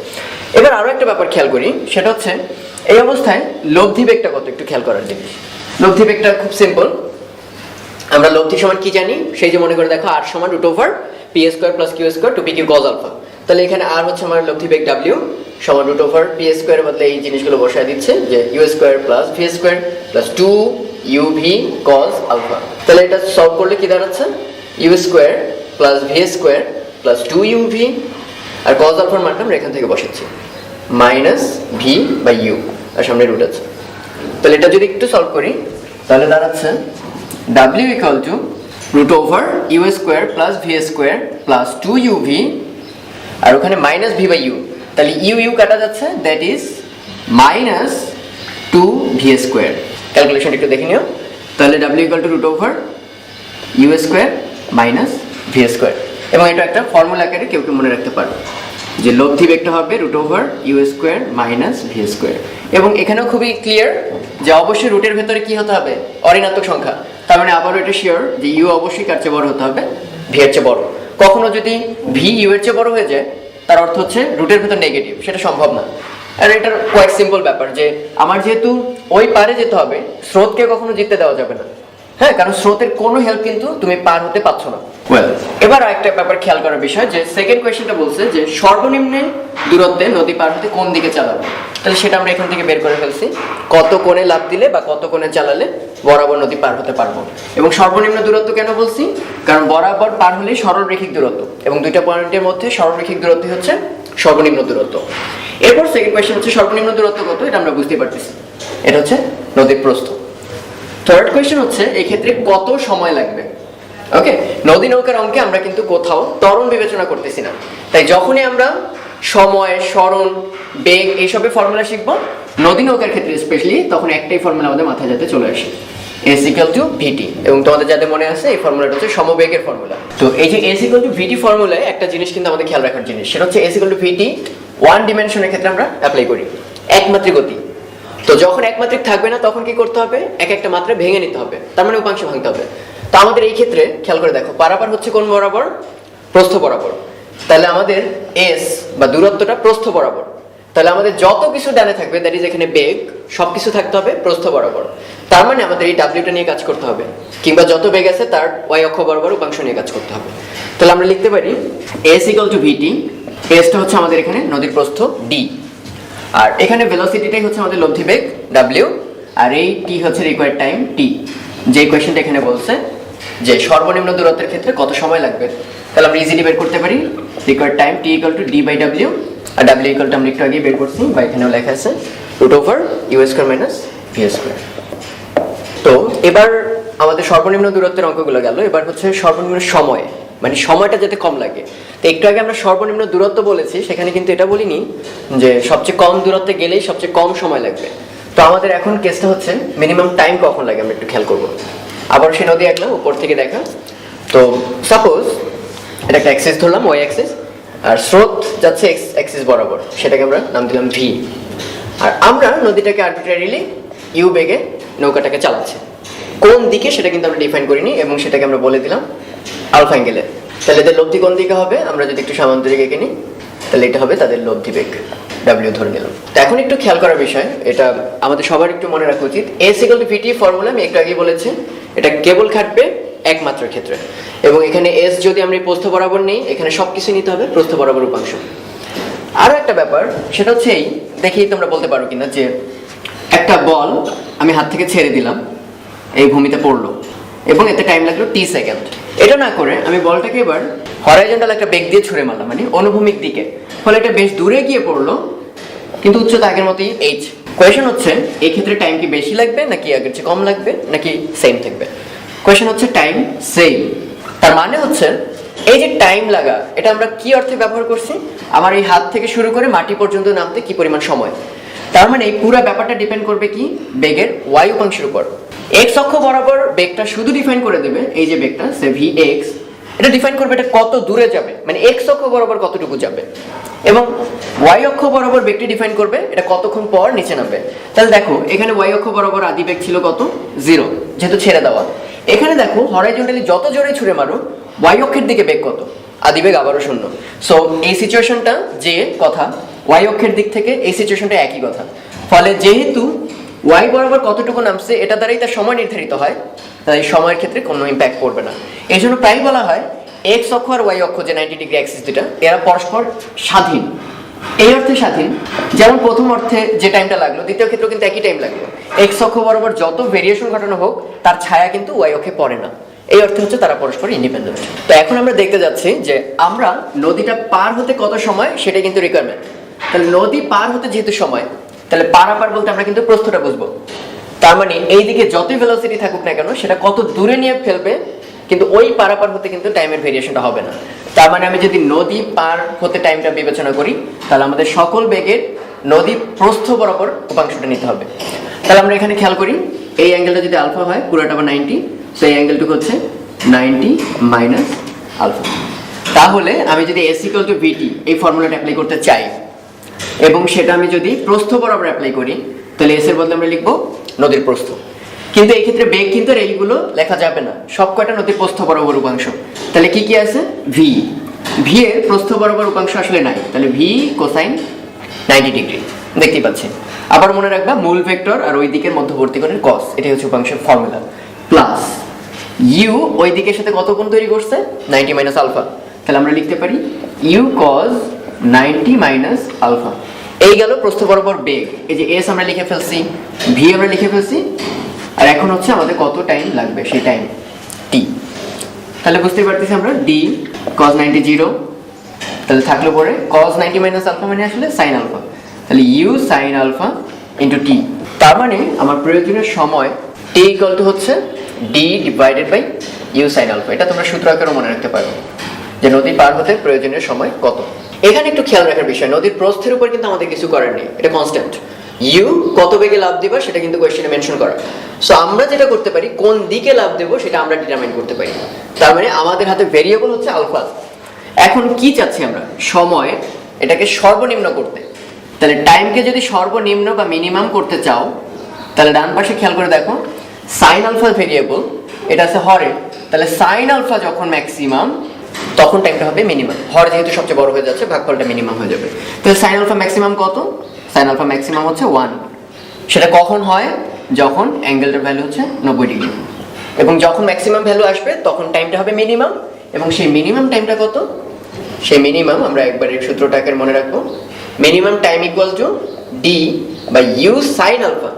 এবার আরো একটা ব্যাপার খেয়াল করি, সেটা হচ্ছে এই অবস্থায় লব্ধি বেগটা কত, একটু খেয়াল করার জিনিস। লব্ধি বেগটা খুব সিম্পল, আমরা লব্ধি সমান কি জানি, সেই যে মনে করে দেখো r সমান √p P square plus Q square two P Q cos alpha. তাহলে এখানে আর হচ্ছে আমার লব্ধি বেগ ডাব্লিউ সমান রুট ওভার পি স্কোয়ার বদলে এই জিনিসগুলো বসায় দিচ্ছে যে U square plus V square plus 2 you V cos alpha. তাহলে এটা সলভ করলে কি দাঁড়াচ্ছে U square plus V square plus 2 U V আর কজ আলফার মানটা আমরা এখান থেকে বসাচ্ছি মাইনাস ভি বাই ইউ আর সামনে রুট আছে। তাহলে এটা যদি একটু সলভ করি তাহলে দাঁড়াচ্ছে ডাব্লিউ equal to root over you square plus V square plus 2 U V আর ওখানে মাইনাস ভি বাই ইউ। তাহলে ইউ ইউ কাটা যাচ্ছে, that is minus 2 v square. Calculation একটু দেখে নিও। তাহলে ডাব্লিউ equal to root over you square minus V square, এবং এটা একটা ফর্মুলা আকারে কেউ কেউ মনে রাখতে পারো যে লব্ধি বেগটা হবে root over you square minus V square. এবং এখানেও খুবই ক্লিয়ার যে অবশ্যই রুটের ভেতরে কি হতে হবে অঋণাত্মক সংখ্যা। তার মানে আবারও এটা শিওর যে ইউ অবশ্যই কার চেয়ে বড় হতে হবে, ভি এর চেয়ে বড়। কখনো যদি ভি ইউ এর চেয়ে বড় হয়ে যায় তার অর্থ হচ্ছে রুটের ভেতর নেগেটিভ, সেটা সম্ভব না। আর এটার কোয়াইট সিম্পল ব্যাপার যে আমার যেহেতু ওই পারে যেতে হবে, স্রোতকে কখনো জিততে দেওয়া যাবে না। হ্যাঁ, কারণ স্রোতের কোনো হেল্প কিন্তু তুমি পার হতে পারছো না। ওয়েল, এবার আরেকটা ব্যাপার খেয়াল করার বিষয় যে সেকেন্ড কোয়েশ্চেনটা বলছে যে সর্বনিম্ন দূরত্বে নদী পার হতে কোন দিকে চালাবো। তাহলে সেটা আমরা এখান থেকে বের করে ফেলছি, কত কোণে লাফ দিলে বা কত কোণে চালালে বরাবর নদী পার হতে পারবো। এবং সর্বনিম্ন দূরত্ব কেন বলছি, কারণ বরাবর পার হলে সরলরেখিক দূরত্ব, এবং দুইটা পয়েন্টের মধ্যে সরলরেখিক দূরত্ব হচ্ছে সর্বনিম্ন দূরত্ব। এরপর সেকেন্ড কোয়েশ্চেন হচ্ছে সর্বনিম্ন দূরত্ব কত, এটা আমরা বুঝতে পারতেছি, এটা হচ্ছে নদীর প্রস্থ। থার্ড কোয়েশ্চেন হচ্ছে এই ক্ষেত্রে কত সময় লাগবে। ওকে, নদী নৌকার অঙ্কে আমরা কিন্তু কোথাও ত্বরণ বিবেচনা করতেছি না, তাই যখনই আমরা সময়, সরণ, বেগ এইসবের ফর্মুলা শিখবো নদী নৌকার ক্ষেত্রে স্পেশালি, তখন একটাই ফর্মুলা আমাদের মাথায় যাতে চলে আসে, এস ইকুয়াল টু ভিটি। এবং তোমাদের যাদের মনে আছে এই ফর্মুলাটা হচ্ছে সমবেগের ফর্মুলা। তো এই যে এস ইকুয়াল টু ভিটি ফর্মুলায় একটা জিনিস কিন্তু আমাদের খেয়াল রাখার জিনিস, সেটা হচ্ছে s equal to v t one ডিমেনশনের ক্ষেত্রে আমরা অ্যাপ্লাই করি, একমাত্রিক গতি। তো যখন একমাত্রিক থাকবে না তখন কি করতে হবে, এক একটা মাত্রা ভেঙে নিতে হবে, তার মানে উপাংশ ভাঙতে হবে। তো আমাদের এই ক্ষেত্রে খেয়াল করে দেখো, পারাপার হচ্ছে কোন বরাবর, প্রস্থ বরাবর। তাহলে আমাদের এস বা দূরত্বটা প্রস্থ বরাবর। তাহলে আমাদের যত কিছু ডানে থাকবে, দ্যাট ইজ এখানে বেগ, সবকিছু থাকতে হবে প্রস্থ বরাবর। তার মানে আমাদের এই ডাব্লিউটা নিয়ে কাজ করতে হবে, কিংবা যত বেগ আছে তার ওয়াই অক্ষ বরাবর উপাংশ নিয়ে কাজ করতে হবে। তাহলে আমরা লিখতে পারি এস ইকুয়াল টু ভিটি, এসটা হচ্ছে আমাদের এখানে নদীর প্রস্থ ডি, আর এখানে ভেলোসিটিটাই হচ্ছে আমাদের লব্ধি বেগ ডাব্লিউ, আর এই টি হচ্ছে রিকোয়ার্ড টাইম টি। যে কোয়েশ্চেনটা এখানে বলছে যে সর্বনিম্ন দূরত্বের ক্ষেত্রে কত সময় লাগবে, তাহলে আমরা ইজিলি বের করতে পারি required time T equal to D by W, আর ডাব্লিউ ইকুয়াল টু আমরা একটু আগে বের করছি বা এখানেও লেখা আছে root over you square minus V square. তো এবার আমাদের সর্বনিম্ন দূরত্বের অঙ্কগুলো গেল, এবার হচ্ছে সর্বনিম্ন সময়, মানে সময়টা যাতে কম লাগে। তো একটু আগে আমরা সর্বনিম্ন দূরত্ব বলেছি, সেখানে কিন্তু এটা বলিনি যে সবচেয়ে কম দূরত্বে গেলেই সবচেয়ে কম সময় লাগবে। তো আমাদের এখন কেসটা হচ্ছে মিনিমাম টাইম কখন লাগে আমরা একটু খেয়াল করবো। আবার সে নদী আঁকলাম উপর থেকে দেখা। তো সাপোজ এটা একটা অ্যাক্সিস ধরলাম, ওয়াই অ্যাক্সিস, আর স্রোত যাচ্ছে এক্স অ্যাক্সিস বরাবর, সেটাকে আমরা নাম দিলাম ভি। আর আমরা নদীটাকে আর্বিট্রারিলি ইউ বেগে নৌকাটাকে চালাচ্ছি, কোন দিকে সেটা কিন্তু আমরা ডিফাইন করিনি, এবং সেটাকে আমরা বলে দিলাম আলফা অ্যাঙ্গেলে। তাহলে এদের লব্ধি কোন দিকে হবে, আমরা যদি একটু সামান্তরিক এঁকে নিই তাহলে এটা হবে তাদের লব্ধি বেগ ডাব্লিউ ধরে নিলাম। তো এখন একটু খেয়াল করার বিষয়, এটা আমাদের সবার একটু মনে রাখা উচিত, S equal to VT formula আমি একটু আগে বলেছি, এটা কেবল খাটবে একমাত্র ক্ষেত্রে। এবং এখানে এস যদি আমরা প্রস্থ বরাবর নেই, এখানে সবকিছু নিতে হবে প্রস্থ বরাবর উপাংশ। আরো একটা ব্যাপার সেটা হচ্ছে এই, দেখি তোমরা বলতে পারো কিনা, যে একটা বল আমি হাত থেকে ছেড়ে দিলাম, এই ভূমিতে পড়লো এবং এতে টাইম লাগলো টি সেকেন্ড। এটা না করে আমি বলটাকে এবার হরাইজন্টাল একটা বেগ দিয়ে ছুঁড়ে মারলাম, মানে অনুভূমিক দিকে, ফলে এটা বেশ দূরে গিয়ে পড়লো কিন্তু উচ্চতা আগের মতোই এইচ। কোয়েশ্চেন হচ্ছে এই ক্ষেত্রে টাইম কি বেশি লাগবে নাকি আগের চেয়ে কম লাগবে নাকি সেম থাকবে। কোয়েশ্চেন হচ্ছে টাইম সেম, তার মানে হচ্ছে এই যে টাইম লাগা, এটা আমরা কি অর্থে ব্যবহার করছি, আমার এই হাত থেকে শুরু করে মাটি পর্যন্ত নামতে কি পরিমাণ সময়। তার মানে এই পুরো ব্যাপারটা ডিপেন্ড করবে কি বেগের ওয়াই উপাংশের উপর। এক্স অক্ষ বরাবর বেগটা শুধু ডিফাইন করে দেবে, এই যে বেগটা সে ভি এক্স, এটা ডিফাইন করবে এটা কত দূরে যাবে, মানে এক্স অক্ষ বরাবর কতটুকু যাবে, এবং ওয়াই অক্ষ বরাবর বেগটি ডিফাইন করবে এটা কতক্ষণ পর নিচে নামবে। তাহলে দেখো এখানে ওয়াই অক্ষ বরাবর আদি বেগ ছিল কত, 0, যেহেতু ছেড়ে দেওয়া। এখানে দেখো হরাইজন্টালি যত জোরে ছুঁড়ে মারো ওয়াই অক্ষের দিকে বেগ কত, আদি বেগ আবারও 0। সো এই সিচুয়েশনটা যে কথা, ওয়াই অক্ষের দিক থেকে এই সিচুয়েশনটা একই কথা। ফলে যেহেতু ওয়াই বরাবর কতটুকু নামছে এটা দ্বারাই তার সময় নির্ধারিত হয়, তাই সময়ের ক্ষেত্রে কোনো ইম্প্যাক্ট পড়বে না। এই জন্য প্রায় বলা হয় এক্স অক্ষ আর ওয়াই অক্ষ যে 90 ডিগ্রি অ্যাক্সিস দুটা এরা পরস্পর স্বাধীন। এই অর্থে স্বাধীন যেমন প্রথম অর্থে যে টাইমটা লাগলো দ্বিতীয় ক্ষেত্রেও কিন্তু একই টাইম লাগলো। এক্স অক্ষ বরাবর যত ভেরিয়েশন ঘটানো হোক তার ছায়া কিন্তু ওয়াই অক্ষে পড়ে না। এই অর্থে হচ্ছে তারা পরস্পর ইন্ডিপেন্ডেন্ট। তো এখন আমরা দেখতে যাচ্ছি যে আমরা নদীটা পার হতে কত সময় সেটা কিন্তু রিকোয়ারমেন্ট। তাহলে নদী পার হতে যেহেতু সময়, তাহলে পারাপার বলতে আমরা কিন্তু প্রস্থটা বুঝবো। তার মানে এইদিকে যতই ভেলোসিটি থাকুক না কেন সেটা কত দূরে নিয়ে ফেলবে, কিন্তু ওই পারাপার হতে কিন্তু টাইমের ভেরিয়েশনটা হবে না। তার মানে আমি যদি নদী পার হতে টাইমটা বিবেচনা করি তাহলে আমাদের সকল বেগের নদী প্রস্থ বরাবর উপাংশটা নিতে হবে। তাহলে আমরা এখানে খেয়াল করি এই অ্যাঙ্গেলটা যদি আলফা হয় পুরোটা আবার 90, সো এই অ্যাঙ্গেলটুকু হচ্ছে 90 মাইনাস আলফা। তাহলে আমি যদি এস ইকুয়াল টু ভিটি এই ফর্মুলাটা অ্যাপ্লাই করতে চাই এবং সেটা আমি যদি প্রস্থ বরাবর অ্যাপ্লাই করি তাহলে এস এর বদলে আমরা লিখবো নদীর প্রস্থ। কিন্তু এই ক্ষেত্রে বেগ কিন্তু আর এইগুলো লেখা যাবে না, সব কয়টা নদীর প্রস্থ বরাবর উপাংশ। তাহলে কি কি আছে? ভি, ভি এর প্রস্থ বরাবর উপাংশ আসলে নাই, তাহলে ভি কোসাইন 90 ডিগ্রি দেখতে পাচ্ছি। আবার মনে রাখবা মূল ভেক্টর আর ওই দিকের মধ্যবর্তী কোণের কস, এটাই হচ্ছে উপাংশের ফর্মুলা। প্লাস ইউ ওই দিকের সাথে কত কোণ তৈরি করছে? 90 মাইনাস আলফা। তাহলে আমরা লিখতে পারি ইউ কজ 90 মাইনাস আলফা। এই গেল প্রস্থ বরাবর বেগ। এই যে এস আমরা লিখে ফেলছি, ভি আমরা লিখে ফেলছি, আর এখন হচ্ছে আমাদের কত টাইম লাগবে সেই টাইম টি। তাহলে বুঝতে পারতেছি আমরা ডি cos 90 0, তাহলে থাকলো পরে cos 90 মাইনাস আলফা মানে আসলে sin আলফা, তাহলে U sin alpha into T. তার মানে আমার প্রয়োজনীয় সময় টি ইকুয়াল টু হচ্ছে D divided by U sin alpha. এটা তোমরা সূত্র আকারে মনে রাখতে পারো যে নদী পার হতে প্রয়োজনীয় সময় কত। এখানে একটু খেয়াল রাখার বিষয়, নদীর প্রস্থের উপর কিন্তু আমাদের কিছু করার নেই, এটা কনস্ট্যান্ট। ইউ কত বেগে লাফ দিবা সেটা কিন্তু কোয়েশ্চেনে মেনশন করা। সো আমরা যেটা করতে পারি কোন দিকে লাফ দেবো সেটা আমরা ডিটারমাইন করতে পারি। তার মানে আমাদের হাতে ভেরিয়েবল হচ্ছে আলফা। এখন কি চাচ্ছি আমরা? সময়, এটাকে সর্বনিম্ন করতে। তাহলে টাইমকে যদি সর্বনিম্ন বা মিনিমাম করতে চাও তাহলে ডান পাশে খেয়াল করে দেখো সাইন আলফা ভেরিয়েবল, এটা আছে হরে। তাহলে সাইন আলফা যখন ম্যাক্সিমাম তখন টাইমটা হবে মিনিমাম। হর যেহেতু সবচেয়ে বড় হয়ে যাচ্ছে ভাগফলটা মিনিমাম হয়ে যাবে। তাহলে সাইন আলফা ম্যাক্সিমাম কত? সাইন আলফা ম্যাক্সিমাম হচ্ছে 1। সেটা কখন হয়? যখন অ্যাঙ্গেলটার ভ্যালু হচ্ছে 90 ডিগ্রি, এবং যখন ম্যাক্সিমাম ভ্যালু আসবে তখন টাইমটা হবে মিনিমাম। এবং সেই মিনিমাম টাইমটা কত? সেই মিনিমাম আমরা একবার এই সূত্রটাকে মনে রাখবো, minimum time equal to D by U sine alpha.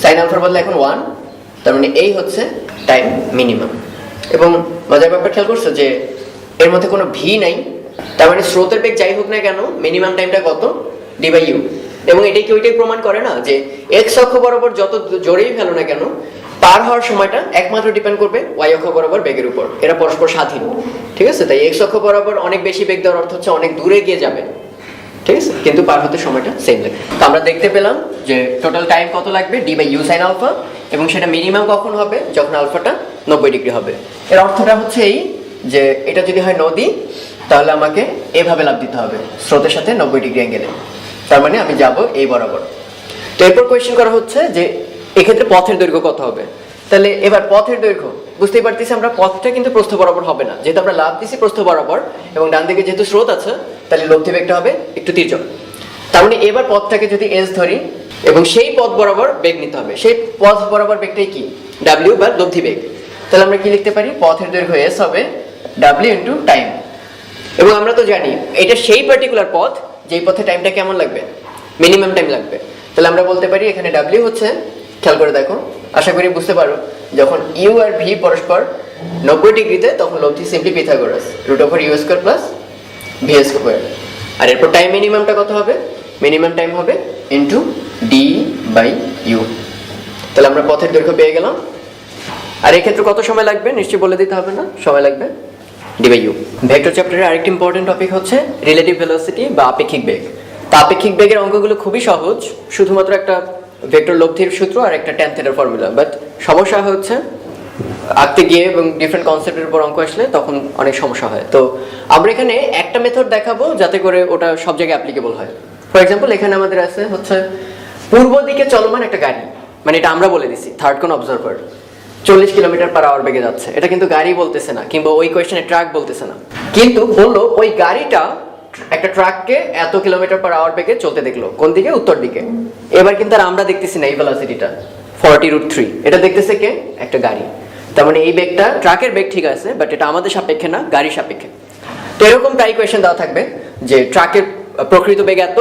Sine আলফার বদলে এখন 1, তার মানে এই হচ্ছে টাইম মিনিমাম। এবং মজার ব্যাপার খেয়াল করছো যে এর মধ্যে কোনো ভি নাই, তার মানে স্রোতের বেগ যাই হোক না কেন মিনিমাম টাইমটা কত? D by U. এবং এটাই কি ওইটাই প্রমাণ করে না যে এক্স অক্ষ বরাবর যত জোরেই ফেলো না কেন পার হওয়ার সময়টা একমাত্র ডিপেন্ড করবে ওয়াই অক্ষ বরাবর বেগের উপর, এরা পরস্পর স্বাধীন। ঠিক আছে, তাই এক্স অক্ষ বরাবর অনেক বেশি বেগ দেওয়ার অর্থ হচ্ছে অনেক দূরে গিয়ে যাবে, ঠিক আছে, কিন্তু পার হতে সময়টা সেম লাগবে। তো আমরা দেখতে পেলাম যে টোটাল টাইম কত লাগবে D by U sine alpha, এবং সেটা মিনিমাম কখন হবে? যখন আলফাটা 90 ডিগ্রি হবে। এর অর্থটা হচ্ছে এই যে এটা যদি হয় নদী তাহলে আমাকে এভাবে লাফ দিতে হবে স্রোতের সাথে 90 ডিগ্রি অ্যাঙ্গেলে, তার মানে আমি যাব এই বরাবর। তো এরপর কোয়েশ্চেন করা হচ্ছে যে এক্ষেত্রে পথের দৈর্ঘ্য কত হবে। তাহলে এবার পথের দৈর্ঘ্য বুঝতেই পারতেছি আমরা পথটা কিন্তু প্রস্থ বরাবর হবে না, যেহেতু আমরা লাফ দিছি প্রস্থ বরাবর এবং ডান দিকে যেহেতু স্রোত আছে তাহলে লব্ধি বেগটা হবে একটু তির্যক। তার মানে এবার পথটাকে যদি এস ধরি এবং সেই পথ বরাবর বেগ নিতে হবে, সেই পথ বরাবর বেগটাই কি? ডাব্লিউ বা লব্ধি বেগ। তাহলে আমরা কি লিখতে পারি? পথের দৈর্ঘ্য এস হবে ডাব্লিউ ইন্টু টাইম। এবং আমরা তো জানি এটা সেই পার্টিকুলার পথ যেই পথে টাইমটা কেমন লাগবে? মিনিমাম টাইম লাগবে। তাহলে আমরা বলতে পারি এখানে ডাব্লিউ হচ্ছে, খেয়াল করে দেখো, আশা করি বুঝতে পারো, যখন ইউ আর ভি পরস্পর 90 ডিগ্রিতে তখন লব্ধি simply Pythagoras √u square plus V square. আর এরপর টাইম মিনিমামটা কত হবে? মিনিমাম টাইম হবে ইন্টু ডি বাই ইউ। তাহলে আমরা পথের দৈর্ঘ্য পেয়ে গেলাম। আর এই ক্ষেত্রে কত সময় লাগবে নিশ্চয়ই বলে দিতে হবে না, সময় লাগবে ডি বাই ইউ। ভেক্টর চ্যাপ্টারের আরেকটি ইম্পর্টেন্ট টপিক হচ্ছে রিলেটিভ ভেলোসিটি বা আপেক্ষিক বেগ। তা আপেক্ষিক বেগের অঙ্কগুলো খুবই সহজ, শুধুমাত্র একটা ভেক্টর লব্ধির সূত্র আর একটা ট্যান থিটার ফর্মুলা। বাট সমস্যা হচ্ছে আঁকতে গিয়ে এবং ডিফারেন্ট কনসেপ্টের উপর অঙ্ক আসলে তখন অনেক সমস্যা হয়। তো আমরা এখানে একটা মেথড দেখাবো যাতে করে ওটা সব জায়গায় অ্যাপ্লিকেবল হয়। ফর এক্সাম্পল এখানে আমাদের আছে হচ্ছে পূর্ব দিকে চলমান একটা গাড়ি, মানে এটা আমরা বলে দিছি থার্ড কোন অবজারভার 40 কিলোমিটার/আওয়ার বেগে যাচ্ছে। এটা কিন্তু গাড়ি বলতেছে না, কিংবা ওই কোয়েশ্চেনে ট্রাক বলতেছে না, কিন্তু বললো ওই গাড়িটা একটা ট্রাককে এত কিলোমিটার/আওয়ার বেগে চলতে দেখলো কোন দিকে? উত্তর দিকে। এবার কিন্তু আর আমরা দেখতেছি না এই ভেলোসিটিটা 40√3, এটা দেখতেছে কে? একটা গাড়ি। তার মানে এই বেগটা ট্রাকের বেগ ঠিক আছে, বাট এটা আমাদের সাপেক্ষে না, গাড়ির সাপেক্ষে। তো এরকম প্রায় ইকুয়েশন দেওয়া থাকবে যে ট্রাকের প্রকৃত বেগ এত,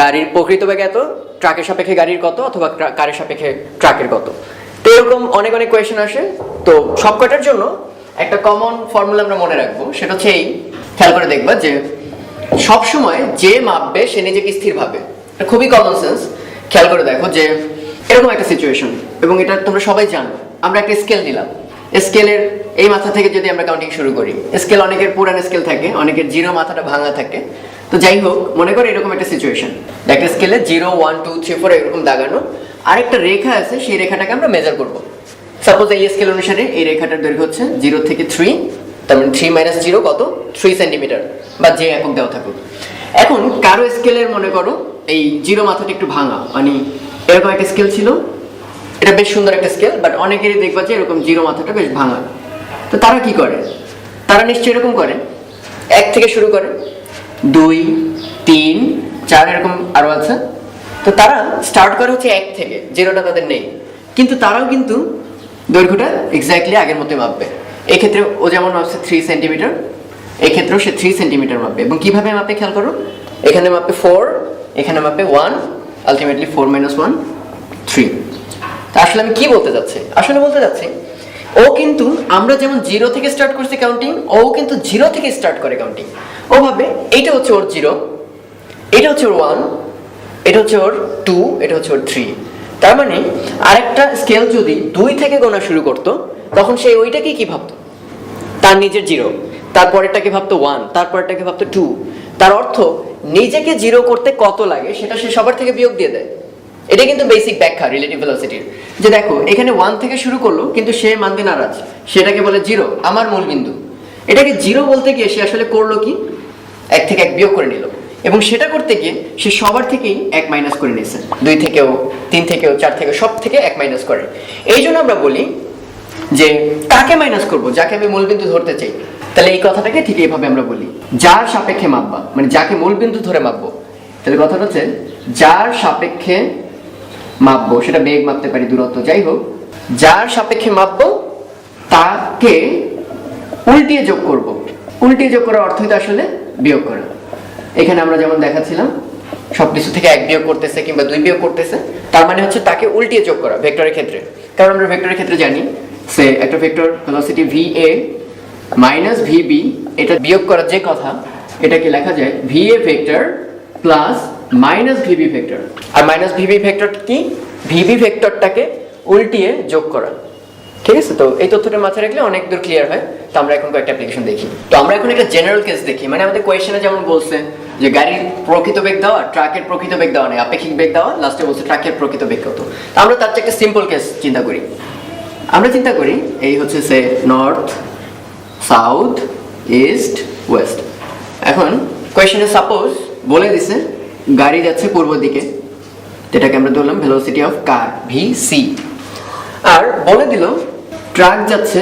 গাড়ির প্রকৃত বেগ এত, ট্রাকের সাপেক্ষে গাড়ির কত, অথবা গাড়ির সাপেক্ষে ট্রাকের কত। তো এরকম অনেক অনেক কোয়েশন আসে। তো সবকটার জন্য একটা কমন ফর্মুলা আমরা মনে রাখবো, সেটা হচ্ছে এই, খেয়াল করে দেখবা যে সবসময় যে মাপবে সে নিজেকে স্থির ভাবে। এটা খুবই কমন সেন্স। খেয়াল করে দেখো যে এরকম একটা সিচুয়েশন, এবং এটা তোমরা সবাই জানো। আমরা একটা স্কেল নিলাম, স্কেলের এই মাথা থেকে যদি আমরা কাউন্টিং শুরু করি, স্কেল অনেকের পুরান স্কেল থাকে, অনেকের জিরো মাথাটা ভাঙা থাকে। তো যাই হোক, মনে করো এরকম একটা সিচুয়েশন, একটা স্কেলে 0 1 2 3 4 এরকম দাগানো, আরেকটা রেখা আছে, সেই রেখাটাকে আমরা মেজার করব। সাপোজ এই স্কেল অনুসারে এই রেখাটার দৈর্ঘ্য হচ্ছে 0 থেকে 3, তার মানে 3 - 0 কত, 3 সেন্টিমিটার, বা যে একক দেওয়া থাকুক। এখন কারো স্কেলের মনে করো এই জিরো মাথাটা একটু ভাঙা, মানে এরকম একটা স্কেল ছিল, এটা বেশ সুন্দর একটা স্কেল, বাট অনেকেরই দেখবা যে এরকম জিরো মাথাটা বেশ ভাঙা। তো তারা কি করে? তারা নিশ্চয়ই এরকম করে, 1 থেকে শুরু করে, 2 3 4 এরকম আরো আছে। তো তারা স্টার্ট করে হচ্ছে 1 থেকে, জিরোটা তাদের নেই, কিন্তু তারাও কিন্তু দৈর্ঘ্যটা এক্স্যাক্টলি আগের মতো মাপবে। এক্ষেত্রে ও যেমন মাপছে 3 সেন্টিমিটার, এক্ষেত্রেও সে 3 সেন্টিমিটার মাপবে। এবং কিভাবে মাপে খেয়াল করো, এখানে মাপে 4, এখানে মাপে 1, আলটিমেটলি 4 - 1 3। তা আসলে আমি কি বলতে যাচ্ছি? আসলে বলতে যাচ্ছি ও কিন্তু, আমরা যেমন 0 থেকে স্টার্ট করছি কাউন্টিং, ও কিন্তু 0 থেকে স্টার্ট করে কাউন্টিং। ও ভাবে এইটা হচ্ছে ওর 0, এটা হচ্ছে ওর 1, এটা হচ্ছে ওর 2, এটা হচ্ছে ওর 3। তার মানে আরেকটা স্কেল যদি 2 থেকে গোনা শুরু করতো, তখন সে ওইটাকে কি ভাবতো? তার নিজের 0, তারপরেরটাকে ভাবতো 1, তারপরেরটাকে ভাবতো 2। তার অর্থ নিজেকে 0 করতে কত লাগে সেটা সে সবার থেকে বিয়োগ দিয়ে দেয়। এটা কিন্তু বেসিক ব্যাখ্যা রিলেটিভ ভেলোসিটির। যে দেখো এখানে 1 থেকে শুরু করলো, কিন্তু সে মানতে নারাজ, সেটাকে বলে 0, আমার মূল বিন্দু। এটাকে 0 বলতে গিয়ে সে আসলে করলো কি, 1 থেকে 1 বিয়োগ করে নিল, এবং সেটা করতে গিয়ে সে সবার থেকেই 1 মাইনাস করে নিয়েছে, 2 থেকেও, 3 থেকেও, 4 থেকে, সব থেকে 1 মাইনাস করে। এই জন্য আমরা বলি যে কাকে মাইনাস করব, যাকে আমি মূলবিন্দু ধরতে চাই। তাহলে এই কথাটাকে ঠিক এইভাবে আমরা বলি, যার সাপেক্ষে মাপবা, মানে যাকে মূলবিন্দু ধরে মাপবো। তাহলে কথাটা হচ্ছে যার সাপেক্ষে মাপবো, সেটা বেগ মাপতে পারি, দূরত্ব, যাই হোক, যার সাপেক্ষে মাপবো তাকে উল্টিয়ে যোগ করব। উল্টিয়ে যোগ করার অর্থ আসলে বিয়োগ করা। এখানে আমরা যেমন দেখাচ্ছিলাম, সবকিছু থেকে 1 বিয়োগ করতেছে কিংবা 2 বিয়োগ করতেছে, তার মানে হচ্ছে তাকে উল্টিয়ে যোগ করা ভেক্টরের ক্ষেত্রে। কারণ আমরা ভেক্টরের ক্ষেত্রে জানি সে একটা vector velocity VA minus VB, এটা বিয়োগ করার যে কথা, এটাকে লেখা যায় VA vector plus minus VB vector. আর মাইনাস VB ভেক্টর কি? VB ভেক্টরটাকে উল্টিয়ে যোগ করা। ঠিক আছে? তো এই তথ্যটা মাথায় রাখলে অনেক দূর ক্লিয়ার হয়। তো আমরা এখন কয়েকটা অ্যাপ্লিকেশন দেখি। তো আমরা এখন একটা জেনারেল কেস দেখি, মানে আমাদের কোয়েশ্চেনে যেমন বলছে যে গাড়ির প্রকৃত বেগ দেওয়া, ট্রাকের প্রকৃত বেগ দেওয়া নেই, আপেক্ষিক বেগ দেওয়া, লাস্টে বলছে ট্রাকের প্রকৃত বেগ কত। তো আমরা তার চেয়ে একটা সিম্পল কেস চিন্তা করি। আমরা চিন্তা করি এই হচ্ছে সে নর্থ, সাউথ, ইস্ট, ওয়েস্ট। এখন কোয়েশ্চেনে সাপোজ বলে দিছে গাড়ি যাচ্ছে পূর্ব দিকে, যেটাকে আমরা ধরলাম ভেলোসিটি অফ কার VC, আর বলে দিল ট্রাক যাচ্ছে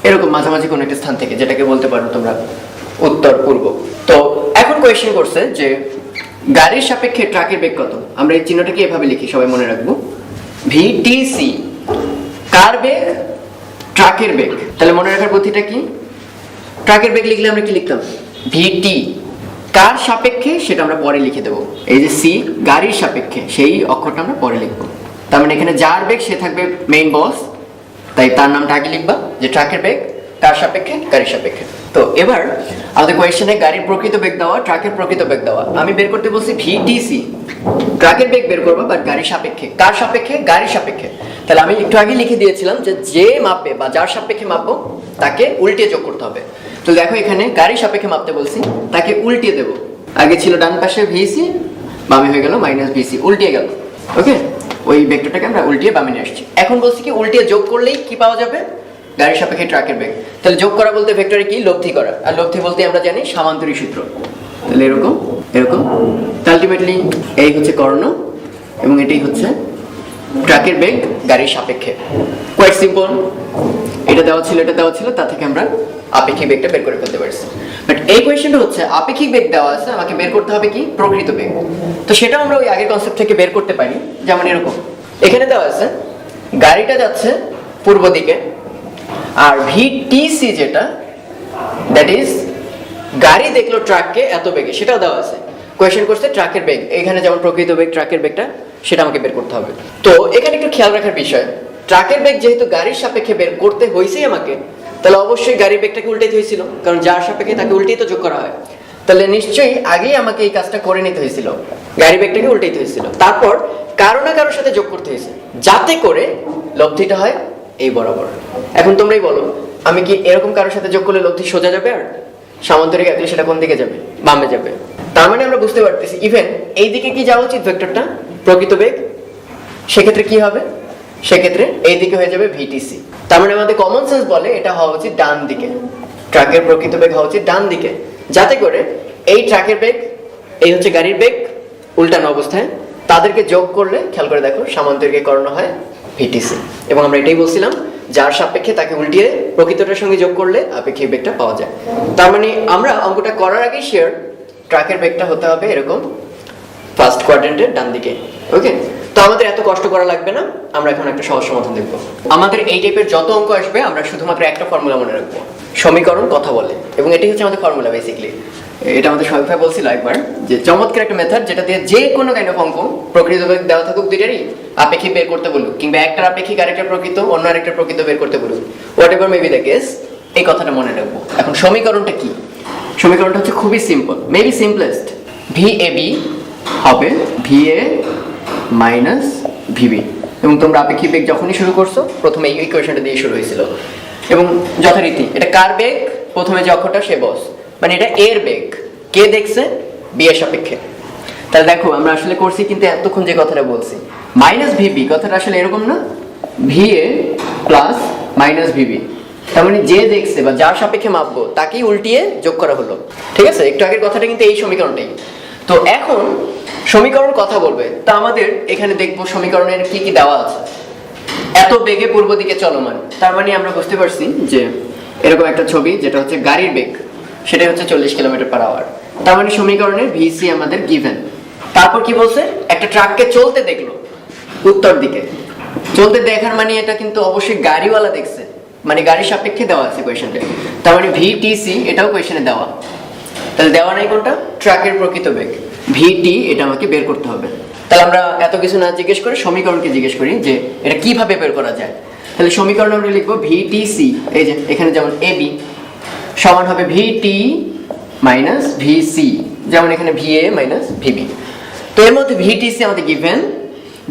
এরকম মাঝামাঝি কোনো একটা স্থান থেকে, যেটাকে বলতে পারো তোমরা উত্তর পূর্ব। তো এখন কোয়েশ্চেন করছে যে গাড়ির সাপেক্ষে ট্রাকের বেগ কত। আমরা এই চিহ্নটাকে এভাবে লিখি, সবাই মনে রাখবো, VTC, কার বেগ, ট্রাকের বেগ। তাহলে মনে রাখার পদ্ধতিটা কি? ট্রাকের বেগ লিখলে আমরা কি লিখতাম? VT, কার সাপেক্ষে সেটা আমরা পরে লিখে দেবো। এই যে C, গাড়ির সাপেক্ষে, সেই অক্ষরটা আমরা পরে লিখবো। তার মানে এখানে যার বেগ সে থাকবে মেইন বস, তাই তার নামটা আগে লিখবা, যে ট্রাকের বেগ কার সাপেক্ষে, গাড়ির সাপেক্ষে। তো এবার আমাদের কোয়েশ্চেনে গাড়ির প্রকৃত বেগ দেওয়া, ট্রাকের প্রকৃত বেগ দেওয়া, আমি বের করতে বলছি VTC, ট্রাকের বেগ বের করবো, বাট গাড়ির সাপেক্ষে। কার সাপেক্ষে? গাড়ির সাপেক্ষে। তাহলে আমি একটু আগে লিখে দিয়েছিলাম যে মাপবে বা যার সাপেক্ষে মাপবো তাকে উল্টিয়ে যোগ করতে হবে। তো দেখো এখানে গাড়ির সাপেক্ষে মাপতে বলছি, তাকে উল্টিয়ে দেবো। আগে ছিল ডান পাশে VC, বামে হয়ে গেল মাইনাস VC, উল্টিয়ে গেল। ওকে, ওই ভেক্টরটাকে আমরা উল্টিয়ে বামে নিয়ে আসছি। এখন বলছি কি উল্টিয়ে যোগ করলেই কি পাওয়া যাবে? গাড়ির সাপেক্ষে ট্রাকের বেগ। তাহলে যোগ করা বলতে ভেক্টরে কি? লব্ধি করা। আর লব্ধি বলতে আমরা জানি সামান্তরিক সূত্র। তাহলে এরকম এরকম, আলটিমেটলি এই হচ্ছে কর্ণ এবং এটাই হচ্ছে ট্রাকের বেগ গাড়ির সাপেক্ষে। Quite simple. এটা দেওয়া ছিল, এটা দেওয়া ছিল, তা থেকে আমরা আপেক্ষিক বেগটা বের করে ফেলতে পারছি। বাট এই কোয়েশ্চেনটা হচ্ছে আপেক্ষিক বেগ দেওয়া আছে, আমাকে বের করতে হবে কি? প্রকৃত বেগ। তো সেটাও আমরা ওই আগের কনসেপ্ট থেকে বের করতে পারি। যেমন এরকম এখানে দেওয়া আছে গাড়িটা যাচ্ছে পূর্ব দিকে, আর ভিটিসি যেটা দ্যাট ইজ গাড়ি দেখলো ট্রাককে এত বেগে, সেটাও দেওয়া আছে। কোয়েশ্চেন করছে ট্রাকের বেগ, এখানে যেমন প্রকৃত বেগ ট্রাকের বেগটা সেটা আমাকে বের করতে হবে। তো এখানে একটু খেয়াল রাখার বিষয়, ট্রাকের বেগ যেহেতু গাড়ির সাপেক্ষে বের করতে হয়েছেই আমাকে, তাহলে অবশ্যই গাড়ির বেগটাকে উল্টাইতে হয়েছিল, কারণ যার সাপেক্ষে তাকে উল্টেই তো যোগ করা হয়। তাহলে নিশ্চয়ই আগেই আমাকে এই কাজটা করে নিতে হয়েছিল, গাড়ি বেগটাকে উল্টাইতে হয়েছিল, তারপর কারো না কারোর সাথে যোগ করতে হয়েছে যাতে করে লব্ধিটা হয় এই বরাবর। এখন তোমরাই বলো, আমি কি এরকম কারোর সাথে যোগ করলে লব্ধি সোজা যাবে, আর সামান্তরিক আঁকলে সেটা কোন দিকে যাবে? বামে যাবে। তার মানে আমরা বুঝতে পারতেছি ইভেন এই দিকে কি যাওয়া উচিত ভেক্টরটা, প্রকৃত বেগ, সেক্ষেত্রে কি হবে? সেক্ষেত্রে এই দিকে হয়ে যাবে ভিটিসি। তার মানে আমাদের কমন সেন্স বলে এটা হওয়া উচিত ডান দিকে, ট্রাকের প্রকৃত বেগ হওয়া উচিত ডান দিকে, যাতে করে এই ট্রাকের বেগ, এই হচ্ছে গাড়ির বেগ উল্টানো অবস্থায়, তাদেরকে যোগ করলে খেয়াল করে দেখো সামান্তরিকীকরণ হয় ভিটিসি। এবং আমরা এটাই বলছিলাম, যার সাপেক্ষে তাকে উল্টিয়ে প্রকৃতটার সঙ্গে যোগ করলে আপেক্ষিক বেগটা পাওয়া যায়। তার মানে আমরা অঙ্কটা করার আগেই শিওর ট্রাকের বেগটা হতে হবে এরকম ফার্স্ট কোয়াড্রেন্টের ডান দিকে। ওকে, তো আমাদের এত কষ্ট করা লাগবে না, আমরা এখন একটা সহজ সমাধান দেখব। আমাদের এই টাইপের যত অঙ্ক আসবে আমরা শুধুমাত্র একটা ফর্মুলা মনে রাখবো, সমীকরণ কথা বলে, এবং এটাই হচ্ছে আমাদের ফর্মুলা বেসিক্যালি। এটা আমাদের শরীফ ভাই বলছিল একবার যে চমৎকার একটা মেথড, যেটা দিয়ে যে কোনো কাইন্ড অফ অঙ্ক প্রকৃত বেগ দেওয়া থাকুক দুইটারই আপেক্ষিক বের করতে বলুক, কিংবা একটার আপেক্ষিক আরেকটা প্রকৃত, অন্য আরেকটা প্রকৃত বের করতে বলুক, what ever maybe the case, এই কথাটা মনে রাখবো। এখন সমীকরণটা কি? সমীকরণটা হচ্ছে খুবই সিম্পল, মেবি সিম্পলেস্ট। VAB হবে VA মাইনাস VB, এবং তোমরা আপেক্ষিক বেগ যখনই শুরু করছো প্রথমে এই ইকুয়েশনটা দিয়ে শুরু হয়েছিল, এবং যথারীতি এটা কার বেগ, প্রথমে যে অক্ষরটা সে বস, মানে এটা এর বেগ, কে দেখছে? বি এর সাপেক্ষে। তাহলে দেখো আমরা আসলে করছি কিন্তু এতক্ষণ যে কথাটা বলছি মাইনাস ভিবি, কথাটা আসলে এরকম না, VA প্লাস মাইনাস ভিবি, তার মানে যে দেখছে বা যার সাপেক্ষে মাপবো তাকেই উল্টিয়ে যোগ করা হলো। ঠিক আছে, একটু আগের কথাটা কিন্তু এই সমীকরণটাই। তো এখন সমীকরণ কথা বলবে, তা আমাদের এখানে দেখবো সমীকরণের কি কি দেওয়া আছে। এত বেগে পূর্ব দিকে চলমান, তার মানে আমরা বুঝতে পারছি যে এরকম একটা ছবি যেটা হচ্ছে গাড়ির বেগ, সেটা হচ্ছে 40 কিলোমিটার/আওয়ার। তার মানে সমীকরণের ভিসি আমাদের গিভেন। তারপর কি বলছে? একটা ট্রাককে চলতে দেখলো উত্তর দিকে, চলতে দেখার মানে এটা কিন্তু অবশ্যই গাড়িওয়ালা দেখছে, মানে গাড়ির সাপেক্ষে দেওয়া আছে কোয়েশ্চেনটা। তার মানে ভিটিসি এটাও কোয়েশ্চেনে দেওয়া, তাহলে দেওয়া নাই কোনটা? ট্রাকের প্রকৃত বেগ ভিটি, এটা আমাকে বের করতে হবে। তাহলে আমরা এত কিছু না জিজ্ঞেস করে সমীকরণকে জিজ্ঞেস করি যে এটা কিভাবে বের করা যায়। তাহলে সমীকরণ আমরা লিখবো ভিটিসি, এই যে এখানে যেমন এবি সমান হবে ভিটি মাইনাস ভিসি, যেমন এখানে ভিএ মাইনাস ভিবি। তো এর মধ্যে ভিটিসি আমাদের গিভেন,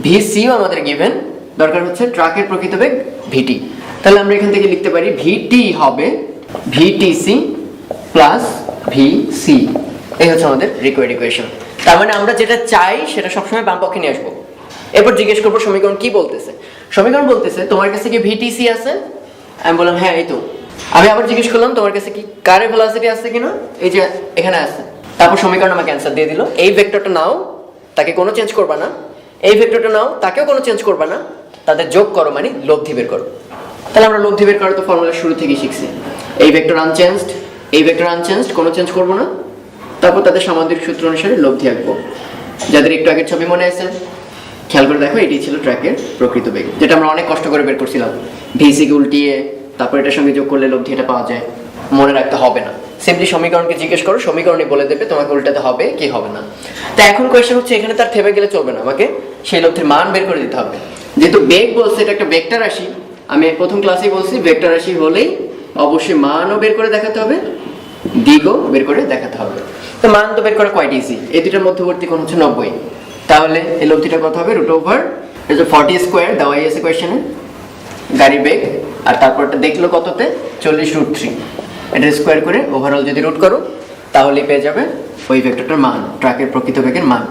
ভিসিও আমাদের গিভেন, দরকার হচ্ছে ট্রাকের প্রকৃত বেগ ভিটি। তাহলে আমরা এখান থেকে লিখতে পারি ভিটি হবে ভিটিসি প্লাস ভিসি, এই হচ্ছে আমাদের রিকোয়ার্ড ইকুয়েশন। তার মানে আমরা যেটা চাই সেটা সবসময় বাম পক্ষে নিয়ে আসবো। এরপর জিজ্ঞেস করবো সমীকরণ কি বলতেছে। সমীকরণ বলতেছে তোমার কাছে কি ভিটিসি আছে? আমি বললাম হ্যাঁ এই তো। আমি আবার জিজ্ঞেস করলাম তোমার কাছে কি কারের ভেলোসিটি আছে কিনা? এই যে এখানে আছে। তারপর সমীকরণ আমাকে অ্যান্সার দিয়ে দিল, এই ভেক্টরটা নাও, তাকে কোনো চেঞ্জ করবা না, এই ভেক্টরটা নাও, তাকেও কোনো চেঞ্জ করবা না, তাদের যোগ করো মানে লব্ধি বের করো। তাহলে আমরা লব্ধি বের করার তো ফর্মুলা শুরু থেকেই শিখছি, এই ভেক্টর আনচেঞ্জড, এই ভেক্টর আনচেঞ্জড, কোনো চেঞ্জ করবো না, তারপর তাদের সামান্তরিক সূত্র অনুসারে লব্ধি আঁকবো। যাদের একটু আগের ছবি মনে আছে খেয়াল করে দেখো, এটি ছিল ট্র্যাকের প্রকৃত বেগ, যেটা আমরা অনেক কষ্ট করে বের করছিলাম। ভিসিকে উল্টিয়ে তারপর এটার সঙ্গে যোগ করলে লব্ধি এটা পাওয়া যায়, মনে রাখতে হবে না, সিম্পলি সমীকরণকে জিজ্ঞেস করো, সমীকরণই বলে দেবে তোমাকে উল্টাতে হবে কি হবে না। তো এখন কোয়েশ্চেন হচ্ছে এখানে তার থেমে গেলে চলবে না, আমাকে সেই লব্ধির মান বের করে দিতে হবে। যেহেতু বেগ বলছে এটা একটা ভেক্টর রাশি, আমি প্রথম ক্লাসেই বলছি ভেক্টর রাশি হলেই অবশ্যই মানও বের করে দেখাতে হবে, দিকও বের করে দেখাতে হবে। তো মান তো বের করা কোয়াইট ইজি, এই দুটার মধ্যবর্তী কোণ হচ্ছে 90, তাহলে এই লব্ধিটা কত হবে? √40² দেওয়াই আছে কোয়েশ্চেনে, গাড়ি বেগ, আর তারপরটা দেখলো কততে? 40√3, এটা স্কোয়ার করে ওভারঅল যদি রুট করো তাহলে পেয়ে যাবে ওই ভেক্টরটার মান, ট্রাকের প্রকৃত বেগের মান।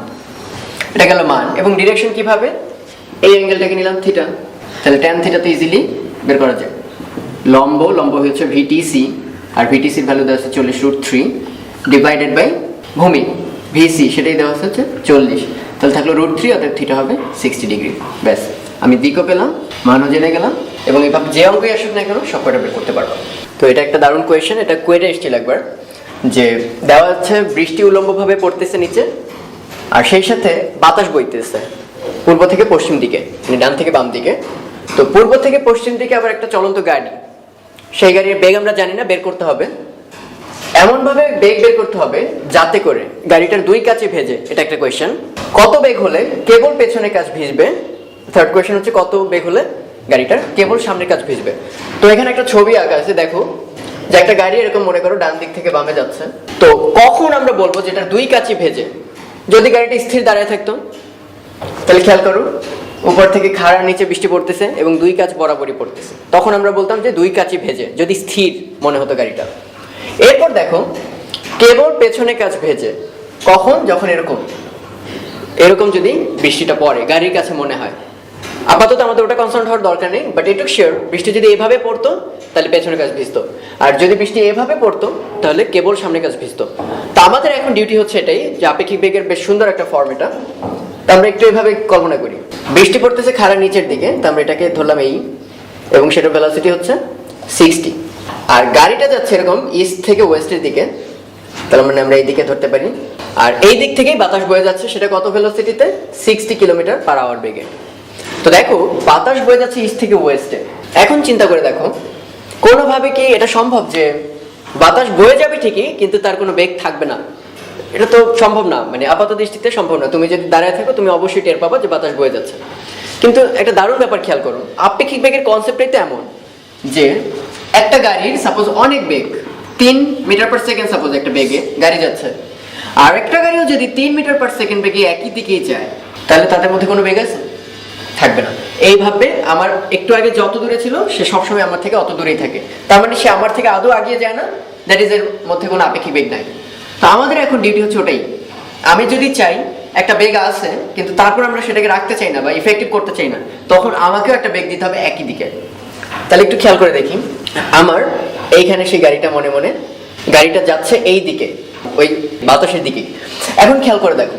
এটা গেল মান। এবং ডিরেকশন কিভাবে? এই অ্যাঙ্গেলটাকে নিলাম থিটা, তাহলে ট্যান থিটাতে ইজিলি বের করা যায়। লম্ব হচ্ছে ভিটিসি, আর ভিটিসির ভ্যালু দেওয়া আছে 40√3 ডিভাইডেড বাই ভূমি ভিসি, সেটাই দেওয়া হচ্ছে 40, তাহলে থাকলো √3, অর্থাৎ থিটা হবে 60 ডিগ্রি। ব্যাস, আমি দিকও পেলাম, মানও জেনে গেলাম, এবং এভাবে যে অঙ্কই আসুক না কেন সব কটা বের করতে পারবো। তো এটা একটা দারুণ কোয়েশ্চেন, এটা কুয়েটে এসেছিল একবার, যে দেওয়া হচ্ছে বৃষ্টি উলম্বভাবে পড়তেছে নিচে, আর সেই সাথে বাতাস বইতেছে পূর্ব থেকে পশ্চিম দিকে, মানে ডান থেকে বাম দিকে। তো পূর্ব থেকে পশ্চিম দিকে আবার একটা চলন্ত গাড়ি, সেই গাড়ির বেগ আমরা জানি না, বের করতে হবে। এমনভাবে বেগ বের করতে হবে যাতে করে গাড়িটার দুই কাছে ভেজে, এটা একটা কোয়েশ্চেন। কত বেগ হলে কেবল পেছনের কাজ ভিজবে? থার্ড কোয়েশ্চেন হচ্ছে কত বেগ হলে গাড়িটার কেবল সামনের কাজ ভিজবে। তো এখানে একটা ছবি আঁকা আছে, দেখো যে একটা গাড়ি এরকম মনে করো ডান দিক থেকে বামে যাচ্ছে। তো কখন আমরা বলবো যেটা দুই কাছে ভেজে? যদি গাড়িটা স্থির দাঁড়ায় থাকতো, তাহলে খেয়াল করো উপর থেকে খাড়া নিচে বৃষ্টি পড়তেছে এবং দুই কাজ বরাবরই পড়তেছে, তখন আমরা বলতাম যে দুই কাছে ভেজে, যদি স্থির মনে হতো গাড়িটা। এরপর দেখো কেবল পেছনে কাজ ভেজে কখন? যখন এরকম এরকম যদি বৃষ্টিটা পড়ে গাড়ির কাছে মনে হয়। আপাতত আমাদের ওটা কনসার্ন হওয়ার দরকার নেই, বাট এটুক শিওর বৃষ্টি যদি এভাবে পড়তো তাহলে পেছনের কাজ ভিজতো, আর যদি বৃষ্টি এভাবে পড়তো তাহলে কেবল সামনের কাজ ভিজতো। তো আমাদের এখন ডিউটি হচ্ছে এটাই যে আপেক্ষিক বেগের বেশ সুন্দর একটা ফর্ম এটা। তো আমরা একটু এভাবে কল্পনা করি, বৃষ্টি পড়তেছে খাড়া নিচের দিকে, তো আমরা এটাকে ধরলাম এই, এবং সেটার ভেলোসিটি হচ্ছে 60, আর গাড়িটা যাচ্ছে এরকম ইস্ট থেকে ওয়েস্টের দিকে, তাহলে মানে আমরা এই দিকে ধরতে পারি। আর এই দিক থেকেই বাতাস বয়ে যাচ্ছে, সেটা কত ভেলোসিটিতে? 60 কিলোমিটার পার আওয়ার বেগে। তো দেখো বাতাস বয়ে যাচ্ছে ইস্ট থেকে ওয়েস্টে। এখন চিন্তা করে দেখো কোনোভাবে কি এটা সম্ভব যে বাতাস বয়ে যাবে ঠিকই কিন্তু তার কোনো বেগ থাকবে না? এটা তো সম্ভব না, মানে আপাত দৃষ্টিতে সম্ভব না। তুমি যদি দাঁড়ায় থাকো তুমি অবশ্যই টের পাবা যে বাতাস বয়ে যাচ্ছে। কিন্তু একটা দারুণ ব্যাপার খেয়াল করো, আপেক্ষিক বেগের কনসেপ্টটাই তো এমন যে একটা গাড়ির সাপোজ অনেক বেগ 3 মিটার পার সেকেন্ড, সাপোজ একটা বেগে গাড়ি যাচ্ছে, আর একটা গাড়িও যদি 3 মিটার পার সেকেন্ড বেগে একই দিকেই যায়, তাহলে তাদের মধ্যে কোনো বেগ আছে? থাকবে না। এইভাবে আমার একটু আগে যত দূরে ছিল সে সবসময় আমার থেকে অত দূরেই থাকে, তার মানে সে আমার থেকে আদৌ আগিয়ে যায় না, দ্যাট ইজ এর মধ্যে কোনো আপেক্ষিক বেগ নাই। তো আমাদের এখন ডিউটি হচ্ছে ওটাই, আমি যদি চাই একটা বেগ আছে কিন্তু তারপর আমরা সেটাকে রাখতে চাই না বা ইফেক্টিভ করতে চাই না, তখন আমাকেও একটা বেগ দিতে হবে একই দিকে। তাহলে একটু খেয়াল করে দেখি, আমার এইখানে সেই গাড়িটা মনে মনে গাড়িটা যাচ্ছে এই দিকে, ওই বাতাসের দিকে। এখন খেয়াল করে দেখো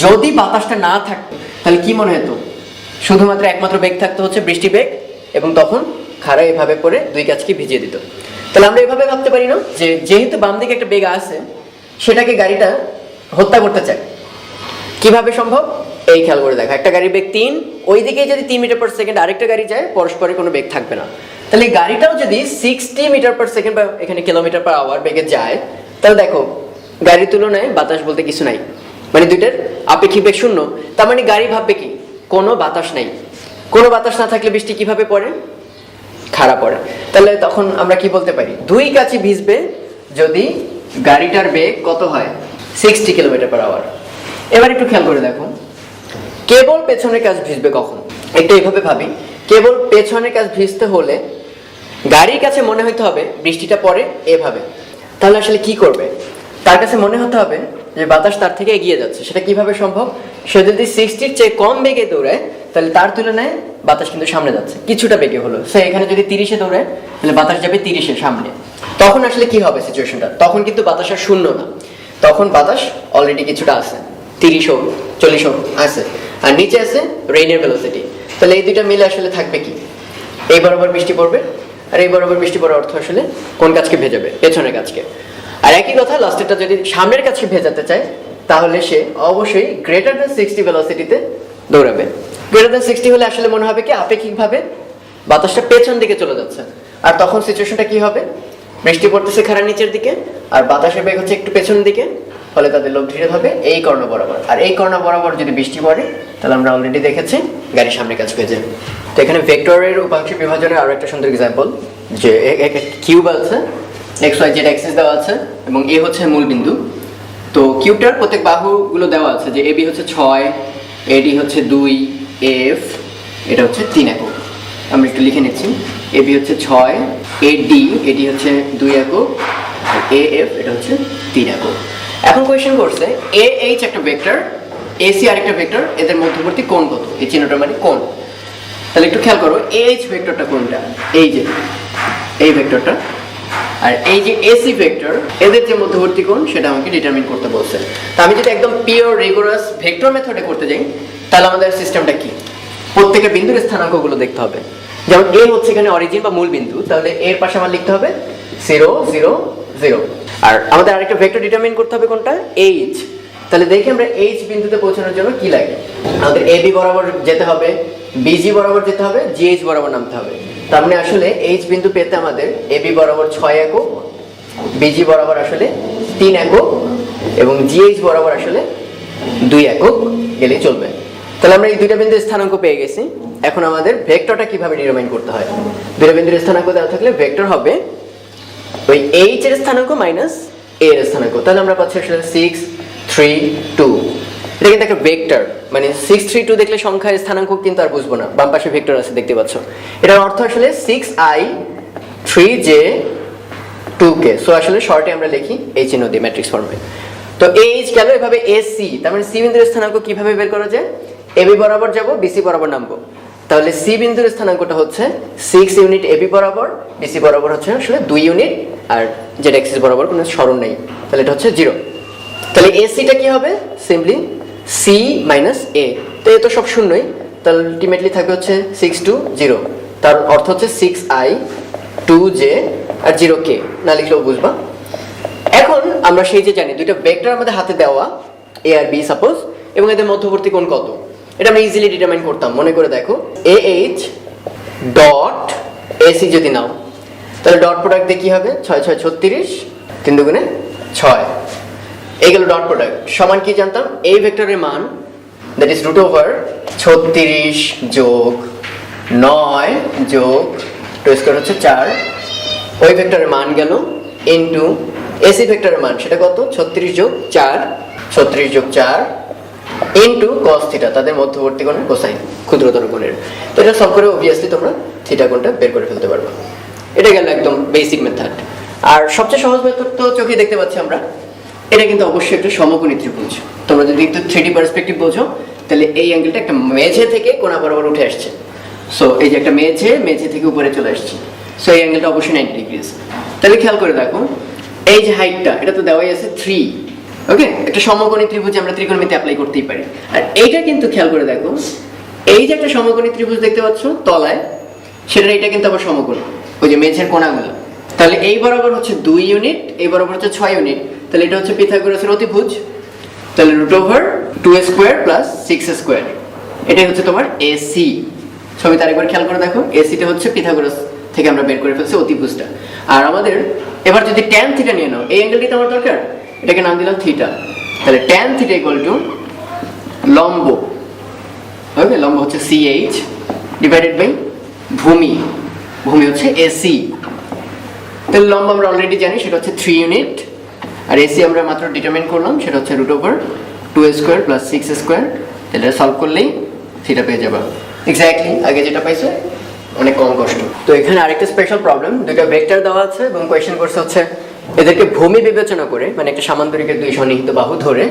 যদি বাতাসটা না থাকতো তাহলে কি মনে হতো? শুধুমাত্র একমাত্র বেগ থাকতো হচ্ছে বৃষ্টি বেগ, এবং তখন খাড়া এভাবে পরে দুই কাজকে ভিজিয়ে দিত। তাহলে আমরা এভাবে ভাবতে পারি না যে যেহেতু বাম দিকে একটা বেগ আছে সেটাকে গাড়িটা হত্যা করতে চায়। কিভাবে সম্ভব? এই খেয়াল করে দেখো, একটা গাড়ির বেগ 3, ওই দিকে যদি 3 মিটার পার সেকেন্ড আরেকটা গাড়ি যায়, পরস্পরের কোনো বেগ থাকবে না। তাহলে গাড়িটাও যদি 60 মিটার পার সেকেন্ড বা এখানে কিলোমিটার পার আওয়ার বেগে যায়, তাহলে দেখো গাড়ির তুলনায় বাতাস বলতে কিছু নাই, মানে দুইটার আপেক্ষিক বেগ শূন্য। তার মানে গাড়ি ভাববে কি কোনো বাতাস নাই। কোনো বাতাস না থাকলে বৃষ্টি কিভাবে পড়ে? খাড়া পড়ে। তাহলে তখন আমরা কি বলতে পারি? দুই কাছে ভিজবে যদি গাড়িটার বেগ কত হয়? 60 কিলোমিটার পার আওয়ার। এবার একটু খেয়াল করে দেখো কেবল পেছনের কাজ ভিজবে কখন? একটু এইভাবে ভাবি, কেবল পেছনের কাজ ভিজতে হলে গাড়ির কাছে মনে হতে হবে বৃষ্টিটা পড়ে এভাবে, তাহলে আসলে কি করবে? তার কাছে মনে হতে হবে যে বাতাস তার থেকে এগিয়ে যাচ্ছে। সেটা কিভাবে সম্ভব? সে যদি 60-র চেয়ে কম বেগে দৌড়ায় তাহলে তার তুলনায় বাতাস কিন্তু সামনে যাচ্ছে, কিছুটা বেগে হলো। সে এখানে যদি 30-এ দৌড়ায় তাহলে বাতাস যাবে 30-এর সামনে। তখন আসলে কি হবে সিচুয়েশনটা? তখন কিন্তু বাতাস আর শূন্য না, তখন বাতাস অলরেডি কিছুটা আছে, 30 হোক 40 হোক আছে, আর নিচে আছে রেইনের ভেলোসিটি। তাহলে এই দুইটা মিলে আসলে থাকবে কি? এই বরাবর বৃষ্টি পড়বে, আর এই বরাবর বৃষ্টি পড়ার অর্থ আসলে কোন কাজকে ভেজাবে? পেছনের কাজকে। আর একই কথা লাস্টেরটা যদি সামনের কাছে ভেজাতে চায় তাহলে সে অবশ্যই গ্রেটার দ্যান 60 ভেলোসিটিতে দৌড়াবে। গ্রেটার দ্যান 60 হলে আসলে মনে হবে কি আপেক্ষিকভাবে বাতাসটা পেছন দিকে চলে যাচ্ছে, আর তখন সিচুয়েশনটা কি হবে? বৃষ্টি পড়তেছে খাড়া নিচের দিকে আর বাতাসের বেগ হচ্ছে একটু পেছন দিকে, ফলে তাদের লোভ ধীরে হবে এই কর্ণ বরাবর। আর এই কর্ণ বরাবর যদি বৃষ্টি পড়ে তাহলে আমরা অলরেডি দেখেছি গাড়ির সামনে কাজ ভেজে। তো এখানে ভেক্টরের উপাংশ বিভাজনের আরো একটা সুন্দর এক্সাম্পল, যে কিউব আছে, XY Z অ্যাক্সিস দেওয়া আছে এবং এ হচ্ছে মূল বিন্দু। তো কিউবটার প্রত্যেক বাহুগুলো দেওয়া আছে, যে এবি হচ্ছে 6, এডি হচ্ছে 2, এফ এটা হচ্ছে 3 একক। আমরা একটু লিখে নিচ্ছি, এবি হচ্ছে 6, এডি হচ্ছে 2 একক, আর এএফ এটা হচ্ছে 3 একক। এখন কোয়েশ্চেন করছে এ এইচ একটা ভেক্টর, এসি আরেকটা ভেক্টর, এদের মধ্যবর্তী কোণ কত? এই চিহ্নটা মানে কোণ। তাহলে একটু খেয়াল করো এইচ ভেক্টরটা কোনটা? এই যে এই ভেক্টরটা, আর এই যে এসি ভেক্টর, এদের যে মধ্যবর্তী কোণ সেটা আমাকে ডিটারমিন করতে বলছে। তো আমি যদি একদম পিওর রিগোরাস ভেক্টর মেথডে করতে যাই তাহলে আমাদের সিস্টেমটা কি? প্রত্যেকটা বিন্দুর স্থানাঙ্কগুলো দেখতে হবে। যেমন এ হচ্ছে এখানে অরিজিন বা মূল বিন্দু, তাহলে এর পাশে আমার লিখতে হবে 0 0 0। আর আমাদের আরেকটা ভেক্টর ডিটারমিন করতে হবে কোনটা? এইচ। তাহলে দেখি আমরা এইচ বিন্দুতে পৌঁছানোর জন্য কি লাগে। আমাদের এবি বরাবর যেতে হবে, বিজি বরাবর যেতে হবে, জিএইচ বরাবর নামতে হবে। তার মানে আসলে এইচ বিন্দু পেতে আমাদের এবি বরাবর 6 একক, বিজি বরাবর আসলে 3 একক এবং জিএইচ বরাবর আসলে 2 একক গেলেই চলবে। তাহলে আমরা এই দুইটা বিন্দুর স্থানাঙ্ক পেয়ে গেছি। এখন আমাদের ভেক্টরটা কিভাবে ডিটারমাইন করতে হয়। দুইটা বিন্দুর স্থানাঙ্ক দেওয়া থাকলে ভেক্টর হবে ওই এইচ এর স্থানাঙ্ক মাইনাস এ এর স্থানাঙ্ক। তাহলে আমরা পাচ্ছি আসলে 6 3 2। এটা কিন্তু একটা ভেক্টর, মানে 6 3 2 দেখলে সংখ্যার স্থানাঙ্ক কিন্তু আর বুঝবো না, বাম পাশে ভেক্টর আছে দেখতে পাচ্ছ। এটার অর্থ আসলে 6i 3j 2k। সো আসলে শর্টে আমরা লিখি এই চিহ্ন দিয়ে ম্যাট্রিক্স ফর্মে। তো এইচ গেল, এভাবে এসি, তার মানে সি বিন্দুর স্থানাঙ্ক কিভাবে বের করা যায়? এবি বরাবর যাব, বিসি বরাবর নামবো। তাহলে সি বিন্দুর স্থানাঙ্কটা হচ্ছে 6 ইউনিট এবি বরাবর, বিসি বরাবর হচ্ছে আসলে 2 ইউনিট, আর যেটা এক্সিস বরাবর কোনো সরণ নেই, তাহলে এটা হচ্ছে 0। তাহলে এসিটা কি হবে? সিম্পলি সি মাইনাস এ। তো এ তো সব শূন্যই, তাহলে আলটিমেটলি থাকবে হচ্ছে 6 2 0। তার অর্থ হচ্ছে 6i 2j আর 0k, না লিখলেও বুঝবা। এখন আমরা সেই যে জানি দুইটা ভেক্টর আমাদের হাতে দেওয়া এ আর বি সাপোজ, এবং এদের মধ্যবর্তী কোণ কত, এটা আমরা ইজিলি ডিটারমাইন করতাম। মনে করে দেখো AH ডট AC যদি নাও, তাহলে ডট প্রোডাক্ট দিয়ে কি হবে? 6 6 36, 3 দুগুণে 6। এই গেল ডট প্রোডাক্ট। সমান কি জানতাম? এই ভেক্টরের মান দ্যাট ইজ রুট ওভার 36 যোগ 9 যোগ 2 স্কয়ার হচ্ছে 4। ওই ভেক্টরের মান গেল ইনটু এসি ভেক্টরের মান, সেটা কত? 36 যোগ 4, 36 যোগ 4 ইনটু cos থিটা, তাদের মধ্যবর্তী কোণের কোসাইন, ক্ষুদ্রতর কোণের। তো এটা সলভ করে অবভিয়াসলি তোমরা থিটা কোণটা বের করে ফেলতে পারবে। এটা গেল একদম বেসিক মেথড। আর সবচেয়ে সহজ মেথড তো চোখে দেখতে পাচ্ছি আমরা, এটা কিন্তু অবশ্যই একটা সমকোণী ত্রিভুজ। তোমরা যদি একটু 3D পার্সপেক্টিভ বোঝো, তাহলে এই অ্যাঙ্গেলটা একটা মেঝে থেকে কোণা বরাবর উঠে আসছে। সো এই যে একটা মেঝে থেকে উপরে চলে আসছে, সো এই অ্যাঙ্গেলটা অবশ্যই 90 ডিগ্রিজ। তাহলে খেয়াল করে দেখো, এই যে হাইটটা, এটা তো দেওয়াই আছে 3। ওকে, একটা সমকোণী ত্রিভুজ আমরা ত্রিকোণমিতি অ্যাপ্লাই করতেই পারি। আর এইটা কিন্তু খেয়াল করে দেখো, এই যে একটা সমকোণী ত্রিভুজ দেখতে পাচ্ছ তলায়, সেটা এটা কিন্তু আবার সমকোণ, ওই যে মেঝের কোণাগুলো। তাহলে এই বরাবর হচ্ছে 2 ইউনিট, এই বরাবর হচ্ছে 6 ইউনিট, তাহলে এটা হচ্ছে পিথাগোরাসের অতিভুজ। তাহলে root over 2 square plus 6 square, এটাই হচ্ছে তোমার এসি। ছবিতে আরেকবার খেয়াল করে দেখো, এসিটা হচ্ছে পিথাগোরাস থেকে আমরা বের করে ফেলছি অতিভুজটা। আর আমাদের এবার যদি tan থিটা নিয়ে নাও, এই অ্যাঙ্গেলটি তো আমার দরকার, এটাকে নাম দিলাম থিটা। তাহলে tan থিটা ইকুয়াল টু লম্ব, ওকে, লম্ব হচ্ছে CH ডিভাইডেড বাই ভূমি, ভূমি হচ্ছে AC। তাহলে লম্ব আমরা অলরেডি জানি, সেটা হচ্ছে 3 ইউনিট, আর AC আমরা মাত্র ডিটারমাইন করলাম, সেটা হচ্ছে root over 2 square plus 6 square. তাহলে সলভ করলেই থিটা পেয়ে যাবা এক্স্যাক্টলি আগে যেটা পাইছো, অনেক কম কষ্ট। তো এখানে আরেকটা স্পেশাল প্রবলেম, দুটো ভেক্টর দেওয়া আছে এবং কোয়েশ্চেন করছে হচ্ছে এদেরকে ভূমি বিবেচনা করে, মানে একটা সামান্তরিকের দুই সন্নিহিত বাহু ধরে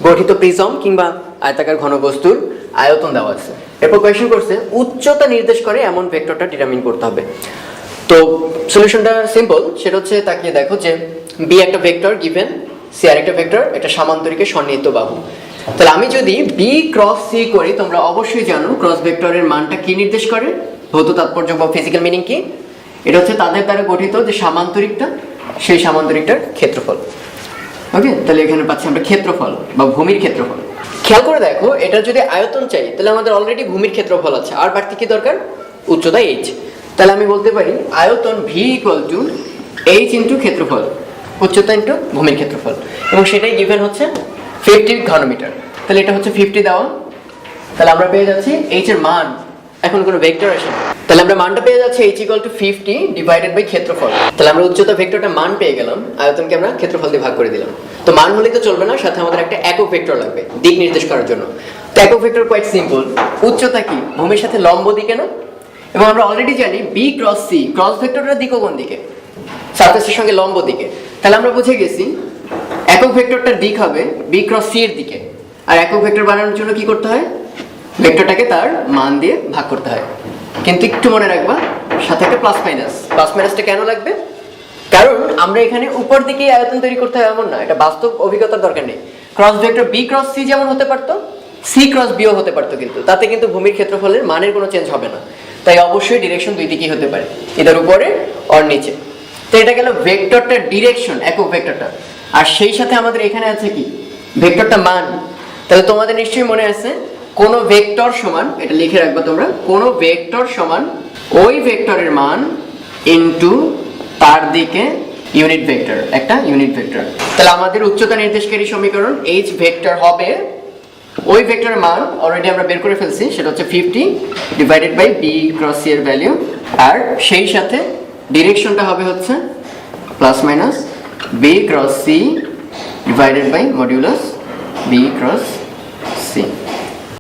গঠিত প্রিজম কিংবা আয়তাকার ঘনবস্তুর আয়তন দেওয়া আছে। এরপর কোয়েশ্চেন করছে উচ্চতা নির্দেশ করে এমন ভেক্টরটা ডিটারমিন করতে হবে। তো সলিউশনটা সিম্পল, সেটা হচ্ছে তাকিয়ে দেখো যে বি একটা ভেক্টর গিভেন, সি আরেকটা ভেক্টর, একটা সামান্তরিকের সন্নিহিত বাহু। তাহলে আমি যদি বি ক্রস সি করি, তোমরা অবশ্যই জানো ক্রস ভেক্টরের মানটা কি নির্দেশ করে, ভৌত তাৎপর্য বা ফিজিক্যাল মিনিং কি? এটা হচ্ছে তাদের দ্বারা গঠিত যে সামান্তরিকটা, সেই সামান্তরিকটার ক্ষেত্রফল। ওকে, তাহলে এখানে পাচ্ছি আমরা ক্ষেত্রফল বা ভূমির ক্ষেত্রফল। খেয়াল করে দেখো, এটা যদি আয়তন চাই, তাহলে আমাদের অলরেডি ভূমির ক্ষেত্রফল আছে, আর বাড়তি কি দরকার? উচ্চতা h। তাহলে আমি বলতে পারি আয়তন v equal to h into ক্ষেত্রফল, উচ্চতা ইন্টু ভূমির ক্ষেত্রফল, এবং সেটাই গিভেন হচ্ছে 50 ঘনমিটার। তাহলে এটা হচ্ছে 50 দেওয়া, তাহলে আমরা পেয়ে যাচ্ছি h এর মান, এখন কোনো ভেক্টর আসে না, তাহলে আমরা মানটা পেয়ে যাচ্ছি h equal to 50 divided by ক্ষেত্রফল। তাহলে আমরা উচ্চতা ভেক্টরটা মান পেয়ে গেলাম, আয়তনকে আমরা ক্ষেত্রফল দিয়ে ভাগ করে দিলাম। তো মান হলেই তো চলবে না, সাথে আমাদের একটা একক ভেক্টর লাগবে দিক নির্দেশ করার জন্য। তো একক ভেক্টর কোয়াইট সিম্পল, উচ্চতা কি? ভূমির সাথে লম্ব দিকে না, এবং আমরা অলরেডি জানি বি ক্রস সি, ক্রস ভেক্টরের দিকও কোন দিকে? সারফেসের সঙ্গে লম্ব দিকে। তাহলে আমরা বুঝে গেছি একক ভেক্টরটার দিক হবে বি ক্রস সি এর দিকে। আর একক ভেক্টর বানানোর জন্য কি করতে হয়? ভেক্টরটাকে তার মান দিয়ে ভাগ করতে হয়। কিন্তু একটু মনে রাখবা, সাথে একটা প্লাস মাইনাস। প্লাস মাইনাসটা কেন লাগবে? কারণ আমরা এখানে উপর দিকে আয়তন তৈরি করতে হয় এমন না, এটা বাস্তব অভিজ্ঞতার দরকার নেই। Cross vector B cross C যেমন হতে পারতো, সি ক্রস বিও হতে পারতো, কিন্তু তাতে কিন্তু ভূমির ক্ষেত্রফলের মানের কোনো চেঞ্জ হবে না। তাই অবশ্যই ডিরেকশন দুই দিকেই হতে পারে, এটার উপরে আর নিচে। তো এটা গেল ভেক্টরটার ডিরেকশন, একক ভেক্টরটা। আর সেই সাথে আমাদের এখানে আছে কি? ভেক্টরটা মান। তাহলে তোমাদের নিশ্চয়ই মনে আছে কোন ভেক্টর সমান, এটা লিখে রাখবা তোমরা, কোন ভেক্টর সমান ওই ভেক্টরের মান ইনটু তার দিকে ইউনিট ভেক্টর, একটা ইউনিট ভেক্টর। তাহলে আমাদের উচ্চতা নির্দেশকারী সমীকরণ এইচ ভেক্টর হবে, ওই ভেক্টরের মান অলরেডি আমরা বের করে ফেলছি, সেটা হচ্ছে 50 divided by B cross C এর ভ্যালু, আর সেই সাথে ডিরেকশনটা হবে হচ্ছে plus minus B cross C divided by modulus B cross C.